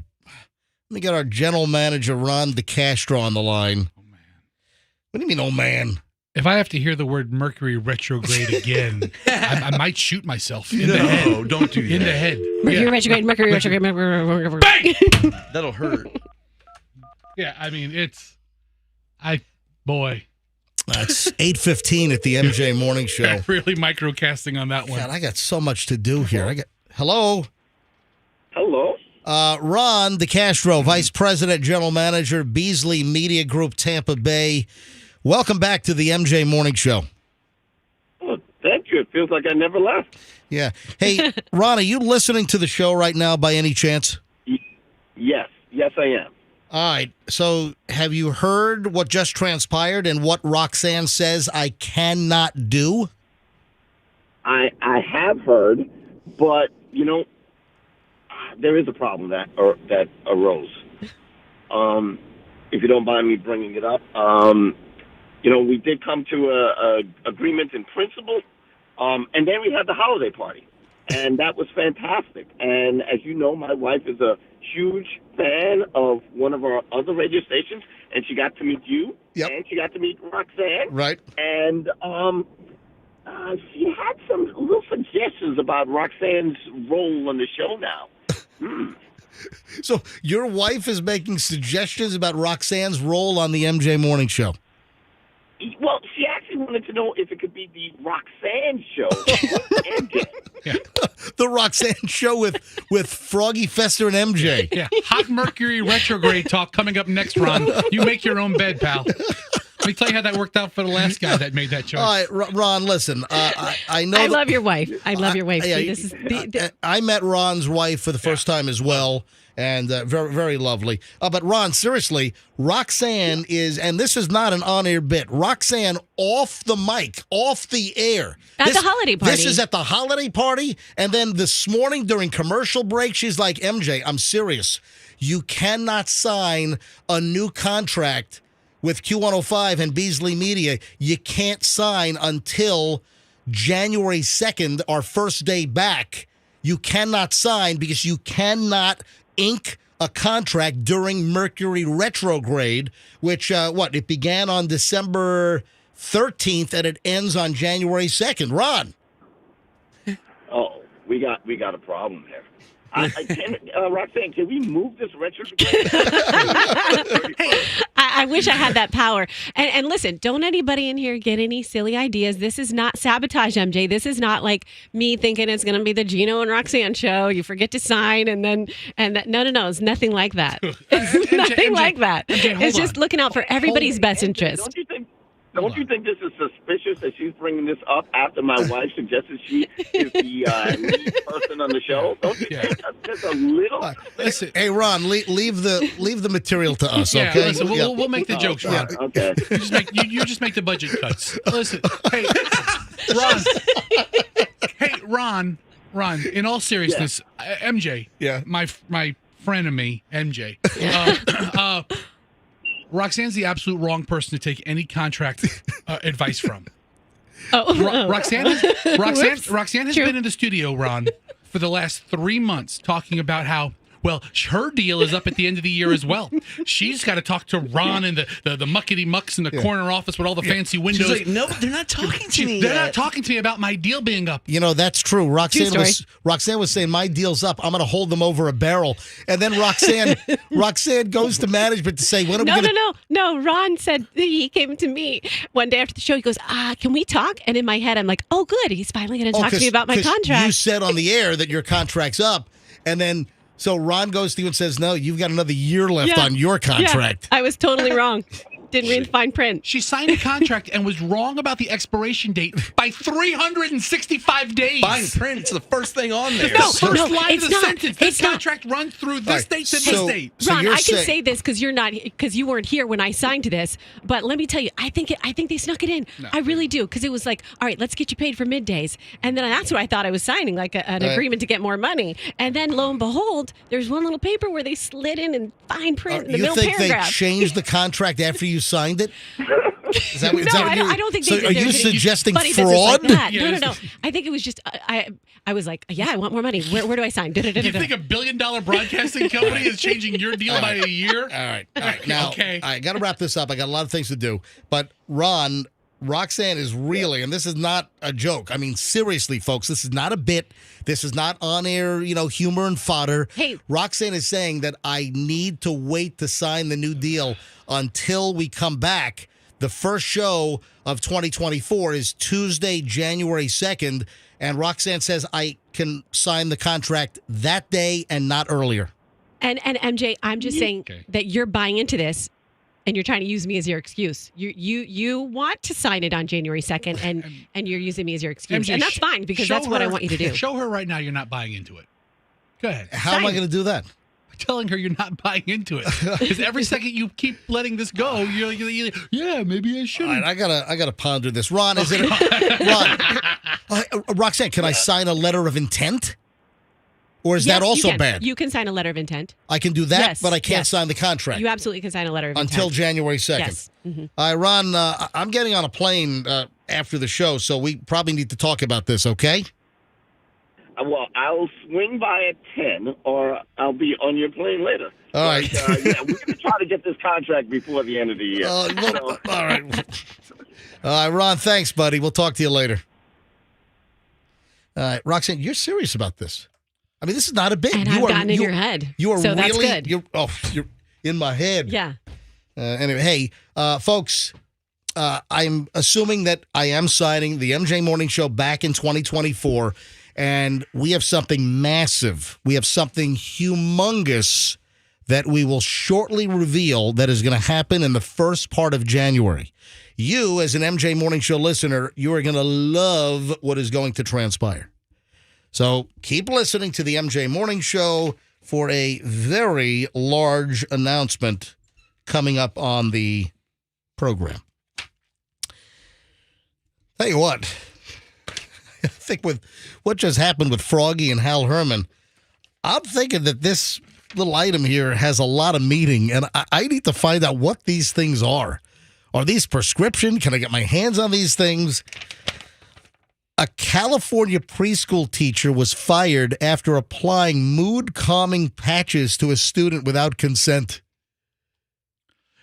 our general manager, Ron Castro, on the line. Oh, man. What do you mean, oh, man? If I have to hear the word Mercury retrograde again, I might shoot myself in the head. No, don't do that. In the head. Mercury retrograde, Mercury retrograde, Mercury. Bang! That'll hurt. Yeah, I mean, boy. It's 8:15 at the MJ Morning Show. Really microcasting on that one. God, I got so much to do here. Hello? Hello? Ron Castro, Vice President, General Manager, Beasley Media Group, Tampa Bay. Welcome back to the MJ Morning Show. Well, thank you. It feels like I never left. Yeah. Hey, Ron, are you listening to the show right now by any chance? Yes, I am. All right. So have you heard what just transpired and what Roxanne says I cannot do? I have heard, but, there is a problem that arose. If you don't mind me bringing it up, we did come to a agreement in principle, and then we had the holiday party, and that was fantastic. And as you know, my wife is a huge fan of one of our other radio stations, and she got to meet you, and she got to meet Roxanne. Right. And she had some little suggestions about Roxanne's role on the show now. So your wife is making suggestions about Roxanne's role on the MJ Morning Show. Well, she actually wanted to know if it could be the Roxanne show. MJ. The Roxanne show with Froggy, Fester, and MJ. Yeah, hot Mercury retrograde talk coming up next, Ron. You make your own bed, pal. Let me tell you how that worked out for the last guy that made that choice. All right, Ron, listen. I know. I love your wife. I love your wife. Yeah, See, this is I met Ron's wife for the first time as well, and very, very lovely. But Ron, seriously, Roxanne is, and this is not an on-air bit. Roxanne off the mic, off the air. At the holiday party. This is at the holiday party, and then this morning during commercial break, she's like, MJ, I'm serious. You cannot sign a new contract with Q105 and Beasley Media. You can't sign until January 2nd, our first day back. You cannot sign because you cannot ink a contract during Mercury retrograde, which, it began on December 13th and it ends on January 2nd. Ron. Oh, we got a problem here. Roxanne, can we move this retrograde? I wish I had that power. And listen, don't anybody in here get any silly ideas. This is not sabotage, MJ. This is not like me thinking it's going to be the Gino and Roxanne show. You forget to sign no. It's nothing like that. It's nothing like that. MJ, it's just looking out for everybody's best interest. Don't you think this is suspicious that she's bringing this up after my wife suggested she is the lead person on the show? Don't you think that's just a little? Listen, hey Ron, leave the material to us, Yeah, okay? listen, we'll make the jokes, Ron. Okay. You just make the budget cuts. Listen, hey, Ron. Hey, Ron. In all seriousness, MJ. Yeah. My friend of me, MJ. Roxanne's the absolute wrong person to take any contract advice from. Roxanne has been in the studio, Ron, for the last 3 months talking about how, well, her deal is up at the end of the year as well. She's got to talk to Ron and the muckety mucks in the corner office with all the fancy windows. She's like, no, they're not talking to me. They're not talking to me about my deal being up. You know, that's true. Roxanne was saying, my deal's up. I'm going to hold them over a barrel. And then Roxanne goes to management to say, when are we going to... No. Ron said, he came to me one day after the show. He goes, can we talk? And in my head, I'm like, oh, good. He's finally going to talk to me about my contract. You said on the air that your contract's up. And then... So Ron goes to you and says, no, you've got another year left on your contract. Yeah, I was totally wrong. Didn't read the fine print. She signed a contract and was wrong about the expiration date by 365 days. Fine print. It's the first thing on there. First line of the sentence. This contract runs through this date to this date. Ron, I can say this because you weren't here when I signed this. But let me tell you, I think they snuck it in. No. I really do, because it was like, all right, let's get you paid for middays, and then that's what I thought I was signing, like an agreement to get more money. And then lo and behold, there's one little paper where they slid in fine print in the middle paragraph. You think they changed the contract after you signed it? Is that, I don't think they did. So are you suggesting Like fraud? that. No. I think it was just I was like, yeah, I want more money. Where do I sign? You think $1 billion broadcasting company is changing your deal by a year? All right. Now, I got to wrap this up. I got a lot of things to do. But Ron, Roxanne is really, and this is not a joke. I mean, seriously, folks, this is not a bit. This is not on-air, humor and fodder. Hey. Roxanne is saying that I need to wait to sign the new deal until we come back. The first show of 2024 is Tuesday, January 2nd, and Roxanne says I can sign the contract that day and not earlier. And MJ, I'm just saying that you're buying into this. and you're trying to use me as your excuse. You want to sign it on January 2nd, and you're using me as your excuse, MJ, and that's fine because that's what I want you to do. Show her right now you're not buying into it. Go ahead. How am I going to do that? Telling her you're not buying into it because every second you keep letting this go, you're yeah, maybe I shouldn't. All right, I gotta ponder this. Ron, is it Ron? Roxanne, can I sign a letter of intent, or is that also bad? You can sign a letter of intent. I can do that, Yes, but I can't yes. sign the contract. You absolutely can sign a letter of intent until January 2nd. Yes. Mm-hmm. All right, Ron, I'm getting on a plane after the show, so we probably need to talk about this. Okay? Well, I'll swing by at 10, or I'll be on your plane later. All right. But, yeah, we're going to try to get this contract before the end of the year. All right, Ron, thanks, buddy. We'll talk to you later. All right, Roxanne, you're serious about this. I mean, this is not a bit. And I've gotten in your head. You are so really, that's good. You're in my head. Yeah. Anyway, hey, folks, I'm assuming that I am signing the MJ Morning Show back in 2024. And we have something massive. We have something humongous that we will shortly reveal that is going to happen in the first part of January. You, as an MJ Morning Show listener, you are going to love what is going to transpire. So keep listening to the MJ Morning Show for a very large announcement coming up on the program. Tell you what. I think with what just happened with Froggy and Hal Herman, I'm thinking that this little item here has a lot of meaning, and I need to find out what these things are. Are these prescription? Can I get my hands on these things? A California preschool teacher was fired after applying mood-calming patches to a student without consent.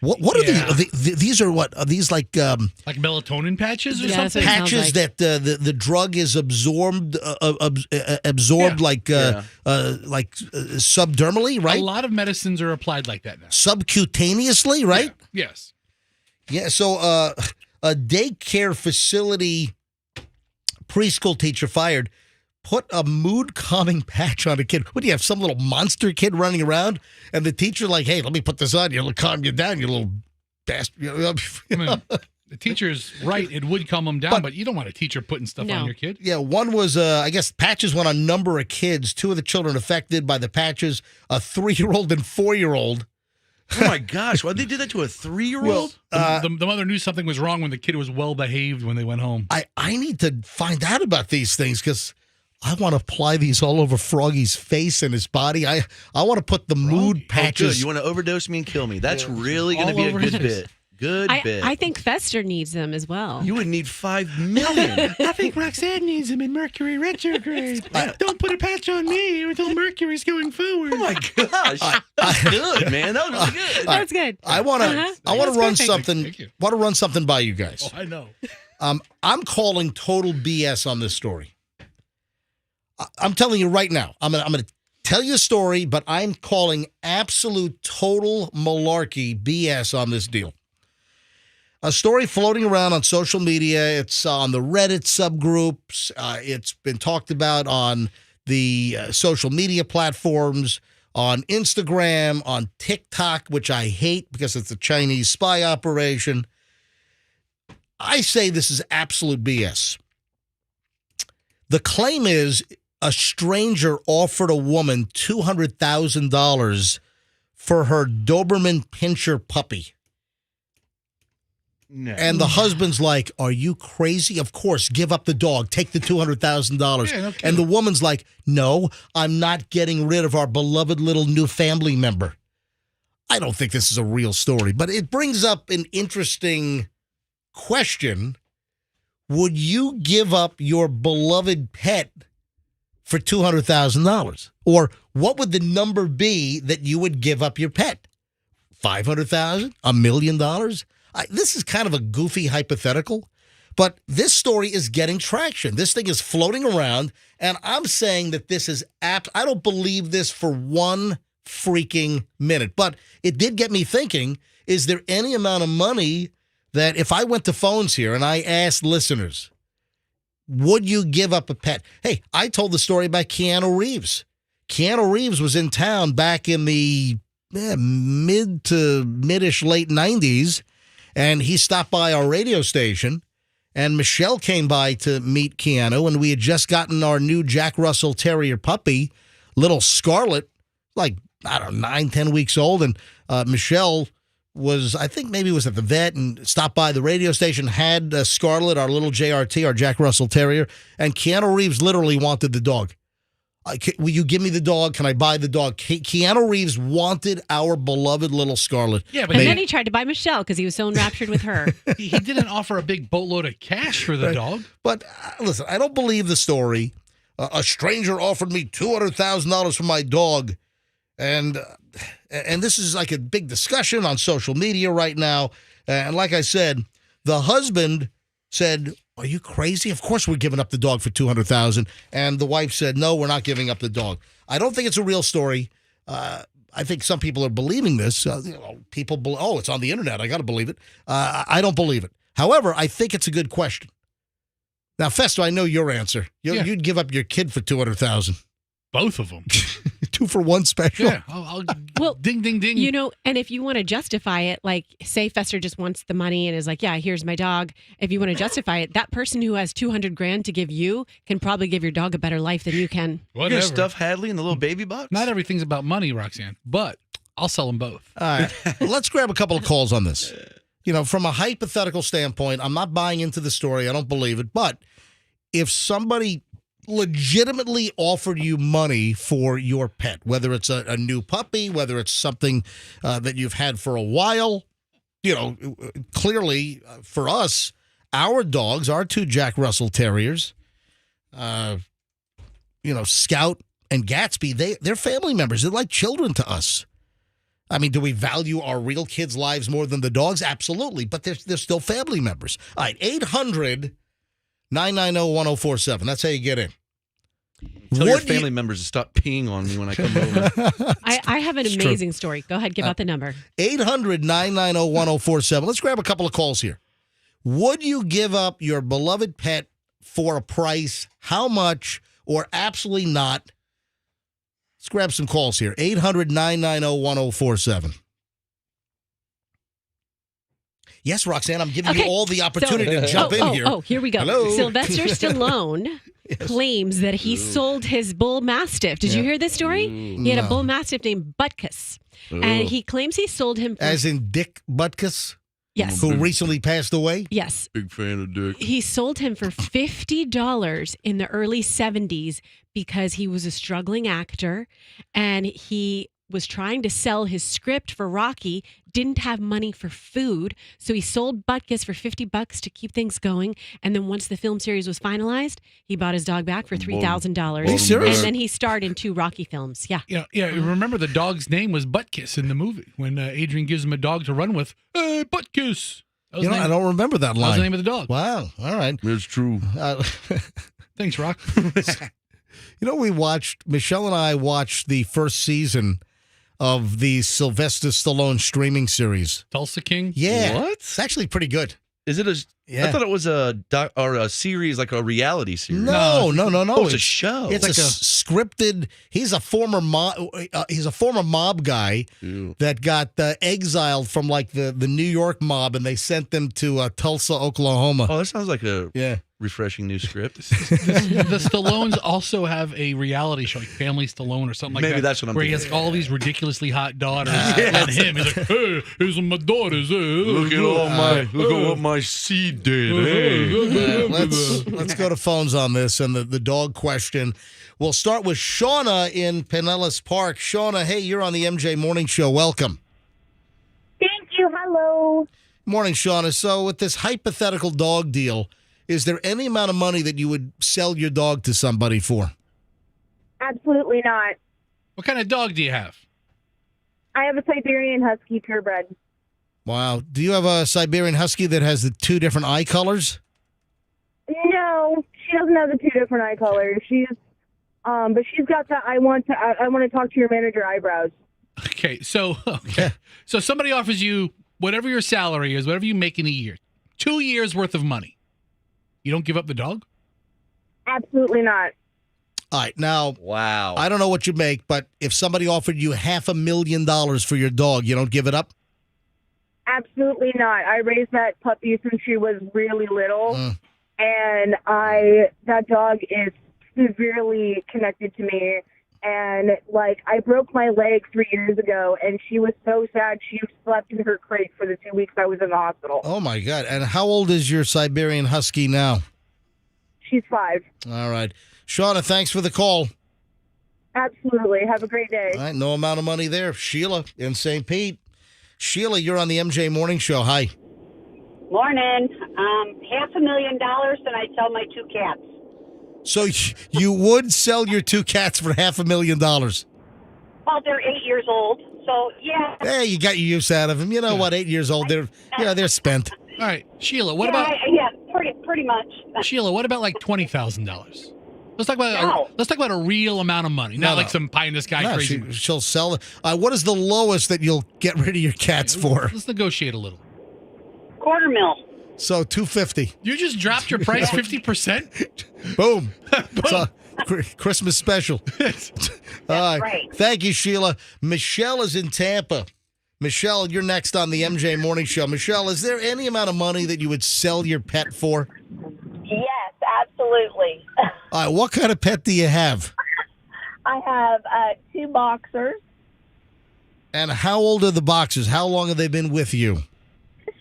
What are these? These are what? Are these like melatonin patches or something? Patches that the drug is absorbed subdermally, right? A lot of medicines are applied like that now. Subcutaneously, right? Yeah. Yes. Yeah. So a daycare facility preschool teacher fired. Put a mood-calming patch on a kid. What do you have, some little monster kid running around? And the teacher like, hey, let me put this on you. It'll calm you down, you little bastard. I mean, the teacher's right. It would calm them down, but you don't want a teacher putting stuff on your kid. Yeah, one was, I guess, patches went on a number of kids. Two of the children affected by the patches, a 3-year-old and 4-year-old. Oh, my gosh. Why'd they do that to a 3-year-old? The mother knew something was wrong when the kid was well-behaved when they went home. I need to find out about these things because I want to apply these all over Froggy's face and his body. I want to put the mood patches. Oh, good. You want to overdose me and kill me. That's really going to be a good bit. Good bit. I think Fester needs them as well. You would need 5 million. I think Roxanne needs them in Mercury retrograde. Don't put a patch on me until Mercury's going forward. Oh my gosh, that's good, man. That was really good. That's good. I want to run something. Want to run something by you guys. Oh, I know. I'm calling total BS on this story. I'm telling you right now. I'm gonna tell you a story, but I'm calling absolute total malarkey BS on this deal. A story floating around on social media. It's on the Reddit subgroups. It's been talked about on the social media platforms, on Instagram, on TikTok, which I hate because it's a Chinese spy operation. I say this is absolute BS. The claim is a stranger offered a woman $200,000 for her Doberman Pinscher puppy. No. And the husband's like, are you crazy? Of course, give up the dog. Take the $200,000. Yeah, no kidding. And the woman's like, no, I'm not getting rid of our beloved little new family member. I don't think this is a real story, but it brings up an interesting question. Would you give up your beloved pet for $200,000? Or what would the number be that you would give up your pet? $500,000? $1 million? This is kind of a goofy hypothetical, but this story is getting traction. This thing is floating around, and I'm saying that this is I don't believe this for one freaking minute, but it did get me thinking, is there any amount of money that if I went to phones here and I asked listeners, would you give up a pet? Hey, I told the story about Keanu Reeves. Keanu Reeves was in town back in the mid to mid-ish late 90s, and he stopped by our radio station, and Michelle came by to meet Keanu, and we had just gotten our new Jack Russell Terrier puppy, little Scarlet, like, I don't know, 9-10 weeks old, and Michelle was, I think maybe was at the vet and stopped by the radio station, had Scarlet, our little JRT, our Jack Russell Terrier, and Keanu Reeves literally wanted the dog. Will you give me the dog? Can I buy the dog? Keanu Reeves wanted our beloved little Scarlet. Yeah, but and then he tried to buy Michelle because he was so enraptured with her. he didn't offer a big boatload of cash for the dog. But listen, I don't believe the story. A stranger offered me $200,000 for my dog. And this is like a big discussion on social media right now. And like I said, the husband said, "Are you crazy? Of course we're giving up the dog for $200,000." And the wife said, "No, we're not giving up the dog." I don't think it's a real story. I think some people are believing this. It's on the internet. I got to believe it. I don't believe it. However, I think it's a good question. Now, Festo, I know your answer. You'd give up your kid for $200,000. Both of them. 2-for-1 special. Yeah. Well, ding, ding, ding. You know, and if you want to justify it, like say Fester just wants the money and is like, yeah, here's my dog. If you want to justify it, that person who has $200,000 to give you can probably give your dog a better life than you can. You're going to stuff Hadley in the little baby box? Not everything's about money, Roxanne, but I'll sell them both. All right. Let's grab a couple of calls on this. You know, from a hypothetical standpoint, I'm not buying into the story. I don't believe it. But if somebody legitimately offered you money for your pet, whether it's a new puppy, whether it's something that you've had for a while, you know, clearly for us, our dogs, our 2 Jack Russell Terriers, Scout and Gatsby, they're family members. They're like children to us. I mean, do we value our real kids' lives more than the dogs? Absolutely, but they're still family members. All right, 800-990-1047. That's how you get in. Tell your family members to stop peeing on me when I come over. I have an amazing story. Go ahead, give out the number. 800-990-1047. Let's grab a couple of calls here. Would you give up your beloved pet for a price? How much? Or absolutely not? Let's grab some calls here. 800-990-1047. Yes, Roxanne, I'm giving you all the opportunity to jump in here. Oh, here we go. Hello. Sylvester Stallone claims that he sold his bull mastiff. Did you hear this story? He had a bull mastiff named Butkus. And he claims he sold him for... As in Dick Butkus? Yes. Who recently passed away? Yes. Big fan of Dick. He sold him for $50 in the early 70s because he was a struggling actor and he was trying to sell his script for Rocky, didn't have money for food, so he sold Butkus for $50 to keep things going. And then once the film series was finalized, he bought his dog back for $3,000. Are you serious? And then he starred in 2 Rocky films. Yeah. Yeah. Remember the dog's name was Butkus in the movie when Adrian gives him a dog to run with. Hey, Butkus. I don't remember that line. That was the name of the dog. Wow. All right. It's true. Thanks, Rock. Michelle and I watched the first season of the Sylvester Stallone streaming series. Tulsa King? Yeah. What? It's actually pretty good. Is it I thought it was a series, like a reality series. No. Oh, it's a show. It's like a scripted. He's a former mob guy that got exiled from like the New York mob, and they sent them to Tulsa, Oklahoma. Oh, that sounds like a refreshing new script. The Stallones also have a reality show, like Family Stallone or something like that. Maybe that's what I'm where thinking. he has all these ridiculously hot daughters. And him, he's like, hey, here's my daughters. Look at what my seed did. Hey. Let's go to phones on this and the dog question. We'll start with Shauna in Pinellas Park. Shauna, hey, you're on the MJ Morning Show. Welcome. Thank you. Hello. Morning, Shauna. So with this hypothetical dog deal, is there any amount of money that you would sell your dog to somebody for? Absolutely not. What kind of dog do you have? I have a Siberian Husky purebred. Wow. Do you have a Siberian Husky that has the 2 different eye colors? No, she doesn't have the 2 different eye colors. But she's got the I want to talk to your manager eyebrows. Okay, so somebody offers you whatever your salary is, whatever you make in a year, 2 years worth of money. You don't give up the dog? Absolutely not. All right, now, Wow. I don't know what you make, but if somebody offered you $500,000 for your dog, you don't give it up? Absolutely not. I raised that puppy since she was really little, and that dog is severely connected to me. And, like, I broke my leg 3 years ago, and she was so sad she slept in her crate for the 2 weeks I was in the hospital. Oh, my God. And how old is your Siberian Husky now? She's 5. All right. Shauna, thanks for the call. Absolutely. Have a great day. All right, no amount of money there. Sheila in St. Pete. Sheila, you're on the MJ Morning Show. Hi. Morning. $500,000 and I sell my 2 cats. So you would sell your 2 cats for $500,000? Well, they're 8 years old, so yeah. Hey, you got your use out of them. You know what? 8 years old, they're spent. All right, Sheila. What about? Pretty much. Sheila, what about like $20,000? Let's talk about a real amount of money, not like some pie in the sky crazy. She'll sell it. What is the lowest that you'll get rid of your cats for? Let's negotiate a little. $250,000. So $250,000. You just dropped your price 50%. Boom. It's a Christmas special. All right. Thank you, Sheila. Michelle is in Tampa. Michelle, you're next on the MJ Morning Show. Michelle, is there any amount of money that you would sell your pet for? Yes, absolutely. All right. What kind of pet do you have? I have 2 boxers. And how old are the boxers? How long have they been with you?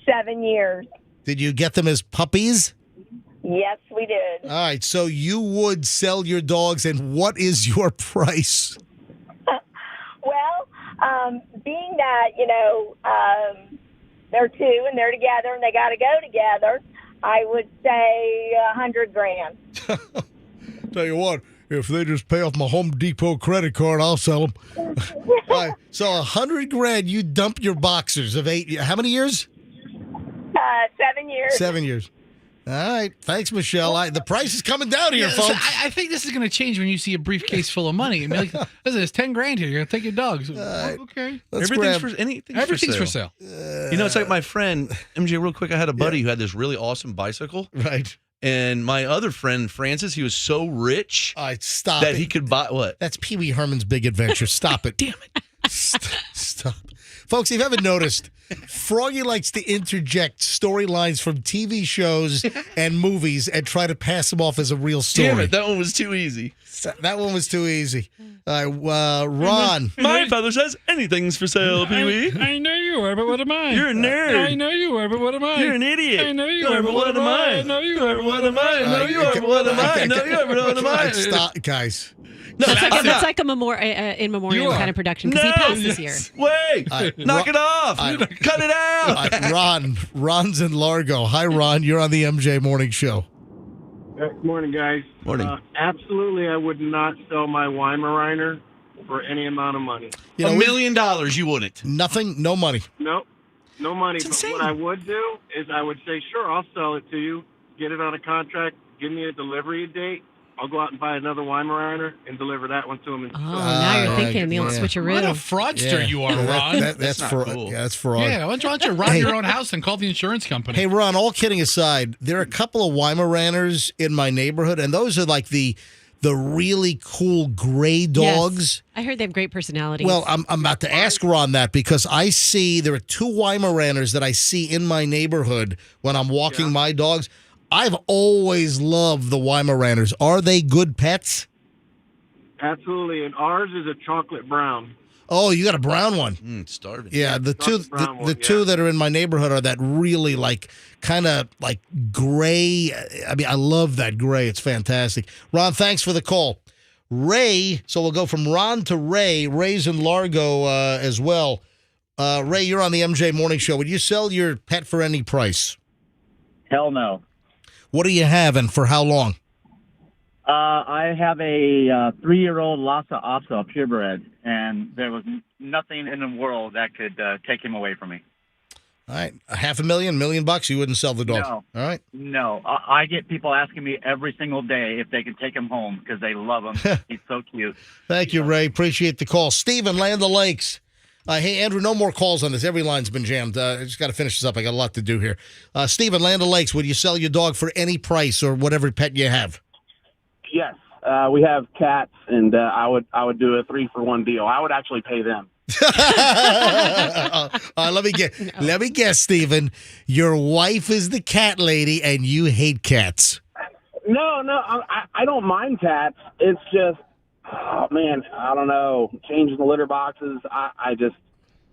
7 years. Did you get them as puppies? Yes, we did. All right. So you would sell your dogs, and what is your price? Well, being that, they're 2 and they're together and they got to go together, I would say $100,000. Tell you what, if they just pay off my Home Depot credit card, I'll sell them. All right, so $100,000, you dump your boxers of 8. How many years? 7 years. 7 years. All right. Thanks, Michelle. The price is coming down here, folks. So I think this is going to change when you see a briefcase full of money. I mean, like, listen, it's $10,000 here. You're going to take your dogs. Okay. Everything's for sale. It's like my friend, MJ, real quick, I had a buddy who had this really awesome bicycle. Right. And my other friend, Francis, he was so rich stop that it. he could buy what? That's Pee Wee Herman's Big Adventure. Stop it. Damn it. Stop. Folks, if you haven't noticed, Froggy likes to interject storylines from TV shows and movies and try to pass them off as a real story. Damn it, that one was too easy. That one was too easy. All right, Ron. My father says anything's for sale, Pee Wee. I know you are, but what am I? You're a nerd. I know you are, but what am I? You're an idiot. I know you are, but what am I? I know you are, but what am I? I know you are, but what am I? I know you are, but what am I? Stop, guys. No, that's like a in memoriam kind of production because he passed this year. Wait, knock it off. Cut it out. Ron's in Largo. Hi, Ron. You're on the MJ Morning Show. Good morning, guys. Morning. Absolutely, I would not sell my Weimaraner for any amount of money. $1 million, you wouldn't. Nothing, no money. Nope, no money. It's but insane. what I would do is I would say, sure, I'll sell it to you. Get it on a contract. Give me a delivery date. I'll go out and buy another Weimaraner and deliver that one to him. Now you're thinking the old switcheroo. What a fraudster you are, Ron. That's fraud. That's fraud. Yeah, why don't you rob your own house and call the insurance company? Hey, Ron, all kidding aside, there are a couple of Weimaraners in my neighborhood, and those are like the really cool gray dogs. Yes. I heard they have great personalities. Well, I'm about to ask Ron that because I see there are 2 Weimaraners that I see in my neighborhood when I'm walking my dogs. I've always loved the Weimaraners. Are they good pets? Absolutely, and ours is a chocolate brown. Oh, you got a brown one. Starving. Yeah, the two that are in my neighborhood are that really kind of gray. I mean, I love that gray. It's fantastic. Ron, thanks for the call. Ray, so we'll go from Ron to Ray. Ray's in Largo as well. Ray, you're on the MJ Morning Show. Would you sell your pet for any price? Hell no. What do you have and for how long? I have a 3-year-old Lhasa Apso purebred, and there was nothing in the world that could take him away from me. All right, $500,000, $1 million, you wouldn't sell the dog. No. All right. No, I get people asking me every single day if they can take him home because they love him. He's so cute. Thank you, Ray. Appreciate the call. Steven, Land O'Lakes. Hey, Andrew, no more calls on this. Every line's been jammed. I just got to finish this up. I got a lot to do here. Stephen, Land O'Lakes, would you sell your dog for any price or whatever pet you have? Yes. We have cats, and I would do a 3-for-1 deal. I would actually pay them. Let me guess, Stephen. Your wife is the cat lady, and you hate cats. No, I don't mind cats. It's just, oh man, I don't know. Changing the litter boxes, I just,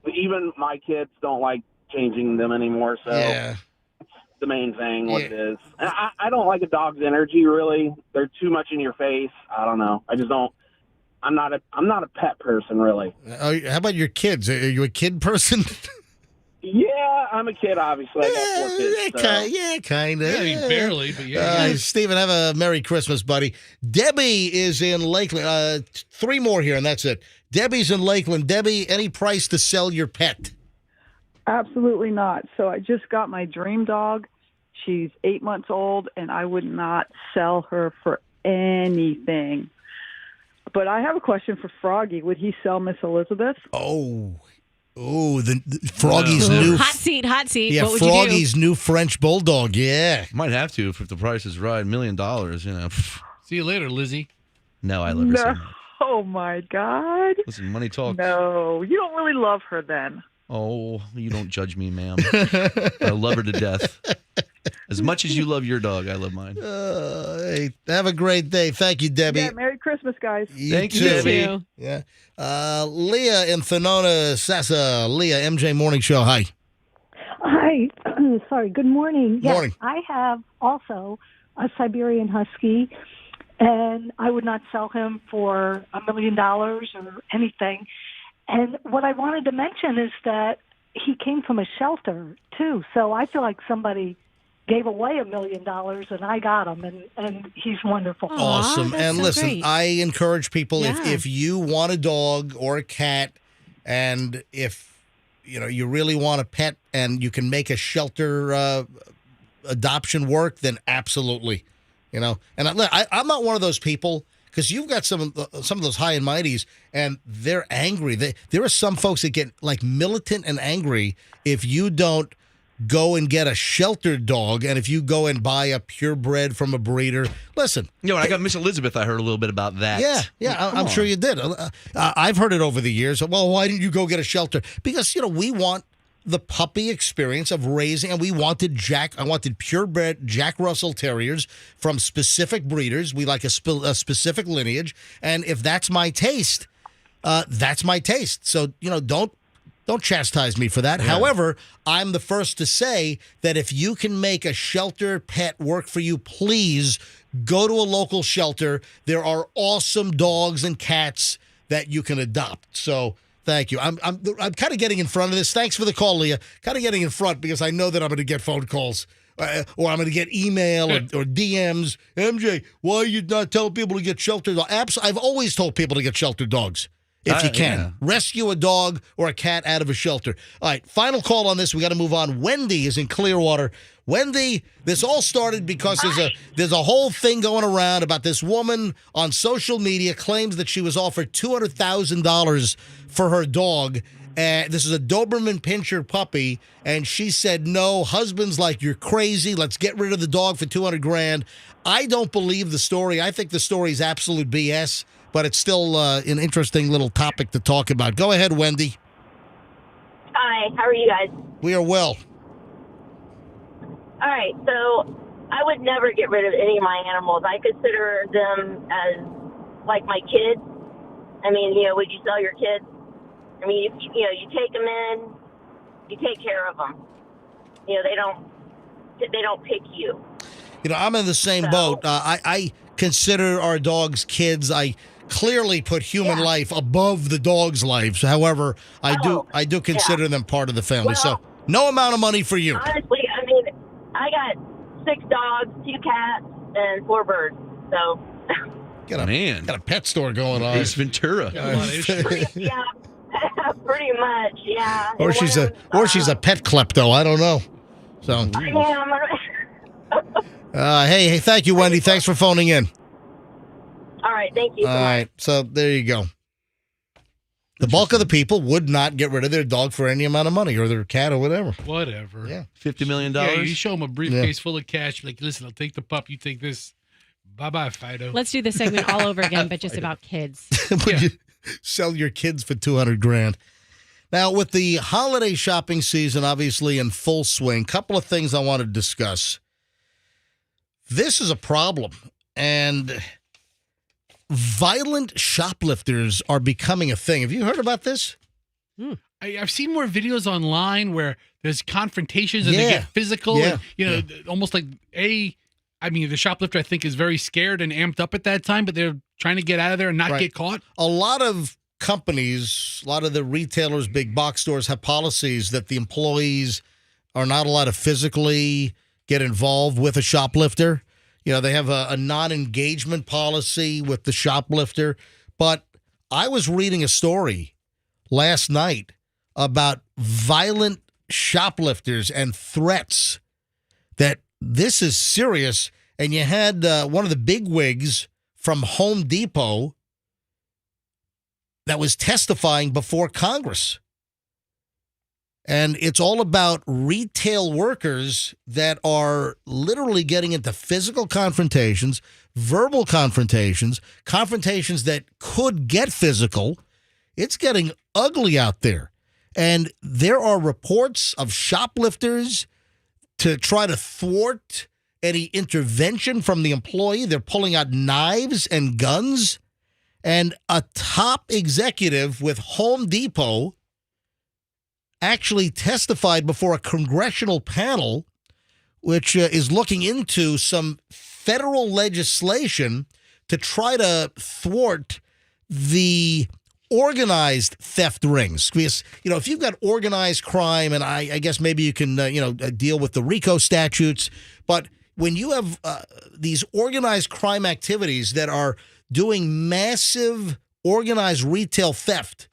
even my kids don't like changing them anymore. So yeah. It's the main thing. What it is. I don't like a dog's energy. Really, they're too much in your face. I don't know. I just don't. I'm not a pet person, really. How about your kids? Are you a kid person? Yeah, I'm a kid, obviously. I got 4 kids. So. Kind of. I mean, barely, but yeah. Stephen, have a Merry Christmas, buddy. Debbie is in Lakeland. 3 more here, and that's it. Debbie's in Lakeland. Debbie, any price to sell your pet? Absolutely not. So I just got my dream dog. She's 8 months old, and I would not sell her for anything. But I have a question for Froggy. Would he sell Miss Elizabeth? Oh, the Froggy's new hot seat. Yeah, what would Froggy's new French bulldog. Yeah, might have to if the price is right. $1 million, you know. See you later, Lizzie. No, I love her. No. Oh my God. Listen, money talks. No, you don't really love her then. Oh, you don't judge me, ma'am. I love her to death. As much as you love your dog, I love mine. Hey, have a great day. Thank you, Debbie. Yeah, Merry Christmas, guys. Thank you, Debbie. Yeah. Leah in Thenona, Sassa. Leah, MJ Morning Show. Hi. Hi. Sorry. Good morning. Yes, Morning. I have also a Siberian Husky, and I would not sell him for $1 million or anything. And what I wanted to mention is that he came from a shelter, too. So I feel like somebody gave away $1 million, and I got him, and he's wonderful. Awesome. And so listen, great. I encourage people, Yeah. if you want a dog or a cat, and if you really want a pet and you can make a shelter adoption work, then absolutely. And I'm not one of those people, because you've got some of those high and mighties, and they're angry. There are some folks that get like militant and angry if you don't go and get a sheltered dog, and if you go and buy a purebred from a breeder. Listen. When I got Miss Elizabeth, I heard a little bit about that. Yeah, I'm sure you did. I've heard it over the years. Well, why didn't you go get a shelter? Because, we want the puppy experience of raising, and I wanted purebred Jack Russell Terriers from specific breeders. We like a specific lineage, and if that's my taste, that's my taste. So, don't chastise me for that. Yeah. However, I'm the first to say that if you can make a shelter pet work for you, please go to a local shelter. There are awesome dogs and cats that you can adopt. So thank you. I'm kind of getting in front of this. Thanks for the call, Leah. Kind of getting in front because I know that I'm going to get phone calls or I'm going to get email or DMs. MJ, why are you not telling people to get sheltered dogs? I've always told people to get sheltered dogs. If you can. Yeah. Rescue a dog or a cat out of a shelter. All right, final call on this. We got to move on. Wendy is in Clearwater. Wendy, this all started because there's a whole thing going around about this woman on social media claims that she was offered $200,000 for her dog. This is a Doberman Pinscher puppy, and she said, no, husband's like, you're crazy. Let's get rid of the dog for $200,000. I don't believe the story. I think the story is absolute BS. But it's still an interesting little topic to talk about. Go ahead, Wendy. Hi, how are you guys? We are well. All right, so I would never get rid of any of my animals. I consider them as like my kids. I mean, would you sell your kids? I mean, you take them in, you take care of them. They don't pick you. I'm in the same boat. I consider our dogs kids. I clearly put human life above the dog's life. However, I do consider them part of the family. So no amount of money for you. Honestly, I mean, I got 6 dogs, 2 cats, and 4 birds. So got a pet store going on. Ace Ventura. Yeah, pretty much. Yeah. Or she's a pet klepto. I don't know. So. Hey, thank you, Wendy. Thanks for phoning in. All right, thank you. All right, so there you go. The bulk of the people would not get rid of their dog for any amount of money or their cat or whatever. Whatever. Yeah. $50 million. Yeah, you show them a briefcase full of cash. Like, listen, I'll take the pup. You take this Bye-bye, Fido. Let's do this segment all over again, but just about kids. Would you sell your kids for $200,000? Now, with the holiday shopping season obviously in full swing, couple of things I want to discuss. This is a problem, and violent shoplifters are becoming a thing. Have you heard about this? I've seen more videos online where there's confrontations and they get physical. Yeah. And, almost like the shoplifter, I think, is very scared and amped up at that time, but they're trying to get out of there and not get caught. A lot of companies, a lot of the retailers, big box stores have policies that the employees are not allowed to physically get involved with a shoplifter. They have a non-engagement policy with the shoplifter. But I was reading a story last night about violent shoplifters and threats, that this is serious. And you had one of the big wigs from Home Depot that was testifying before Congress. And it's all about retail workers that are literally getting into physical confrontations, verbal confrontations, confrontations that could get physical. It's getting ugly out there. And there are reports of shoplifters to try to thwart any intervention from the employee. They're pulling out knives and guns. And a top executive with Home Depot actually testified before a congressional panel, which is looking into some federal legislation to try to thwart the organized theft rings. Because, if you've got organized crime, and I guess maybe you can, deal with the RICO statutes, but when you have these organized crime activities that are doing massive organized retail theft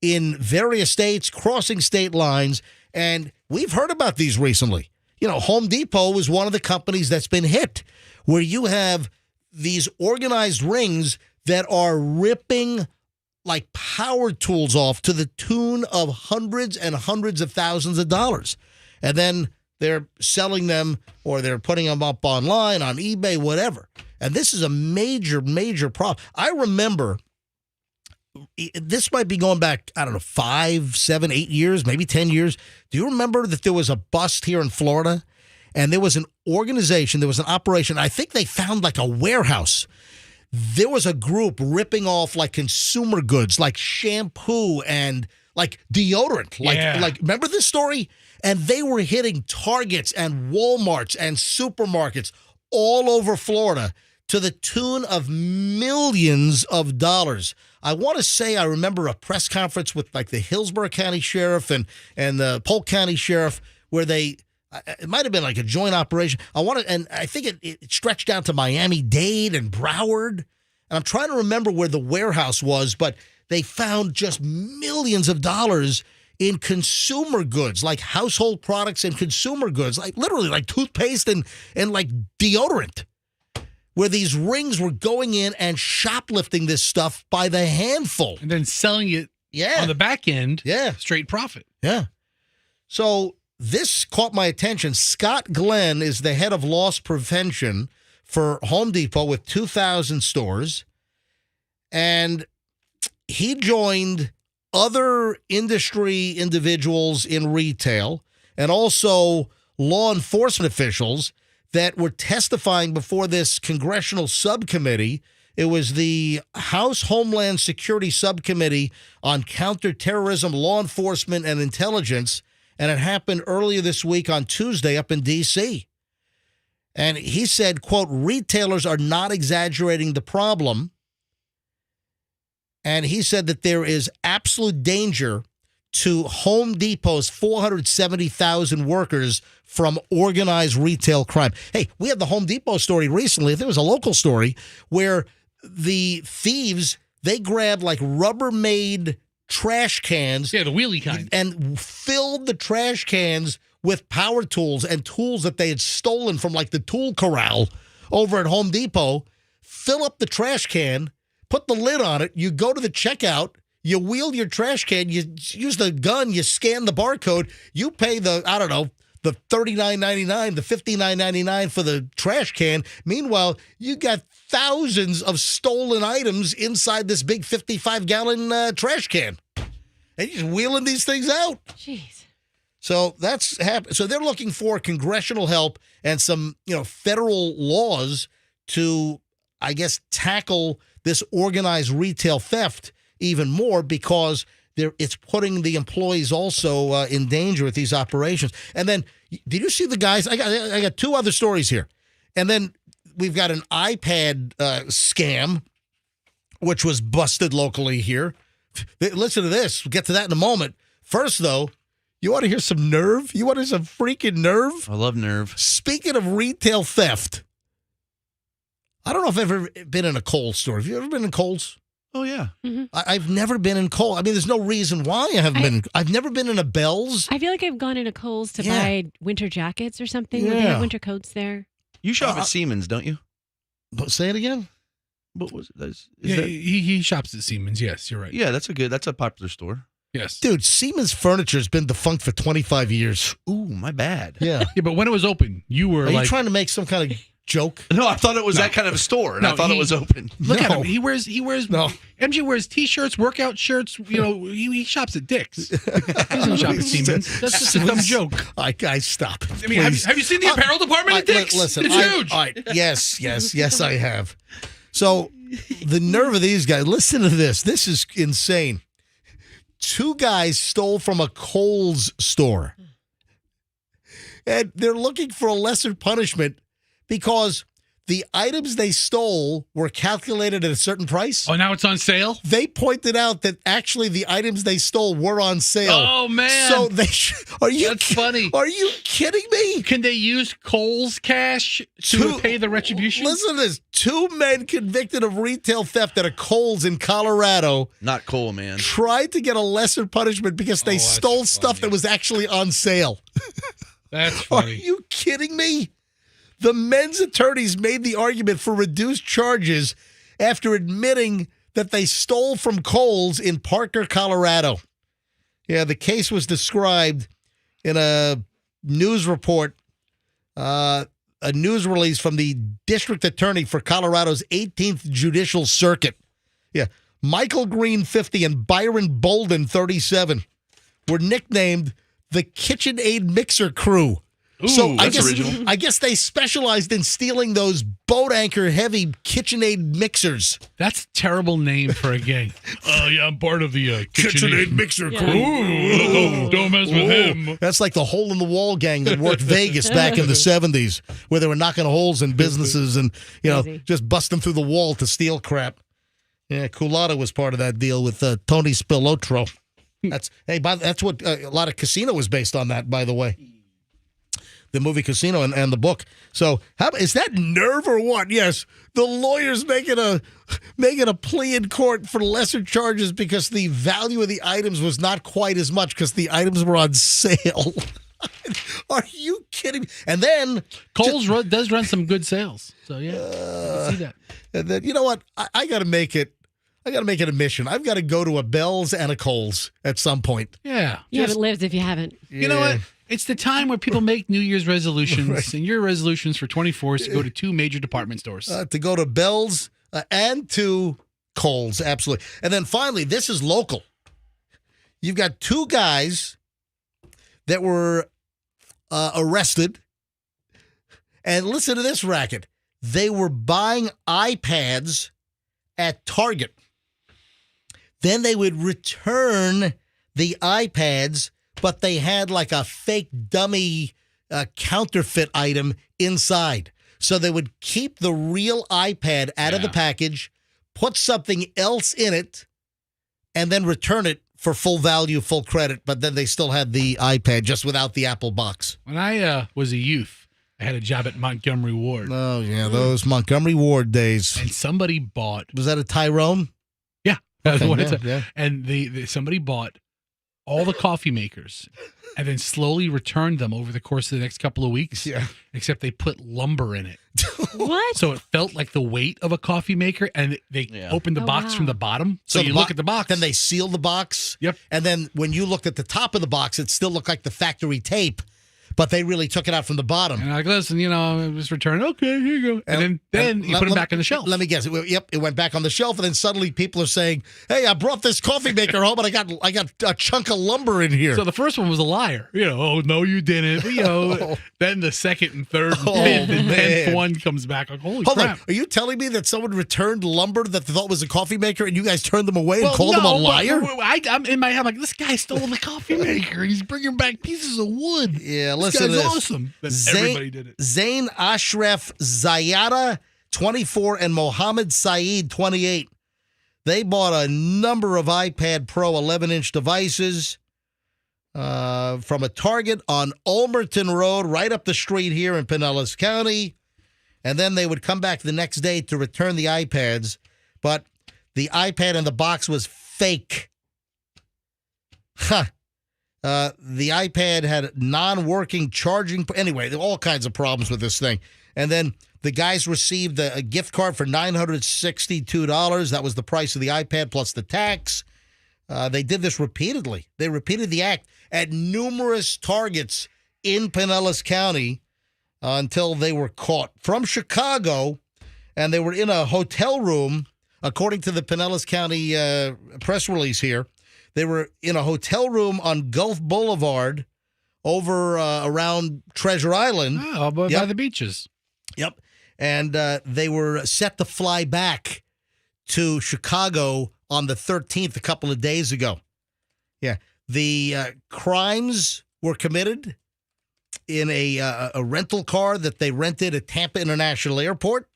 in various states, crossing state lines, and we've heard about these recently. Home Depot is one of the companies that's been hit, where you have these organized rings that are ripping like power tools off to the tune of hundreds and hundreds of thousands of dollars. And then they're selling them, or they're putting them up online, on eBay, whatever. And this is a major, major problem. I remember, this might be going back, 5, 7, 8 years, maybe 10 years. Do you remember that there was a bust here in Florida? And there was an organization, there was an operation. I think they found like a warehouse. There was a group ripping off like consumer goods, like shampoo and like deodorant. Like remember this story? And they were hitting Targets and Walmarts and supermarkets all over Florida to the tune of millions of dollars. I want to say I remember a press conference with like the Hillsborough County Sheriff and the Polk County Sheriff, where it might have been like a joint operation. And I think it stretched down to Miami-Dade and Broward. And I'm trying to remember where the warehouse was, but they found just millions of dollars in consumer goods, like household products and consumer goods, like literally like toothpaste and like deodorant, where these rings were going in and shoplifting this stuff by the handful. And then selling it on the back end, straight profit. Yeah. So this caught my attention. Scott Glenn is the head of loss prevention for Home Depot with 2,000 stores. And he joined other industry individuals in retail and also law enforcement officials that were testifying before this congressional subcommittee. It was the House Homeland Security Subcommittee on Counterterrorism, Law Enforcement, and Intelligence, and it happened earlier this week on Tuesday up in D.C. And he said, quote, retailers are not exaggerating the problem. And he said that there is absolute danger to Home Depot's 470,000 workers from organized retail crime. Hey, we had the Home Depot story recently. There was a local story where the thieves, they grabbed like Rubbermaid trash cans. Yeah, the wheelie kind. And filled the trash cans with power tools and tools that they had stolen from like the tool corral over at Home Depot. Fill up the trash can, put the lid on it, you go to the checkout, you wheel your trash can, you use the gun, you scan the barcode, you pay the, the $39.99, the $59.99 for the trash can. Meanwhile, you got thousands of stolen items inside this big 55-gallon trash can. And you're just wheeling these things out. Jeez. So that's happened. So they're looking for congressional help and some, federal laws to, I guess, tackle this organized retail theft even more, because it's putting the employees also in danger with these operations. And then, did you see the guys? I got two other stories here. And then we've got an iPad scam, which was busted locally here. Listen to this. We'll get to that in a moment. First, though, you want to hear some nerve? You want to hear some freaking nerve? I love nerve. Speaking of retail theft, I don't know if I've ever been in a Kohl's store. Have you ever been in Kohl's? Oh, yeah. Mm-hmm. I've never been in Kohl's. I mean, there's no reason why I haven't been. I've never been in a Bell's. I feel like I've gone into Kohl's to buy winter jackets or something. Or they have winter coats there. You shop at Siemens, don't you? Say it again. What was it? He shops at Siemens. Yes, you're right. Yeah, that's a popular store. Yes. Dude, Siemens Furniture has been defunct for 25 years. Ooh, my bad. Yeah. Yeah, but when it was open, you were Are you trying to make some kind of joke? No, I thought it was that kind of a store, and I thought it was open. Look at him. He wears MJ wears T-shirts, workout shirts. He shops at Dick's. He doesn't shop at Siemens. That's just a dumb joke. I stop. I mean, have you seen the apparel department at Dick's? Listen, it's huge. All right. Yes, I have. So the nerve of these guys, listen to this. This is insane. 2 guys stole from a Kohl's store. And they're looking for a lesser punishment because the items they stole were calculated at a certain price. Oh, now it's on sale? They pointed out that actually the items they stole were on sale. Oh, man. So That's funny. Are you kidding me? Can they use Kohl's cash to pay the retribution? Listen to this. 2 men convicted of retail theft at a Kohl's in Colorado Not cool, man. tried to get a lesser punishment because they stole stuff that was actually on sale. That's funny. Are you kidding me? The men's attorneys made the argument for reduced charges after admitting that they stole from Kohl's in Parker, Colorado. Yeah, the case was described in a news report, a news release from the district attorney for Colorado's 18th Judicial Circuit. Yeah, Michael Green, 50, and Byron Bolden, 37, were nicknamed the KitchenAid Mixer Crew. Ooh, so that's original. I guess they specialized in stealing those boat anchor heavy KitchenAid mixers. That's a terrible name for a gang. Yeah, I'm part of the KitchenAid Mixer Crew. Ooh, don't mess with him. That's like the hole in the wall gang that worked Vegas back in the 70s, where they were knocking holes in businesses and just busting through the wall to steal crap. Yeah, Culotta was part of that deal with Tony Spilotro. That's what a lot of Casino was based on. That, by the way. The movie Casino and the book. So is that nerve or what? Yes, the lawyer's making a plea in court for lesser charges because the value of the items was not quite as much because the items were on sale. Are you kidding me? And then Kohl's does run some good sales. So yeah, I see that. And then you know what? I got to make it. I got to make it a mission. I've got to go to a Bell's and a Kohl's at some point. Yeah, You haven't lived if you haven't. You know what? It's the time where people make New Year's resolutions, and your resolutions for 24 is to go to 2 major department stores. To go to Bell's and to Kohl's, absolutely. And then finally, this is local. You've got 2 guys that were arrested. And listen to this racket. They were buying iPads at Target. Then they would return the iPads, but they had like a fake dummy counterfeit item inside. So they would keep the real iPad out of the package, put something else in it, and then return it for full value, full credit. But then they still had the iPad just without the Apple box. When I was a youth, I had a job at Montgomery Ward. Oh, yeah, those Montgomery Ward days. And somebody bought... Was that a Tyrone? Yeah. That's what it's yeah. And somebody bought all the coffee makers and then slowly returned them over the course of the next couple of weeks. Yeah. Except they put lumber in it. What? So it felt like the weight of a coffee maker, and they opened the box from the bottom. So you look at the box. Then they sealed the box. Yep. And then when you looked at the top of the box, it still looked like the factory tape. but they really took it out from the bottom. And like, listen, it was returned. Okay, here you go. And then you put it back on the shelf. Let me guess. It went back on the shelf, and then suddenly people are saying, "Hey, I brought this coffee maker home, and I got a chunk of lumber in here." So the first one was a liar. Oh no, you didn't. Then the second and third and fifth and 10th one comes back. Like, holy Hold crap! on. Are you telling me that someone returned lumber that they thought was a coffee maker, and you guys turned them away and called them a liar? I'm in my head. I'm like, this guy stole the coffee maker. He's bringing back pieces of wood. Yeah, this listen to guy's this. awesome. Everybody did it. Zain Ashraf Zayada, 24, and Mohammed Saeed, 28. They bought a number of iPad Pro 11-inch devices from a Target on Ulmerton Road, right up the street here in Pinellas County. And then they would come back the next day to return the iPads, but the iPad in the box was fake. The iPad had non-working charging. Anyway, there were all kinds of problems with this thing. And then the guys received a gift card for $962. That was the price of the iPad plus the tax. They did this repeatedly. They repeated the act at numerous Targets in Pinellas County until they were caught. From Chicago, and they were in a hotel room, according to the Pinellas County press release here. They were in a hotel room on Gulf Boulevard over around Treasure Island. Oh, by the beaches. Yep. And they were set to fly back to Chicago on the 13th, a couple of days ago. Yeah. The crimes were committed in a rental car that they rented at Tampa International Airport.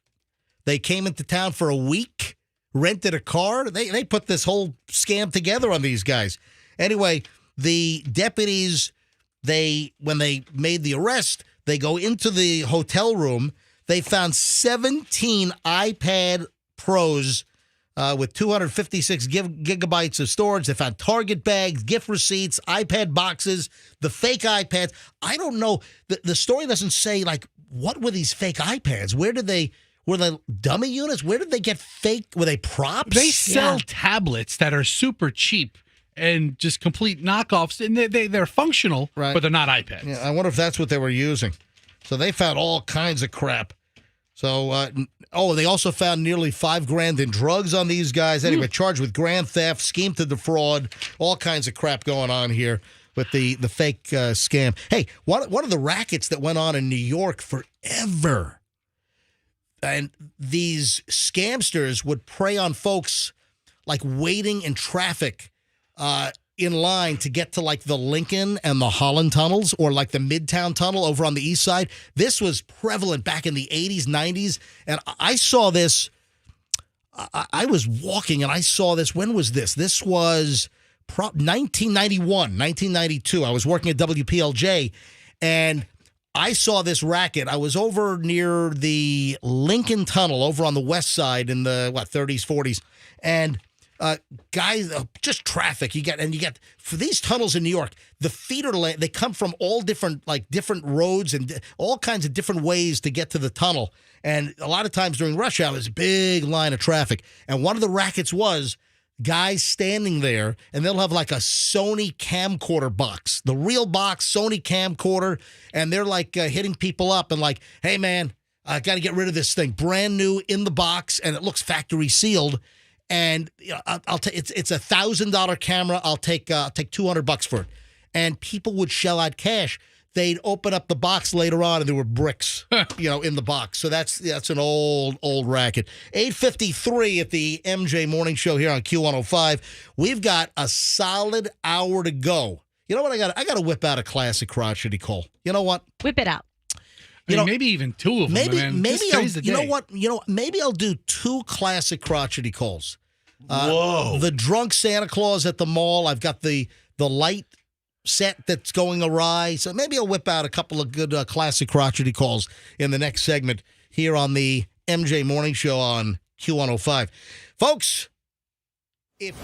They came into town for a week, rented a car. They put this whole scam together on these guys. Anyway, the deputies, when they made the arrest, they go into the hotel room. They found 17 iPad Pros with 256 gigabytes of storage. They found Target bags, gift receipts, iPad boxes, the fake iPads. I don't know. The story doesn't say, like, what were these fake iPads? Were they dummy units? Where did they get fake? Were they props? They sell tablets that are super cheap and just complete knockoffs, and they're functional, but they're not iPads. Yeah, I wonder if that's what they were using. So they found all kinds of crap. So, they also found nearly $5,000 in drugs on these guys. Anyway, charged with grand theft, scheme to defraud, all kinds of crap going on here with the fake scam. Hey, one of the rackets that went on in New York forever. And these scamsters would prey on folks like waiting in traffic in line to get to like the Lincoln and the Holland tunnels or like the Midtown Tunnel over on the east side. This was prevalent back in the 80s, 90s. And I saw this. I was walking and I saw this. When was this? This was 1991, 1992. I was working at WPLJ and I saw this racket. I was over near the Lincoln Tunnel over on the west side in the 30s, 40s. And guys, just traffic. You get for these tunnels in New York, the feeder lane, they come from all different roads and all kinds of different ways to get to the tunnel. And a lot of times during rush hour, there's a big line of traffic. And one of the rackets was guys standing there, and they'll have like a Sony camcorder box, the real box, Sony camcorder, and they're like hitting people up and like, hey man, I got to get rid of this thing, brand new in the box, and it looks factory sealed. And I'll take it's $1,000 camera. I'll take $200 for it. And people would shell out cash. They'd open up the box later on, and there were bricks, in the box. So that's an old racket. 8:53 at the MJ Morning Show here on Q105. We've got a solid hour to go. You know what I got? I got to whip out a classic crotchety call. You know what? Whip it out. Maybe even two of them. Maybe I'll do two classic crotchety calls. Whoa! The drunk Santa Claus at the mall. I've got the light set that's going awry. So maybe I'll whip out a couple of good classic crotchety calls in the next segment here on the MJ Morning Show on Q105. Folks, if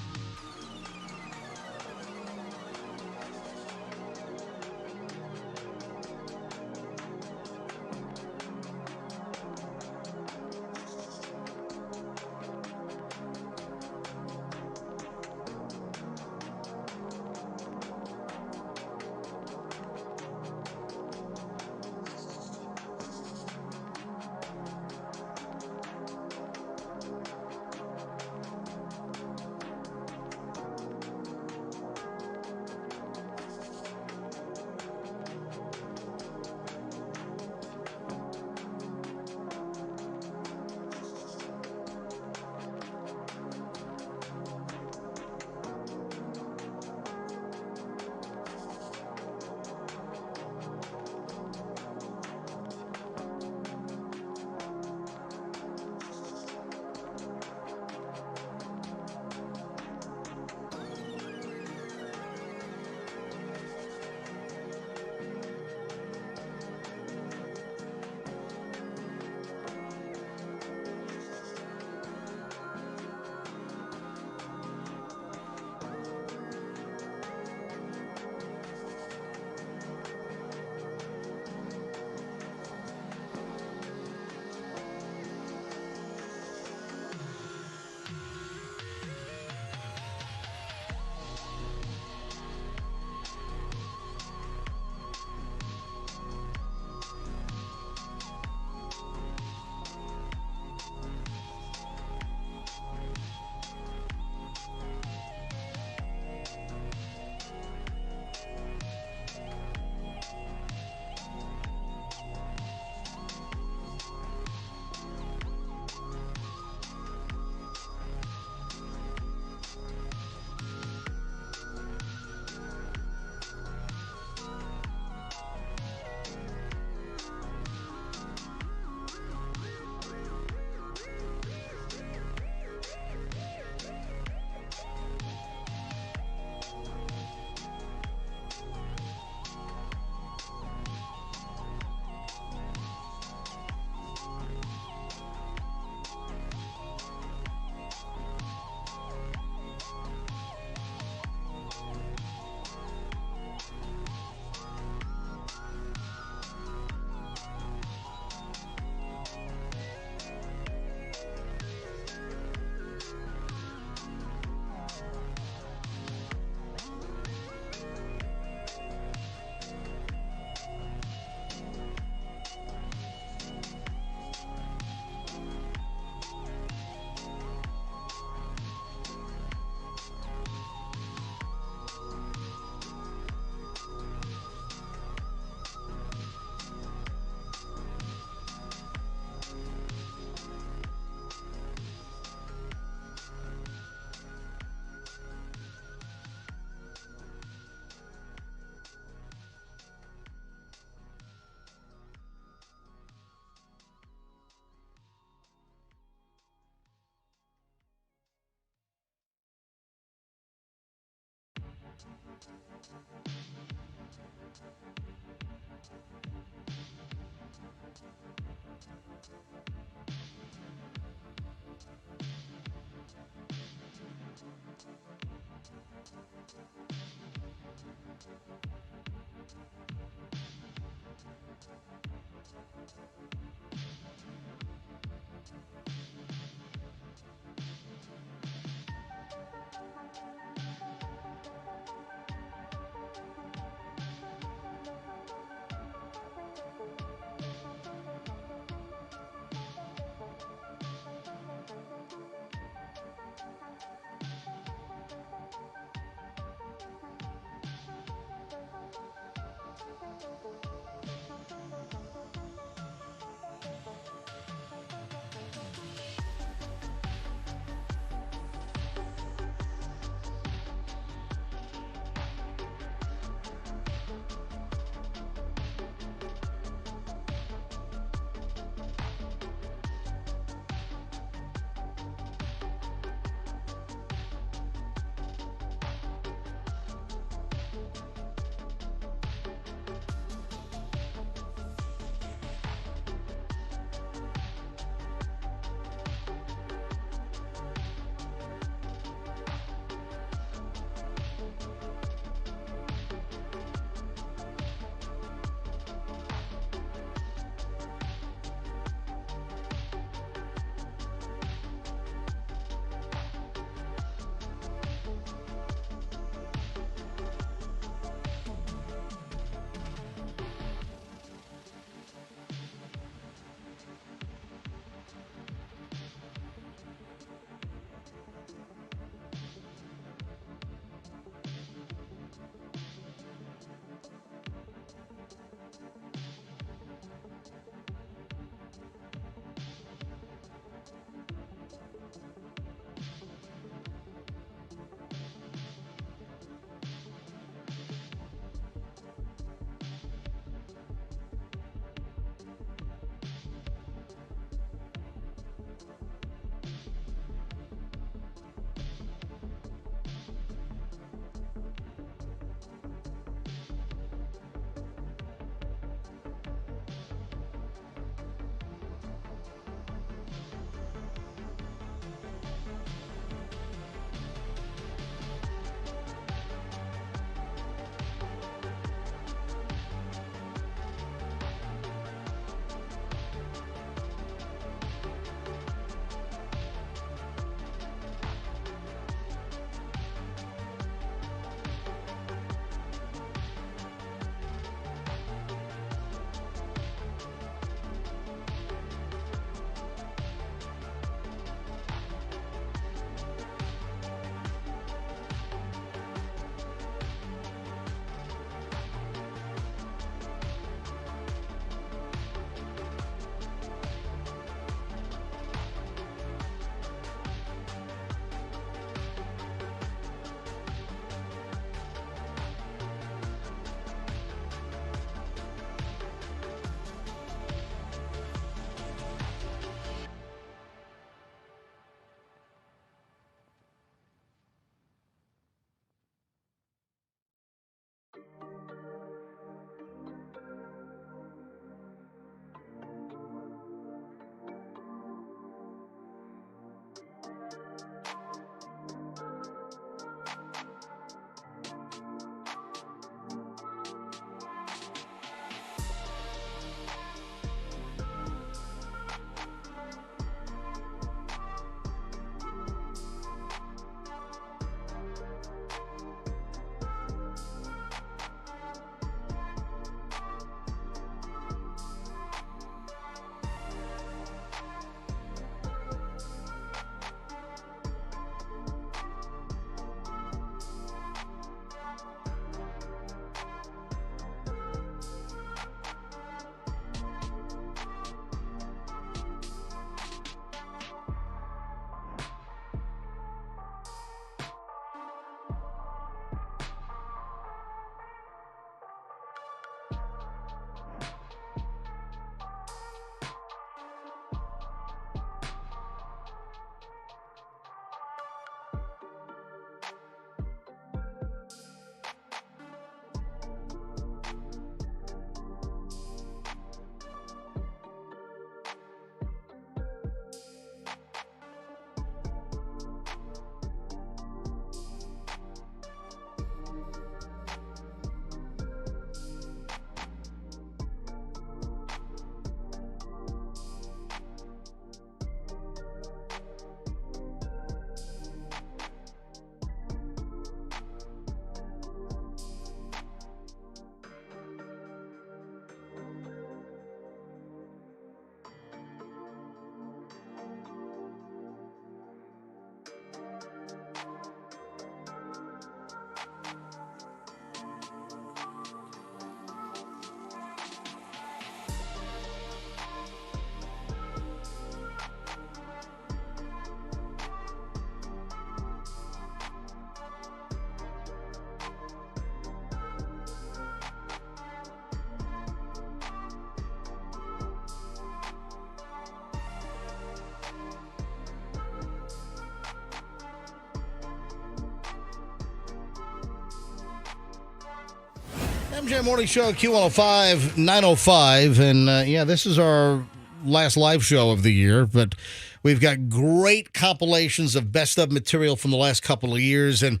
MJ Morning Show, Q105, 905. And this is our last live show of the year, but we've got great compilations of best of material from the last couple of years. And,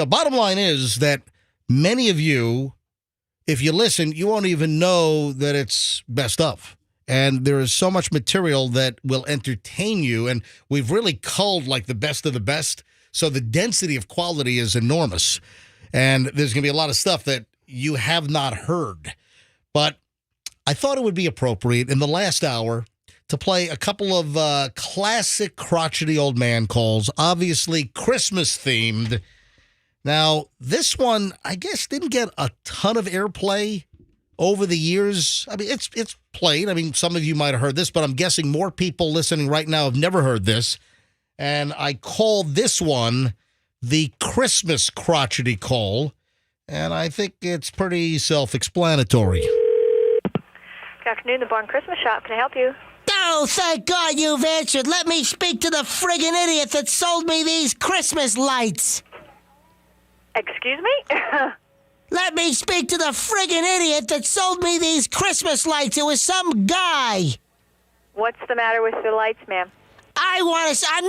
bottom line is that many of you, if you listen, you won't even know that it's best of. And there is so much material that will entertain you. And we've really culled like the best of the best. So the density of quality is enormous. And there's going to be a lot of stuff that you have not heard. But I thought it would be appropriate in the last hour to play a couple of classic crotchety old man calls, obviously Christmas themed. Now, this one, I guess, didn't get a ton of airplay over the years. I mean, it's played. I mean, some of you might have heard this, but I'm guessing more people listening right now have never heard this. And I call this one the Christmas crotchety call. And I think it's pretty self-explanatory. Good afternoon, the Barn Christmas Shop. Can I help you? Oh, thank God you've answered. Let me speak to the friggin' idiot that sold me these Christmas lights. Excuse me? Let me speak to the friggin' idiot that sold me these Christmas lights. It was some guy. What's the matter with the lights, ma'am? I'm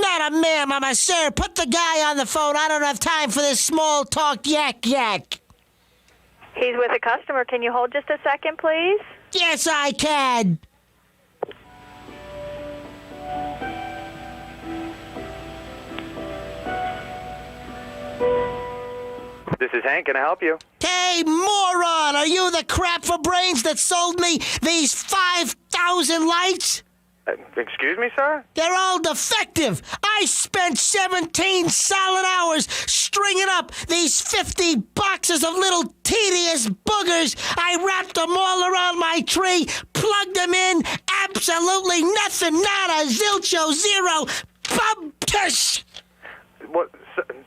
not a ma'am, I'm a sir. Put the guy on the phone. I don't have time for this small talk yak. He's with a customer. Can you hold just a second, please? Yes, I can. This is Hank. Can I help you? Hey, moron! Are you the crap for brains that sold me these 5,000 lights? Excuse me, sir? They're all defective. I spent 17 solid hours stringing up these 50 boxes of little tedious boogers. I wrapped them all around my tree, plugged them in. Absolutely nothing. Nada. Zilcho. Zero. Bum-tush. What,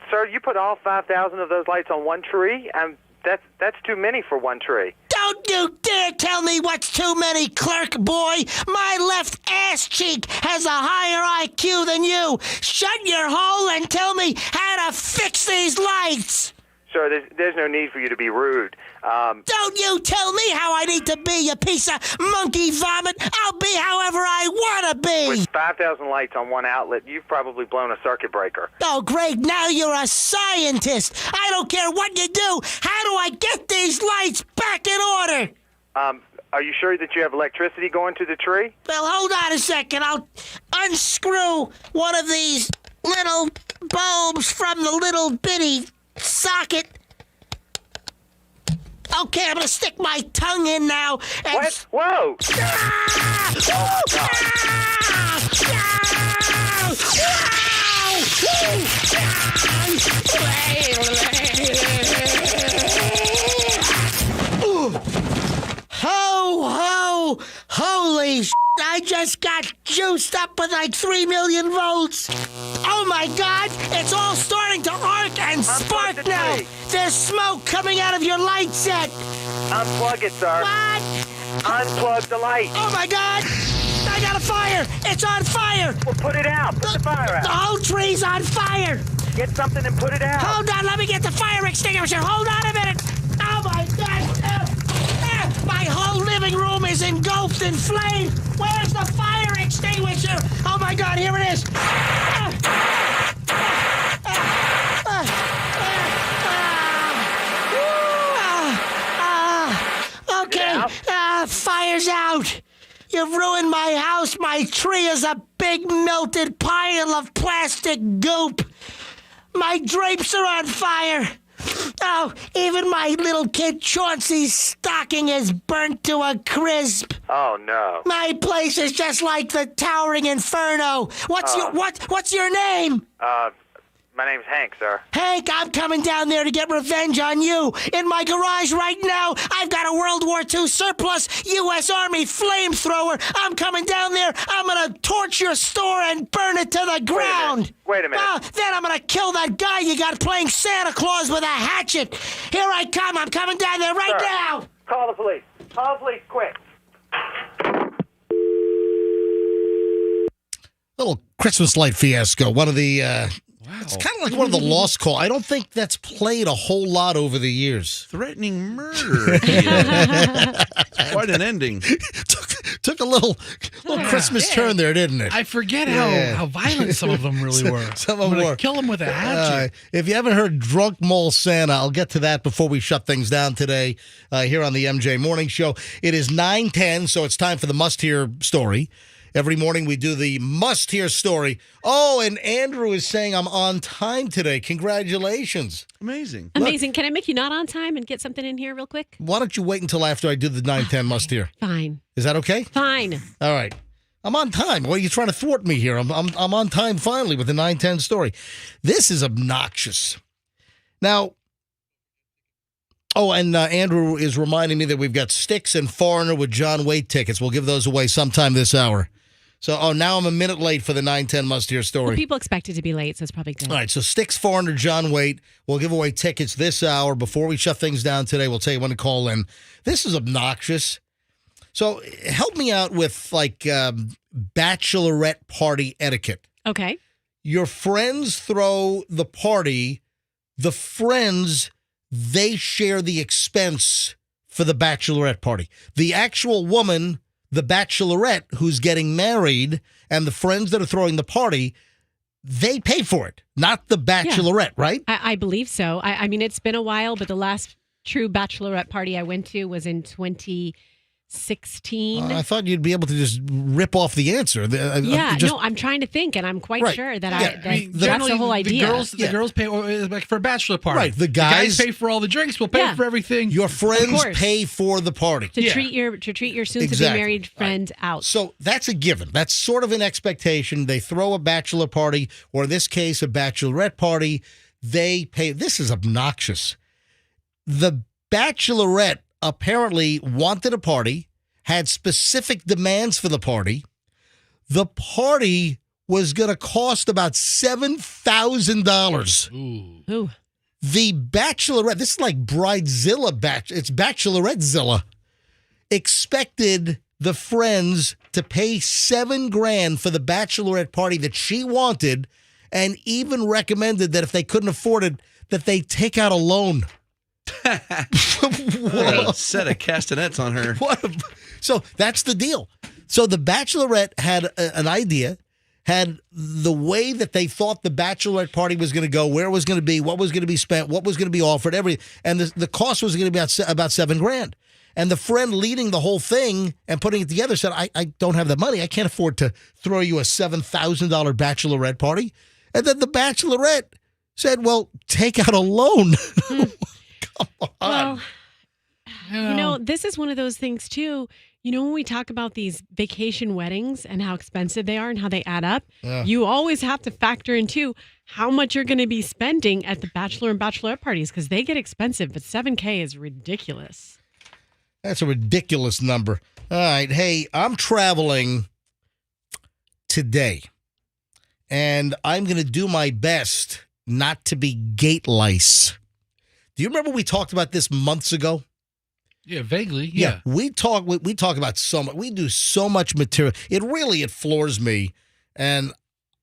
sir, you put all 5,000 of those lights on one tree? That's too many for one tree. Don't you dare tell me what's too many, clerk boy. My left ass cheek has a higher IQ than you. Shut your hole and tell me how to fix these lights. Sir, there's no need for you to be rude. Don't you tell me how I need to be, you piece of monkey vomit. I'll be however I want to be. With 5,000 lights on one outlet, you've probably blown a circuit breaker. Oh, great. Now you're a scientist. I don't care what you do. How do I get these lights back in order? Are you sure that you have electricity going to the tree? Well, hold on a second. I'll unscrew one of these little bulbs from the little bitty socket. Okay, I'm gonna stick my tongue in now. And what? Whoa! Ho, holy shit, I just got juiced up with like 3 million volts. Oh my God, it's all starting to arc and spark now. There's smoke coming out of your light set. Unplug it, sir. What? Unplug the light. Oh my God, I got a fire. It's on fire. Well, put it out. Put the fire out. The whole tree's on fire. Get something and put it out. Hold on, let me get the fire extinguisher. Hold on a minute. Oh my God. My whole living room is engulfed in flame. Where's the fire extinguisher? Oh my God, here it is. Okay, fire's out. You've ruined my house. My tree is a big melted pile of plastic goop. My drapes are on fire. Oh, even my little kid Chauncey's stocking is burnt to a crisp. Oh no! My place is just like the towering inferno. What's your name? My name's Hank, sir. Hank, I'm coming down there to get revenge on you. In my garage right now, I've got a World War II surplus U.S. Army flamethrower. I'm coming down there. I'm going to torch your store and burn it to the ground. Wait a minute. Then I'm going to kill that guy you got playing Santa Claus with a hatchet. Here I come. I'm coming down there right now. Call the police. Call the police, quick. Little Christmas light fiasco. One of the Wow. It's kind of like one of the lost call. I don't think that's played a whole lot over the years. Threatening murder. Yeah. Quite an ending. Took a little Christmas turn there, didn't it? I forget how violent some of them really were. Some of them were. Kill them with a hatchet. If you haven't heard Drunk Mall Santa, I'll get to that before we shut things down today here on the MJ Morning Show. It is 9:10, so it's time for the must-hear story. Every morning we do the must-hear story. Oh, and Andrew is saying I'm on time today. Congratulations. Amazing. Amazing. Can I make you not on time and get something in here real quick? Why don't you wait until after I do the 9:10 must-hear? Fine. Is that okay? Fine. All right. I'm on time. Well, you're trying to thwart me here. I'm on time finally with the 9:10 story. This is obnoxious. Now, and Andrew is reminding me that we've got Styx and Foreigner with John Waite tickets. We'll give those away sometime this hour. So, now I'm a minute late for the 9:10 must-hear story. Well, people expect it to be late, so it's probably good. All right, so Styx, Foreigner, John Waite. We'll give away tickets this hour. Before we shut things down today, we'll tell you when to call in. This is obnoxious. So help me out with, bachelorette party etiquette. Okay. Your friends throw the party. The friends, they share the expense for the bachelorette party. The actual woman, the bachelorette who's getting married, and the friends that are throwing the party, they pay for it, not the bachelorette, right? I believe so. I mean, it's been a while, but the last true bachelorette party I went to was in 2016. I thought you'd be able to just rip off the answer. No, I'm trying to think, and I'm quite sure that that's the whole idea. The girls pay for a bachelor party. Right, the guys pay for all the drinks. We'll pay for everything. Your friends pay for the party to treat your soon-to-be married friend out. So that's a given. That's sort of an expectation. They throw a bachelor party, or in this case, a bachelorette party. They pay. This is obnoxious. The bachelorette apparently wanted a party, had specific demands for the party. The party was going to cost about $7,000. Ooh. The bachelorette, this is like Bridezilla, it's Bachelorettezilla, expected the friends to pay $7,000 for the bachelorette party that she wanted, and even recommended that if they couldn't afford it, that they take out a loan. A set of castanets on her. So that's the deal. So the bachelorette had an idea, had the way that they thought the bachelorette party was going to go, where it was going to be, what was going to be spent, what was going to be offered, everything. And the cost was going to be about $7,000. And the friend leading the whole thing and putting it together said, I don't have the money. I can't afford to throw you a $7,000 bachelorette party. And then the bachelorette said, well, take out a loan. Come on. Well, this is one of those things, too. When we talk about these vacation weddings and how expensive they are and how they add up, you always have to factor in, too, how much you're going to be spending at the bachelor and bachelorette parties, because they get expensive, but $7,000 is ridiculous. That's a ridiculous number. All right. Hey, I'm traveling today, and I'm going to do my best not to be gate lice. Do you remember we talked about this months ago? Yeah, vaguely. Yeah. We talk about so much. We do so much material. It floors me. And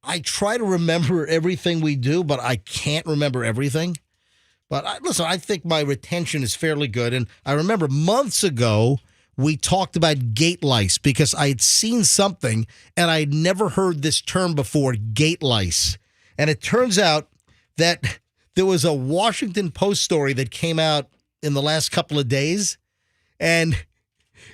I try to remember everything we do, but I can't remember everything. But listen, I think my retention is fairly good. And I remember months ago, we talked about gate lice because I had seen something and I had never heard this term before, gate lice. And it turns out that there was a Washington Post story that came out in the last couple of days, and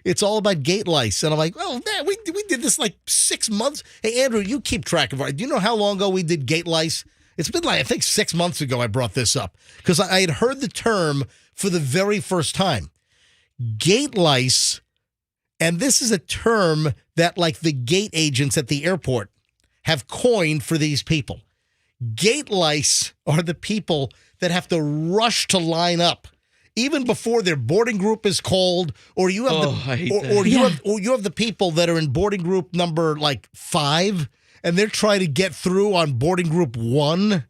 it's all about gate lice. And I'm like, oh, man, we did this like 6 months. Hey, Andrew, you keep track of it. Do you know how long ago we did gate lice? It's been I think 6 months ago I brought this up because I had heard the term for the very first time. Gate lice, and this is a term that the gate agents at the airport have coined for these people. Gate lice are the people that have to rush to line up, even before their boarding group is called, or you have you have the people that are in boarding group number 5, and they're trying to get through on boarding group 1.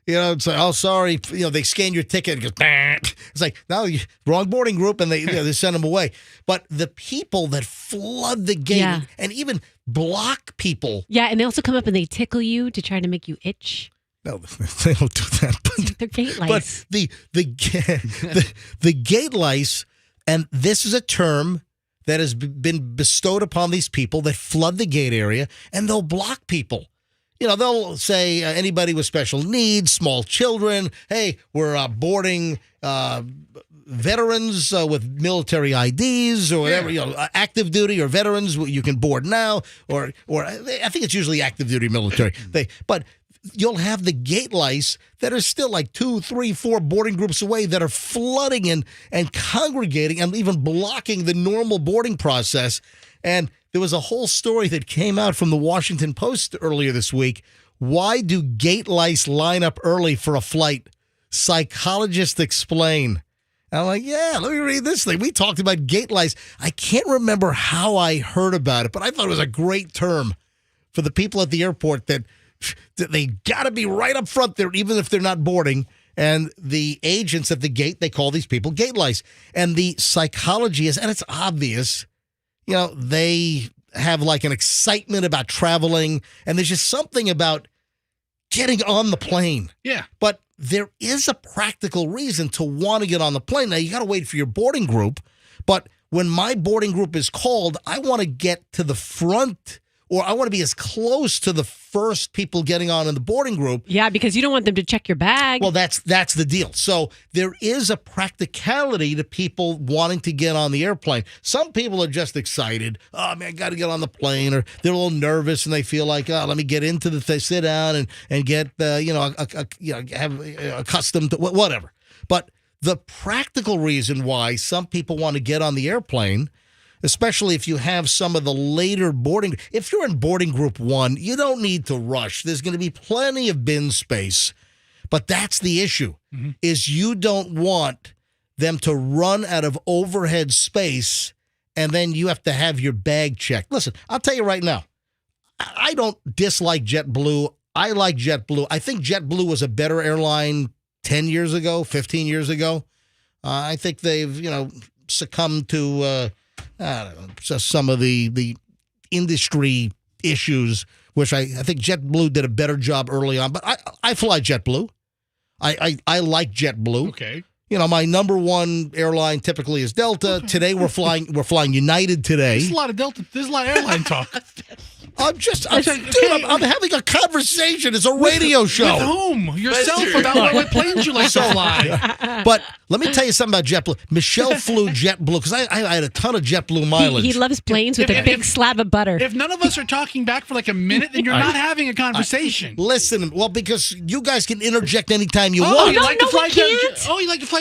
It's like, oh, sorry, they scan your ticket and it goes, bah. It's like, no, wrong boarding group, and they send them away. But the people that flood the gate and even block people. Yeah, and they also come up and they tickle you to try to make you itch. No, they don't do that. But, They're gate lice. But the gate lice, and this is a term that has been bestowed upon these people that flood the gate area, and they'll block people. You know, they'll say anybody with special needs, small children, hey, we're boarding veterans with military IDs or whatever, you know, active duty or veterans, you can board now, or I think it's usually active duty military. But you'll have the gate lice that are still like 2, 3, 4 boarding groups away that are flooding and congregating and even blocking the normal boarding process. And there was a whole story that came out from the Washington Post earlier this week. Why do gate lice line up early for a flight? Psychologists explain. And I'm like, yeah, let me read this thing. We talked about gate lice. I can't remember how I heard about it, but I thought it was a great term for the people at the airport that they got to be right up front there, even if they're not boarding. And the agents at the gate, they call these people gate lice. And the psychology is, and it's obvious, you know, they have like an excitement about traveling, and there's just something about getting on the plane. Yeah. But there is a practical reason to want to get on the plane. Now, you got to wait for your boarding group, but when my boarding group is called, I want to get to the front, or I want to be as close to the first people getting on in the boarding group. Yeah, because you don't want them to check your bag. Well, that's the deal. So there is a practicality to people wanting to get on the airplane. Some people are just excited. Oh, man, got to get on the plane. Or they're a little nervous and they feel like, oh, let me get into the sit down and get, have accustomed to whatever. But the practical reason why some people want to get on the airplane, especially if you have some of the later boarding. If you're in boarding group 1, you don't need to rush. There's going to be plenty of bin space. But that's the issue, is you don't want them to run out of overhead space, and then you have to have your bag checked. Listen, I'll tell you right now, I don't dislike JetBlue. I like JetBlue. I think JetBlue was a better airline 10 years ago, 15 years ago. I think they've, succumbed to just some of the industry issues, which I think JetBlue did a better job early on. But I fly JetBlue. I like JetBlue. Okay. My number one airline typically is Delta. Okay. Today we're flying United today. There's a lot of Delta. There's a lot of airline talk. I'm having a conversation. It's a radio show. With whom? Yourself about what planes you like to fly. But let me tell you something about JetBlue. Michelle flew JetBlue because I had a ton of JetBlue mileage. He loves planes with a big slab of butter. If none of us are talking back for like a minute, then you're not having a conversation. Listen, well, because you guys can interject anytime you want. You like to fly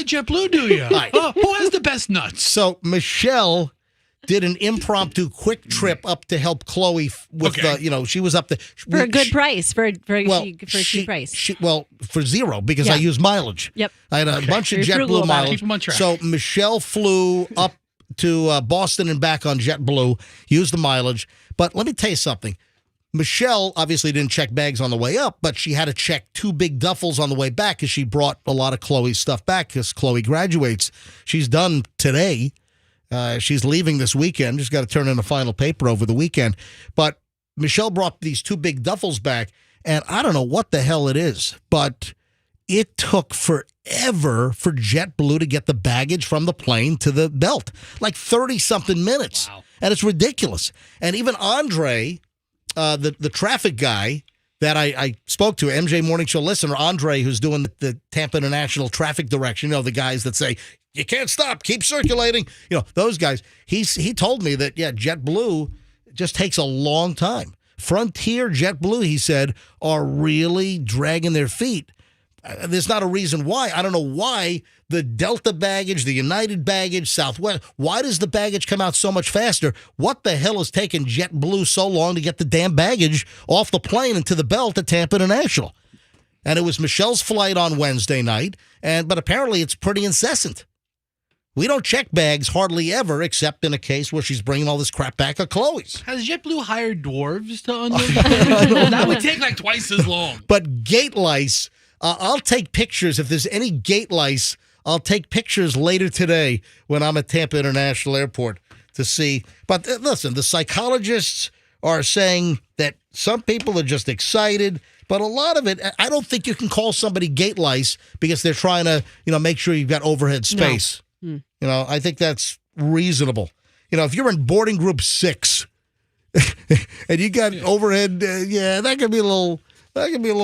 JetBlue, do you? Right. Who has the best nuts? So Michelle did an impromptu quick trip up to help Chloe with she was up there for a good price for a cheap price. For zero because I use mileage. Yep. I had a bunch of JetBlue mileage. Keep them on track. So Michelle flew up to Boston and back on JetBlue, used the mileage. But let me tell you something. Michelle obviously didn't check bags on the way up, but she had to check 2 big duffels on the way back because she brought a lot of Chloe's stuff back because Chloe graduates. She's done today. She's leaving this weekend. Just got to turn in a final paper over the weekend. But Michelle brought these 2 big duffels back, and I don't know what the hell it is, but it took forever for JetBlue to get the baggage from the plane to the belt, like 30-something minutes. Wow. And it's ridiculous. And even Andre, the traffic guy that I spoke to, MJ Morning Show listener, Andre, who's doing the Tampa International traffic direction, the guys that say, you can't stop, keep circulating. Those guys, he told me that, JetBlue just takes a long time. Frontier, JetBlue, he said, are really dragging their feet. There's not a reason why. I don't know why the Delta baggage, the United baggage, Southwest, why does the baggage come out so much faster? What the hell is taking JetBlue so long to get the damn baggage off the plane and to the belt at Tampa International? And it was Michelle's flight on Wednesday night, but apparently it's pretty incessant. We don't check bags hardly ever, except in a case where she's bringing all this crap back at Chloe's. Has JetBlue hired dwarves to unload? That would take like twice as long. But gate lice, I'll take pictures. If there's any gate lice, I'll take pictures later today when I'm at Tampa International Airport to see. But listen, the psychologists are saying that some people are just excited, But a lot of it, I don't think you can call somebody gate lice because they're trying to, make sure you've got overhead space. No. I think that's reasonable. If you're in boarding group 6 and you got overhead, that could be a little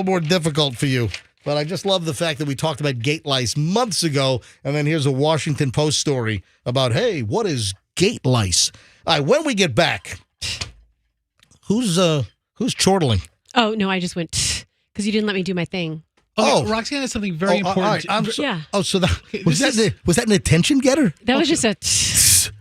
more difficult for you. But I just love the fact that we talked about gate lice months ago, and then here's a Washington Post story about, hey, what is gate lice? All right, when we get back, who's chortling? Oh, no, I just went because you didn't let me do my thing. Okay, Roxanne has something very important. All right. Yeah. Oh, so was that an attention getter? That was just a.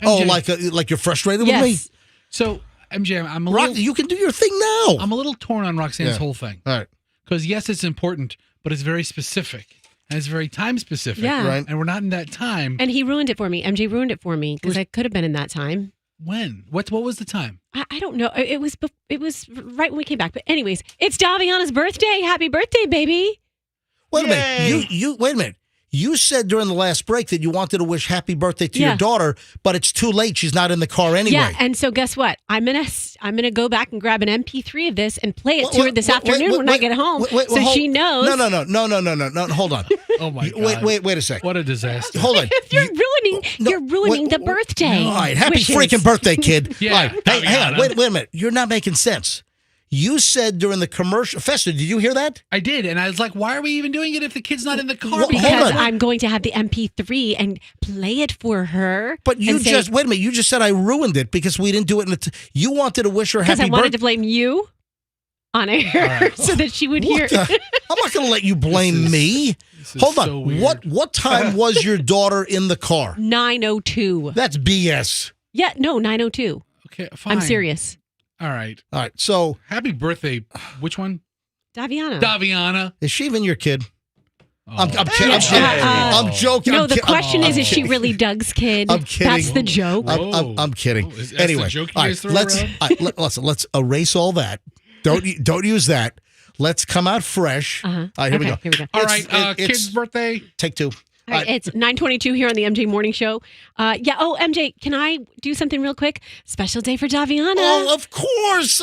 MJ. like you're frustrated Yes. with me? So, MJ, I'm a little. You can do your thing now. I'm a little torn on Roxanne's Yeah. whole thing. All right. Because yes, it's important, but it's very specific and it's very time specific. Yeah. Right. And we're not in that time. And he ruined it for me. MJ ruined it for me because I could have been in that time. When? What was the time? I don't know. It was right when we came back. But anyways, it's Daviana's birthday. Happy birthday, baby. Wait a minute. You wait a minute. You said during the last break that you wanted to wish happy birthday to your daughter, but it's too late. She's not in the car anyway. Yeah, and so guess what? I'm gonna go back and grab an MP3 of this and play it to her this afternoon when I get home, so she knows. No. Hold on. Oh my God. Wait a second. What a disaster. Hold on. You're ruining the birthday. All right, happy wishes. freaking birthday, kid. Yeah, All right, hey, hang on. Daviana. Wait a minute. You're not making sense. You said during the commercial, Fester, did you hear that? I did, and I was like, why are we even doing it if the kid's not in the car? Well, Because I'm going to have the MP3 and play it for her. But you and say- just, wait a minute, you just said I ruined it because we didn't do it. You wanted to wish her because happy I wanted birthday. to blame you on air right. so that she would hear. I'm not going to let you blame me. Hold on. so weird. What time was your daughter in the car? 9:02. That's BS. Yeah, no, 9:02. Okay, fine. I'm serious. All right. All right. So, happy birthday. Which one? Daviana. Daviana. Is she even your kid? I'm Oh. kidding. Yeah, I'm joking. No, I'm the ki- question I'm is she kidding. really Doug's kid? I'm kidding. That's the joke. I'm kidding. Is that the Anyway, joke you all guys right, throw let's around? listen. Let's erase all that. Don't use that. Let's come out fresh. Uh-huh. All right, here we go. Here we go. All It's- right, it's- kid's birthday. Take 2. All right, it's 9:22 here on the MJ Morning Show. Oh, MJ, can I do something real quick? Special day for Daviana. Oh, of course.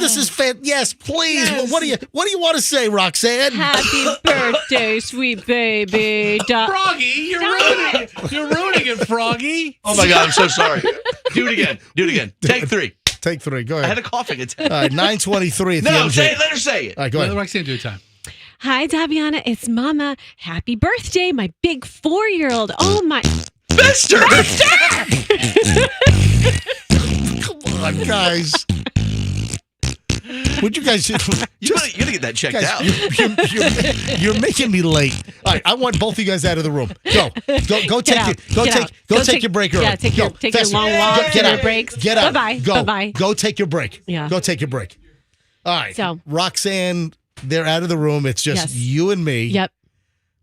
This is Yes, please. Yes. What do you want to say, Roxanne? Happy birthday, sweet baby. Froggy, you're ruining it. You're ruining it, Froggy. Oh my God, I'm so sorry. Do it again. Take 3. Take 3. Go I ahead. had a coughing attack. All right, 9:23 at the No, MJ. let her say it. All right, go Let ahead. Roxanne do it time. Hi, Daviana. It's Mama. Happy birthday, my big 4-year-old. Oh, my. Mister! Come on, guys. Would you guys You gotta get that checked guys, out. You're making me late. All right, I want both of you guys out of the room. Go take your break early. Yeah, take your Fester. long walks Get and your out. breaks. Get out. Bye-bye. Go. Bye-bye. Go take your break. Yeah. Go take your break. All right. So- Roxanne, they're out of the room. It's just Yes. you and me. Yep.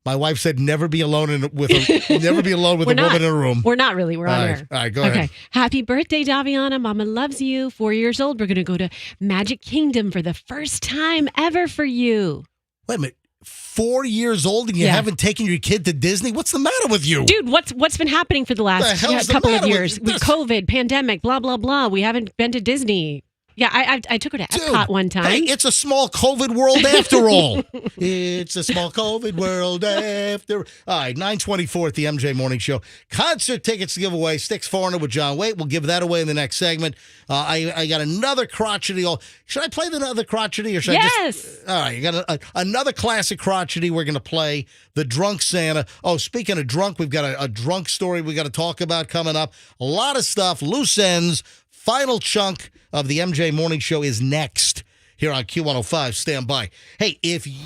My wife said never be alone with a woman in a room. We're not really. We're on All air. right. All right, go Okay. ahead. Happy birthday, Daviana. Mama loves you. 4 years old. We're going to go to Magic Kingdom for the first time ever for you. Wait a minute. 4 years old and you Yeah. haven't taken your kid to Disney? What's the matter with you? Dude, what's been happening for the What the last hell's the couple of matter with years? With this? COVID, pandemic, blah, blah, blah. We haven't been to Disney. Yeah, I took her to Epcot one time. Hey, it's a small COVID world after all. It's a small COVID world after. All right, 9:24 at the MJ Morning Show. Concert tickets to give away. Sticks Foreigner with John Waite. We'll give that away in the next segment. I got another crotchety. Should I play the other crotchety or should I just? Yes. All right, you got another classic crotchety. We're going to play the Drunk Santa. Oh, speaking of drunk, we've got a drunk story we got to talk about coming up. A lot of stuff, loose ends. Final chunk of the MJ Morning Show is next here on Q105. Stand by. Hey, if you...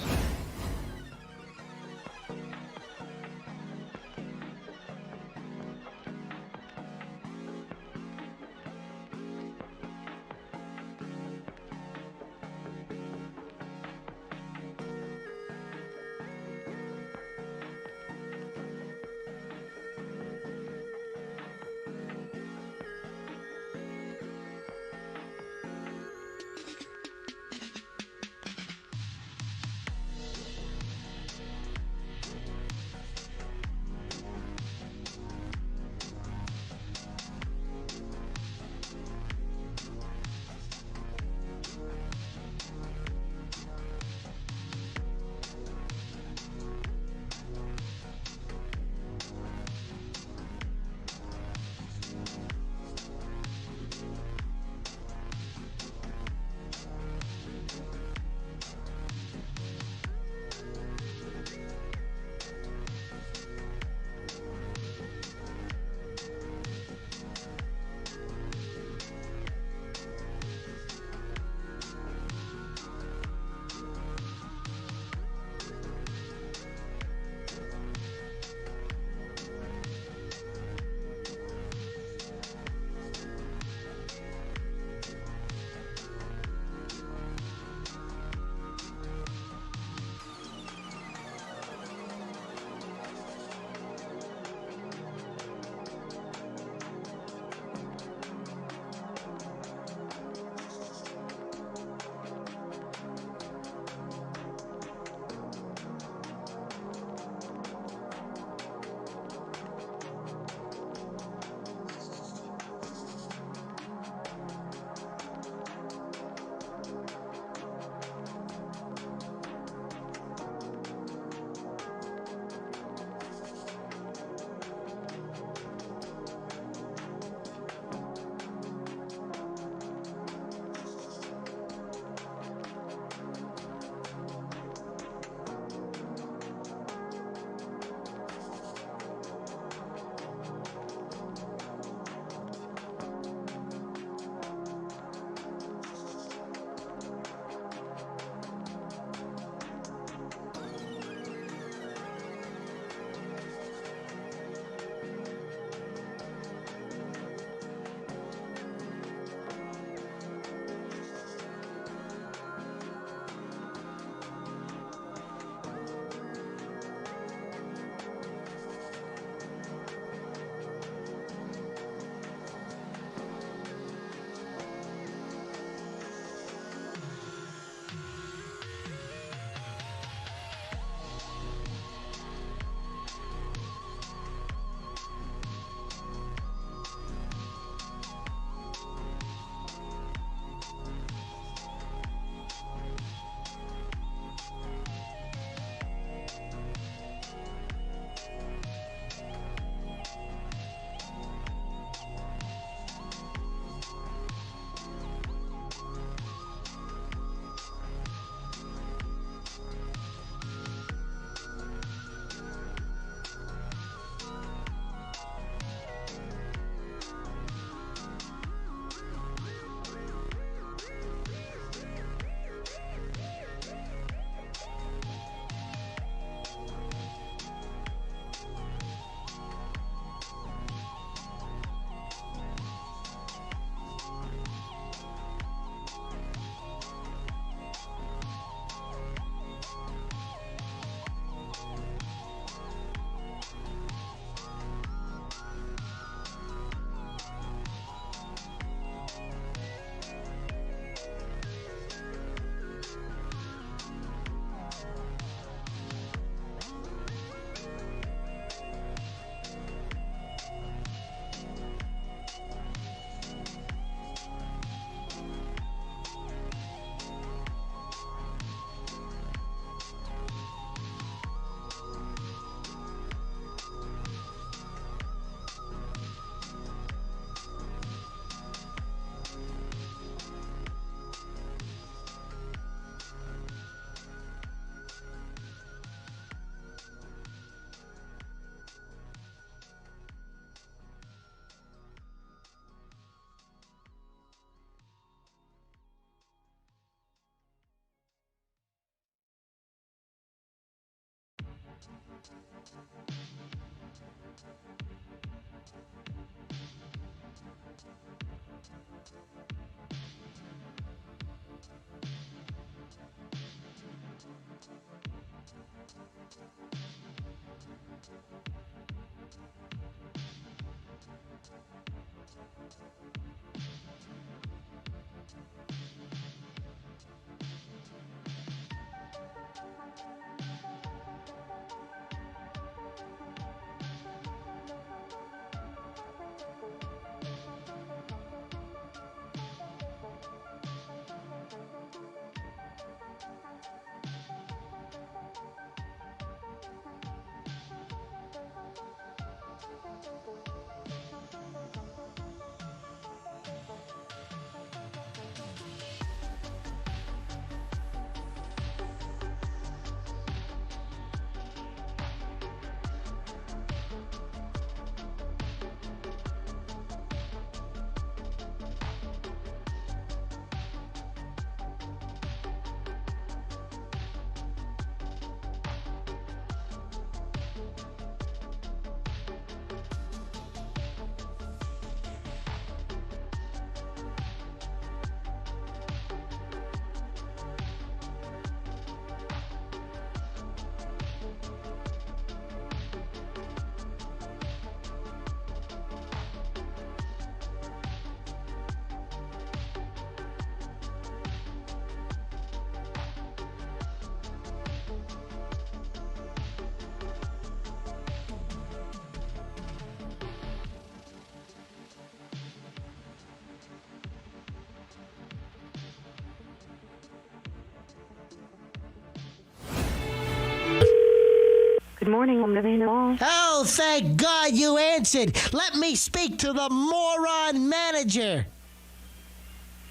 Good morning, I'm Navina Wall. Oh, thank God you answered. Let me speak to the moron manager.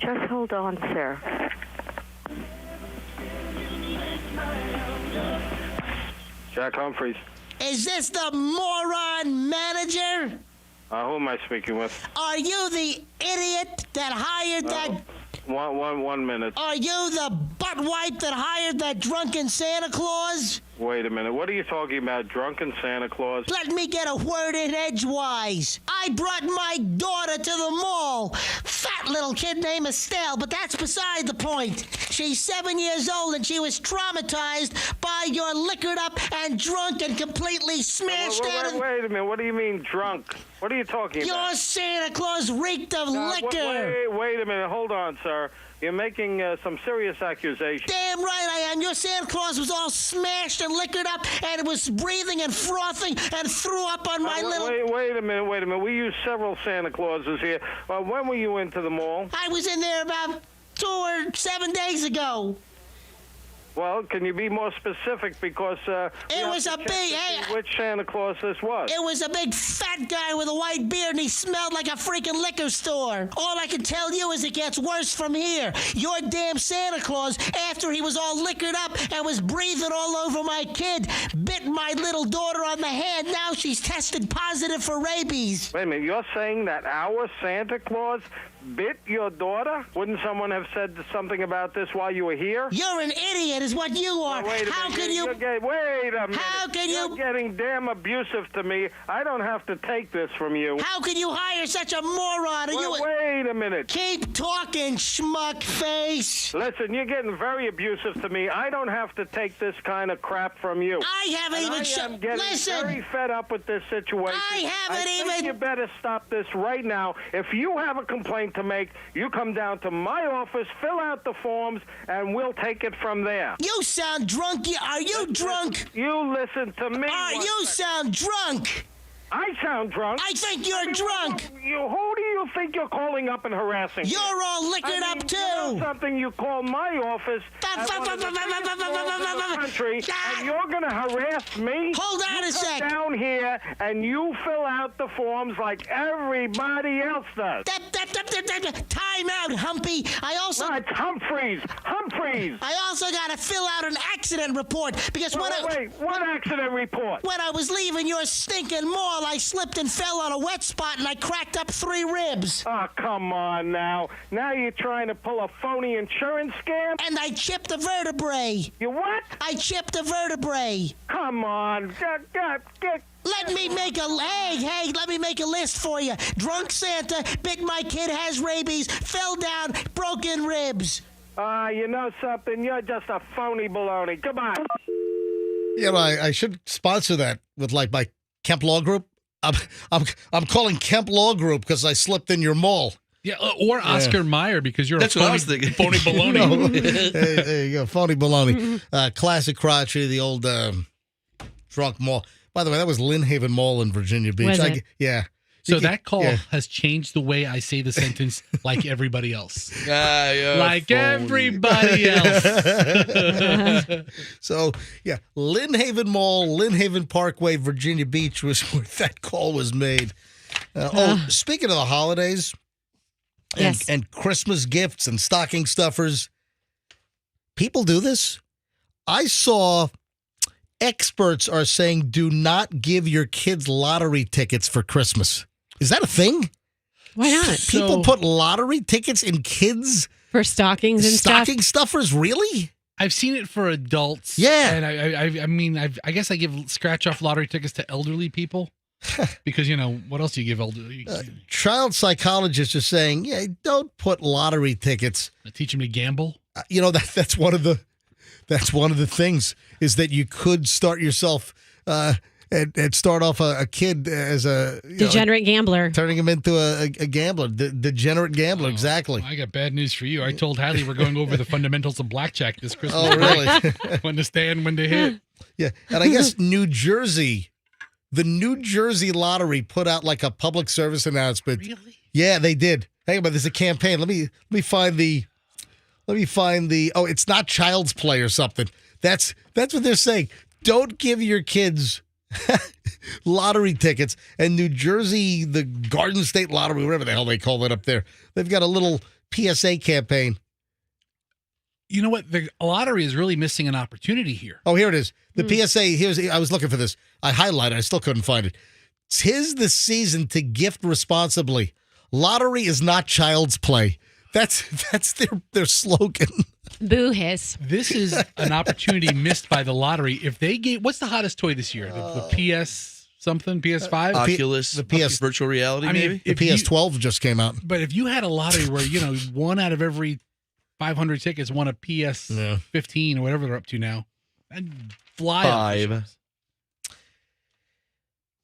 Just hold on, sir. Jack Humphreys. Is this the moron manager? Who am I speaking with? Are you the idiot that hired that... One minute. Are you the butt wipe that hired that drunken Santa Claus? Wait a minute. What are you talking about? Drunken Santa Claus? Let me get a word in edgewise. I brought my daughter to the mall. Fat little kid named Estelle, but that's beside the point. She's 7 years old and she was traumatized by your liquored up and drunk and completely smashed out of... Wait a minute. What do you mean drunk? What are you talking about? Your Santa Claus reeked of liquor. Wait a minute. Hold on, sir. You're making some serious accusations. Damn right I am. Your Santa Claus was all smashed and liquored up, and it was breathing and frothing and threw up on my little... Wait a minute. We use several Santa Clauses here. When were you into the mall? I was in there about 2 or 7 days ago. Well, can you be more specific? Because it was a big... which Santa Claus this was? It was a big fat guy with a white beard, and he smelled like a freaking liquor store. All I can tell you is it gets worse from here. Your damn Santa Claus, after he was all liquored up and was breathing all over my kid, bit my little daughter on the hand. Now she's tested positive for rabies. Wait a minute. You're saying that our Santa Claus bit your daughter? Wouldn't someone have said something about this while you were here? You're an idiot is what you are. Wait a How minute. can you... Wait a minute. How can You're you... getting damn abusive to me. I don't have to take this from you. How can you hire such a moron? Wait a minute. Keep talking, schmuck face. Listen, you're getting very abusive to me. I don't have to take this kind of crap from you. I haven't even... I'm getting very fed up with this situation. I think you better stop this right now. If you have a complaint to make, you come down to my office, fill out the forms, and we'll take it from there. You sound drunk. Are you drunk? You listen to me. You sound drunk. I sound drunk? I think you're drunk. Who do you think you're calling up and harassing? You're all liquored up, too. You know something, you call my office country, and you're going to harass me? Hold on a sec. Come down here, and you fill out the forms like everybody else does. Time out, Humpy. No, it's Humphreys. I also got to fill out an accident report because what accident report? When I was leaving your stinking mall, I slipped and fell on a wet spot and I cracked up 3 ribs. ribs. Oh, come on now. Now you're trying to pull a phony insurance scam? And I chipped a vertebrae. You what? I chipped a vertebrae. Come on. Let me make a list for you. Drunk Santa, bit my kid, has rabies, fell down, broken ribs. You know something? You're just a phony baloney. Goodbye. You know, I should sponsor that with like my Kemp Law Group. I'm calling Kemp Law Group because I slipped in your mall. Yeah, or Oscar Mayer because you're That's a what I was thinking. phony baloney. Hey, there you go, phony baloney. Classic crotchy, the old drunk mall. By the way, that was Lynn Haven Mall in Virginia Beach. Was it? Yeah. So that call has changed the way I say the sentence like everybody else. Like phony. everybody else. So, yeah, Lynn Haven Mall, Lynn Haven Parkway, Virginia Beach was where that call was made. Speaking of the holidays and Christmas gifts and stocking stuffers, people do this. I saw experts are saying do not give your kids lottery tickets for Christmas. Is that a thing? Why not? People put lottery tickets in kids' For stockings and stocking stuffers? Really? I've seen it for adults. Yeah. And I mean, I guess I give scratch-off lottery tickets to elderly people. Because, you know, what else do you give elderly? Child psychologists are saying, yeah, don't put lottery tickets. Teach them to gamble? You know, that's one of the things is that you could start yourself and start off a kid as a degenerate gambler, turning him into a gambler, degenerate gambler. Exactly. I got bad news for you. I told Hadley we're going over the fundamentals of blackjack this Christmas. Oh, really? When to stand, when to hit. Yeah, and I guess the New Jersey Lottery put out like a public service announcement. Really? Yeah, they did. Hang on, there's a campaign. Let me find the. Oh, it's not Child's Play or something. That's what they're saying. Don't give your kids lottery tickets. And New Jersey, the Garden State Lottery, whatever the hell they call it up there, they've got a little PSA campaign. You know what? The lottery is really missing an opportunity here. Oh, here it is. The PSA. I was looking for this. I highlighted. I still couldn't find it. 'Tis the season to gift responsibly. Lottery is not child's play. That's their slogan. Boo hiss. This is an opportunity missed by the lottery. If they gave, what's the hottest toy this year? The PS something, PS5, Oculus, the PS virtual reality. I mean, maybe the PS12 just came out. But if you had a lottery where one out of every 500 tickets won a PS15 or whatever they're up to now, I'd fly. 5.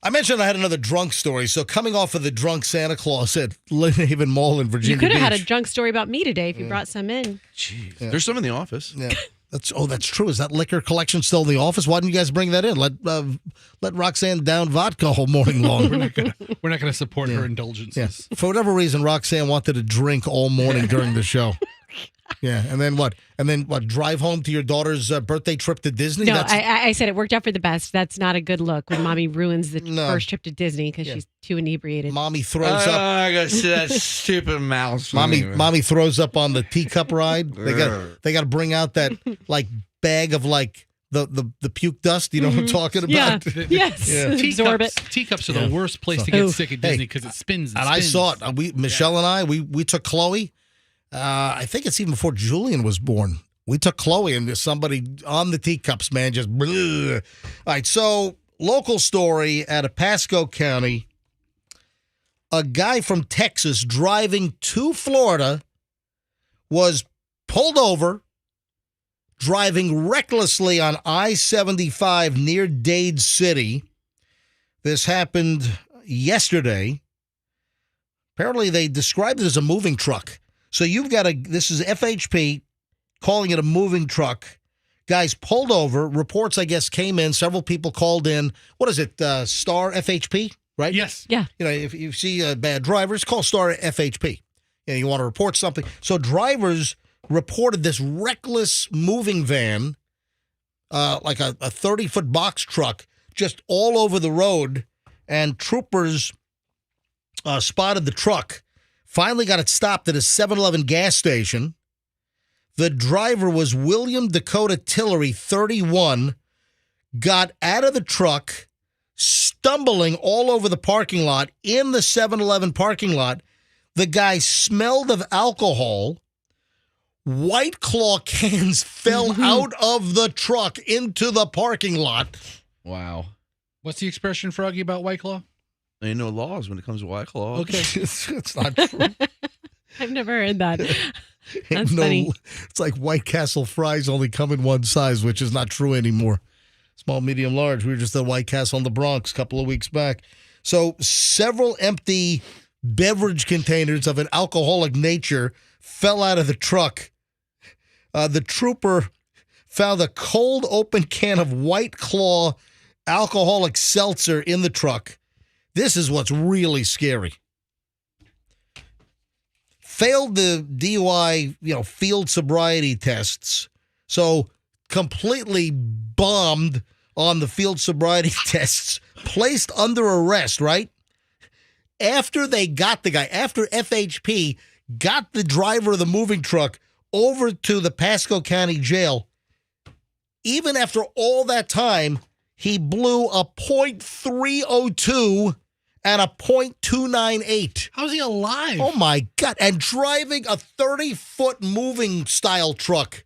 I mentioned I had another drunk story. So coming off of the drunk Santa Claus at Lynn Haven Mall in Virginia You could have Beach. had a drunk story about me today if you brought some in. Jeez. There's some in the office. Yeah. That's true. Is that liquor collection still in the office? Why didn't you guys bring that in? Let Roxanne down vodka all morning long. We're not gonna support her indulgences. Yeah. For whatever reason, Roxanne wanted to drink all morning during the show. Yeah, and then what? Drive home to your daughter's birthday trip to Disney? No, I said it worked out for the best. That's not a good look when mommy ruins the first trip to Disney because she's too inebriated. Mommy throws up. I gotta see that stupid mouse. Mommy throws up on the teacup ride. They got to bring out that bag of the puke dust. You know what I'm talking about? Yes. Absorb it. Teacups are the worst place to get sick at Disney because it spins. And I saw it. Michelle and I, we took Chloe. I think it's even before Julian was born. We took Chloe and there's somebody on the teacups, man, just bleh. All right, so local story out of Pasco County. A guy from Texas driving to Florida was pulled over, driving recklessly on I-75 near Dade City. This happened yesterday. Apparently, they described it as a moving truck. So you've got this is FHP calling it a moving truck. Guys pulled over. Reports, I guess, came in. Several people called in. What is it? Star FHP, right? Yes. Yeah. If you see bad drivers, call Star FHP. You want to report something. So drivers reported this reckless moving van, like a 30-foot box truck, just all over the road. And troopers spotted the truck. Finally got it stopped at a 7-Eleven gas station. The driver was William Dakota Tillery, 31, got out of the truck, stumbling all over the parking lot in the 7-Eleven parking lot. The guy smelled of alcohol. White Claw cans fell out of the truck into the parking lot. Wow. What's the expression, Froggy, about White Claw? There ain't no laws when it comes to White Claw. Okay. It's not true. I've never heard that. That's funny. It's like White Castle fries only come in one size, which is not true anymore. Small, medium, large. We were just at White Castle in the Bronx a couple of weeks back. So several empty beverage containers of an alcoholic nature fell out of the truck. The trooper found a cold, open can of White Claw alcoholic seltzer in the truck. This is what's really scary. Failed the DUI, field sobriety tests. So completely bombed on the field sobriety tests. Placed under arrest, right? After they got the guy, after FHP got the driver of the moving truck over to the Pasco County Jail, even after all that time, he blew a .302 and a .298. How's he alive? Oh, my God. And driving a 30-foot moving style truck.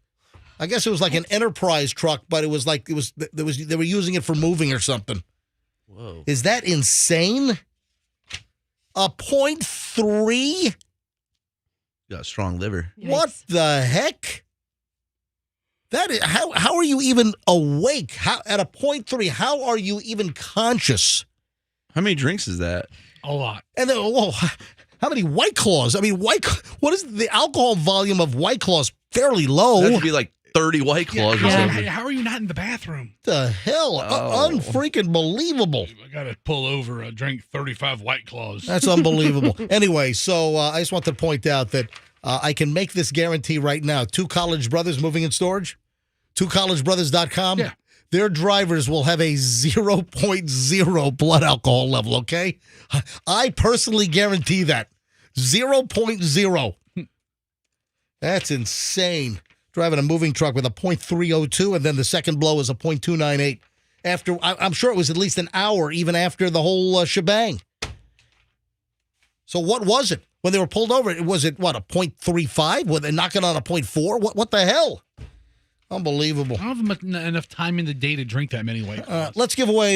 I guess it was like an Enterprise truck, but it was like they were using it for moving or something. Whoa. Is that insane? A .3? Got a strong liver. What the heck? That is how are you even awake? How at a .3? How are you even conscious? How many drinks is that? A lot. And then, how many White Claws? I mean, what is the alcohol volume of White Claws? Fairly low. That would be like 30 White Claws or something. How are you not in the bathroom? The hell? Unfreaking believable. I got to pull over, drink 35 White Claws. That's unbelievable. Anyway, so I just want to point out that I can make this guarantee right now. Two College Brothers Moving and Storage, twocollegebrothers.com. Yeah. Their drivers will have a 0.0 blood alcohol level, okay? I personally guarantee that. 0.0. That's insane. Driving a moving truck with a .302, and then the second blow is a .298. I'm sure it was at least an hour even after the whole shebang. So what was it? When they were pulled over, was it, a .35? Were they knocking on a .4? What the hell? Unbelievable. I don't have enough time in the day to drink that many White Claws. Let's give away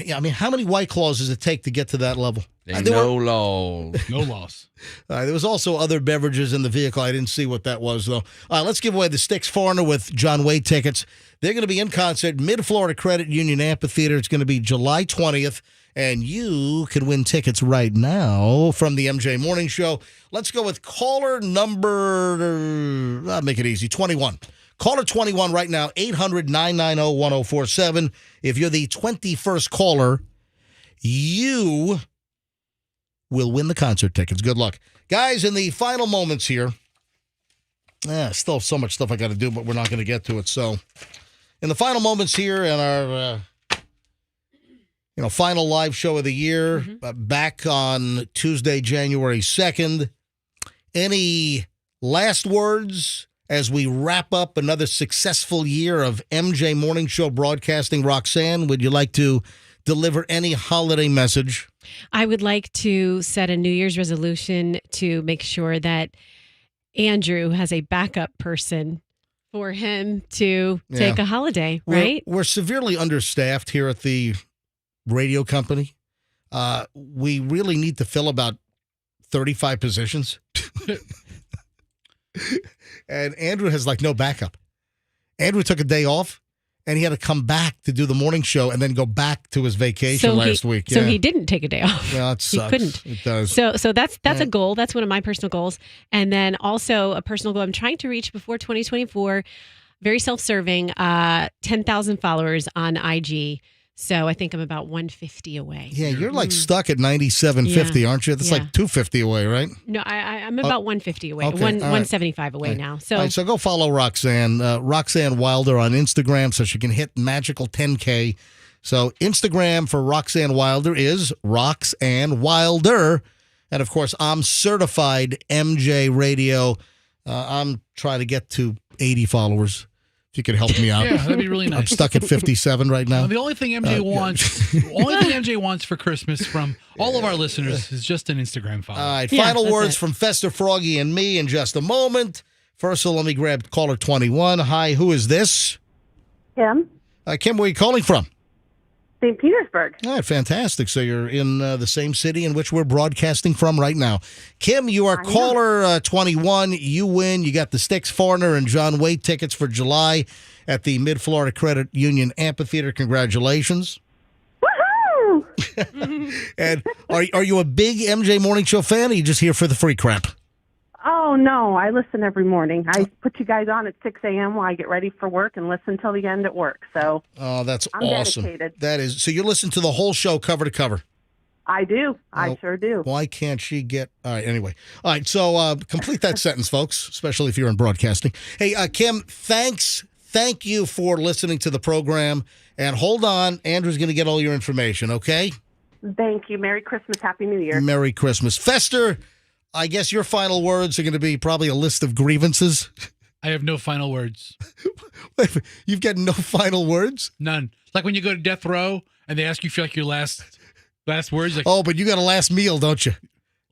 how many White Claws does it take to get to that level? No laws. No loss. There was also other beverages in the vehicle. I didn't see what that was, though. Let's give away the Styx Foreigner with John Wayne tickets. They're going to be in concert, Mid-Florida Credit Union Amphitheater. It's going to be July 20th, and you can win tickets right now from the MJ Morning Show. Let's go with caller number, I'll make it easy, 21. Caller 21 right now, 800-990-1047. If you're the 21st caller, you will win the concert tickets. Good luck. Guys, in the final moments here, still so much stuff I got to do, but we're not going to get to it. So, in the final moments here in our final live show of the year, back on Tuesday, January 2nd, any last words as we wrap up another successful year of MJ Morning Show broadcasting? Roxanne, would you like to deliver any holiday message? I would like to set a New Year's resolution to make sure that Andrew has a backup person for him to take a holiday, right? We're severely understaffed here at the radio company. We really need to fill about 35 positions. And Andrew has no backup. Andrew took a day off, and he had to come back to do the morning show and then go back to his vacation last week. So he didn't take a day off. Well, it sucks. He couldn't. It does. So that's a goal. That's one of my personal goals. And then also a personal goal I'm trying to reach before 2024, very self-serving, 10,000 followers on IG. So I think I'm about 150 away. Yeah, you're stuck at 9750, aren't you? That's like 250 away, right? No, I'm about 150 away, okay, 175 away now. So, all right, so go follow Roxanne, Roxanne Wilder on Instagram so she can hit magical 10K. So Instagram for Roxanne Wilder is Roxanne Wilder. And, of course, I'm certified MJ Radio. I'm trying to get to 80 followers. If you could help me out. Yeah, that'd be really nice. I'm stuck at 57 right now. The only thing MJ wants for Christmas from all of our listeners is just an Instagram follow. All right, final words from Fester, Froggy, and me in just a moment. First of all, let me grab caller 21. Hi, who is this? Kim, Kim, where are you calling from? St. Petersburg. All right, fantastic. So you're in the same city in which we're broadcasting from right now. Kim, you are caller 21. You win. You got the Styx Foreigner and John Waite tickets for July at the Mid-Florida Credit Union Amphitheater. Congratulations. Woohoo! And are you a big MJ Morning Show fan, or are you just here for the free crap? Oh, no. I listen every morning. I put you guys on at 6 a.m. while I get ready for work and listen till the end at work. So that's I'm awesome. dedicated. That is. So you listen to the whole show cover to cover? I do. I sure do. Why can't she get... All right, anyway. All right, so complete that sentence, folks, especially if you're in broadcasting. Hey, Kim, thanks. Thank you for listening to the program. And hold on. Andrew's going to get all your information, okay? Thank you. Merry Christmas. Happy New Year. Merry Christmas. Fester, I guess your final words are going to be probably a list of grievances. I have no final words. You've got no final words? None. It's like when you go to death row and they ask you for like your last words. Like, but you got a last meal, don't you?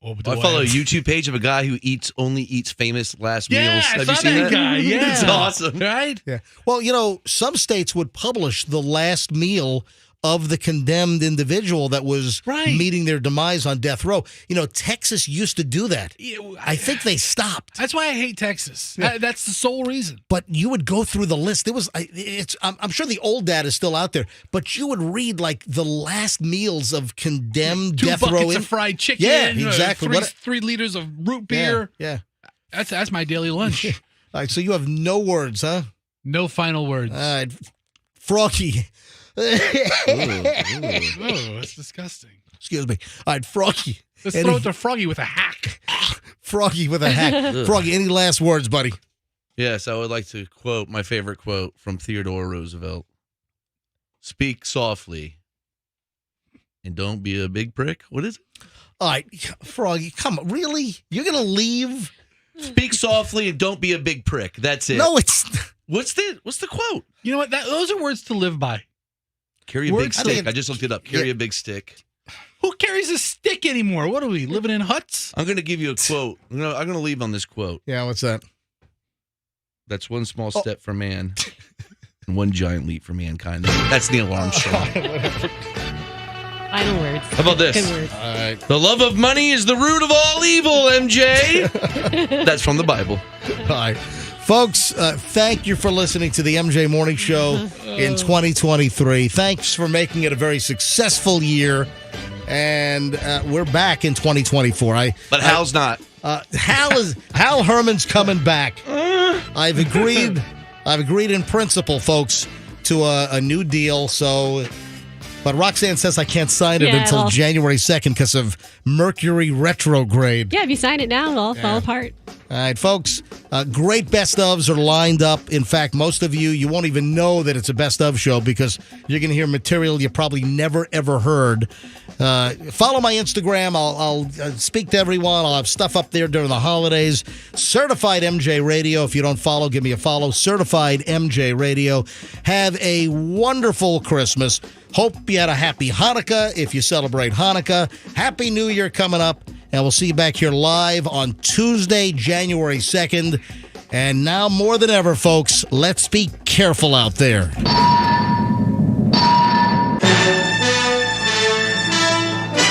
I follow a YouTube page of a guy who only eats famous last meals. Have you seen that guy? Yeah, it's awesome, right? Yeah. Well, some states would publish the last meal of the condemned individual that was meeting their demise on death row. Texas used to do that. I think they stopped. That's why I hate Texas. Yeah. That's the sole reason. But you would go through the list. I'm sure the old data is still out there, but you would read like the last meals of condemned death row. 2 buckets of fried chicken. Yeah, exactly. 3 liters of root beer. Yeah. That's my daily lunch. All right, so you have no words, huh? No final words. All right, Froggy. That's disgusting. Excuse me. All right, Froggy. Let's throw it to Froggy with a hack. Froggy with a hack. Froggy, any last words, buddy? Yes, I would like to quote my favorite quote from Theodore Roosevelt. Speak softly and don't be a big prick. What is it? All right, Froggy, come on. Really? You're going to leave? Speak softly and don't be a big prick. That's it. No, it's... What's the quote? You know what? Those are words to live by. Carry a big stick. I just looked it up. Carry a big stick. Who carries a stick anymore? What are we, living in huts? I'm going to give you a quote. I'm going to leave on this quote. Yeah, what's that? That's one small step for man and one giant leap for mankind. That's Neil Armstrong. Final words. How about this? Good words. All right. The love of money is the root of all evil, MJ. That's from the Bible. All right. Folks, thank you for listening to the MJ Morning Show in 2023. Thanks for making it a very successful year. And we're back in 2024. But Hal's not. Hal Herman's coming back. I've agreed in principle, folks, to a new deal. But Roxanne says I can't sign it until January 2nd because of Mercury retrograde. Yeah, if you sign it now, it'll all fall apart. All right, folks, great best ofs are lined up. In fact, most of you won't even know that it's a best of show because you're going to hear material you probably never, ever heard. Follow my Instagram. I'll speak to everyone. I'll have stuff up there during the holidays. Certified MJ Radio. If you don't follow, give me a follow. Certified MJ Radio. Have a wonderful Christmas. Hope you had a happy Hanukkah if you celebrate Hanukkah. Happy New Year coming up. And we'll see you back here live on Tuesday, January 2nd. And now more than ever, folks, let's be careful out there.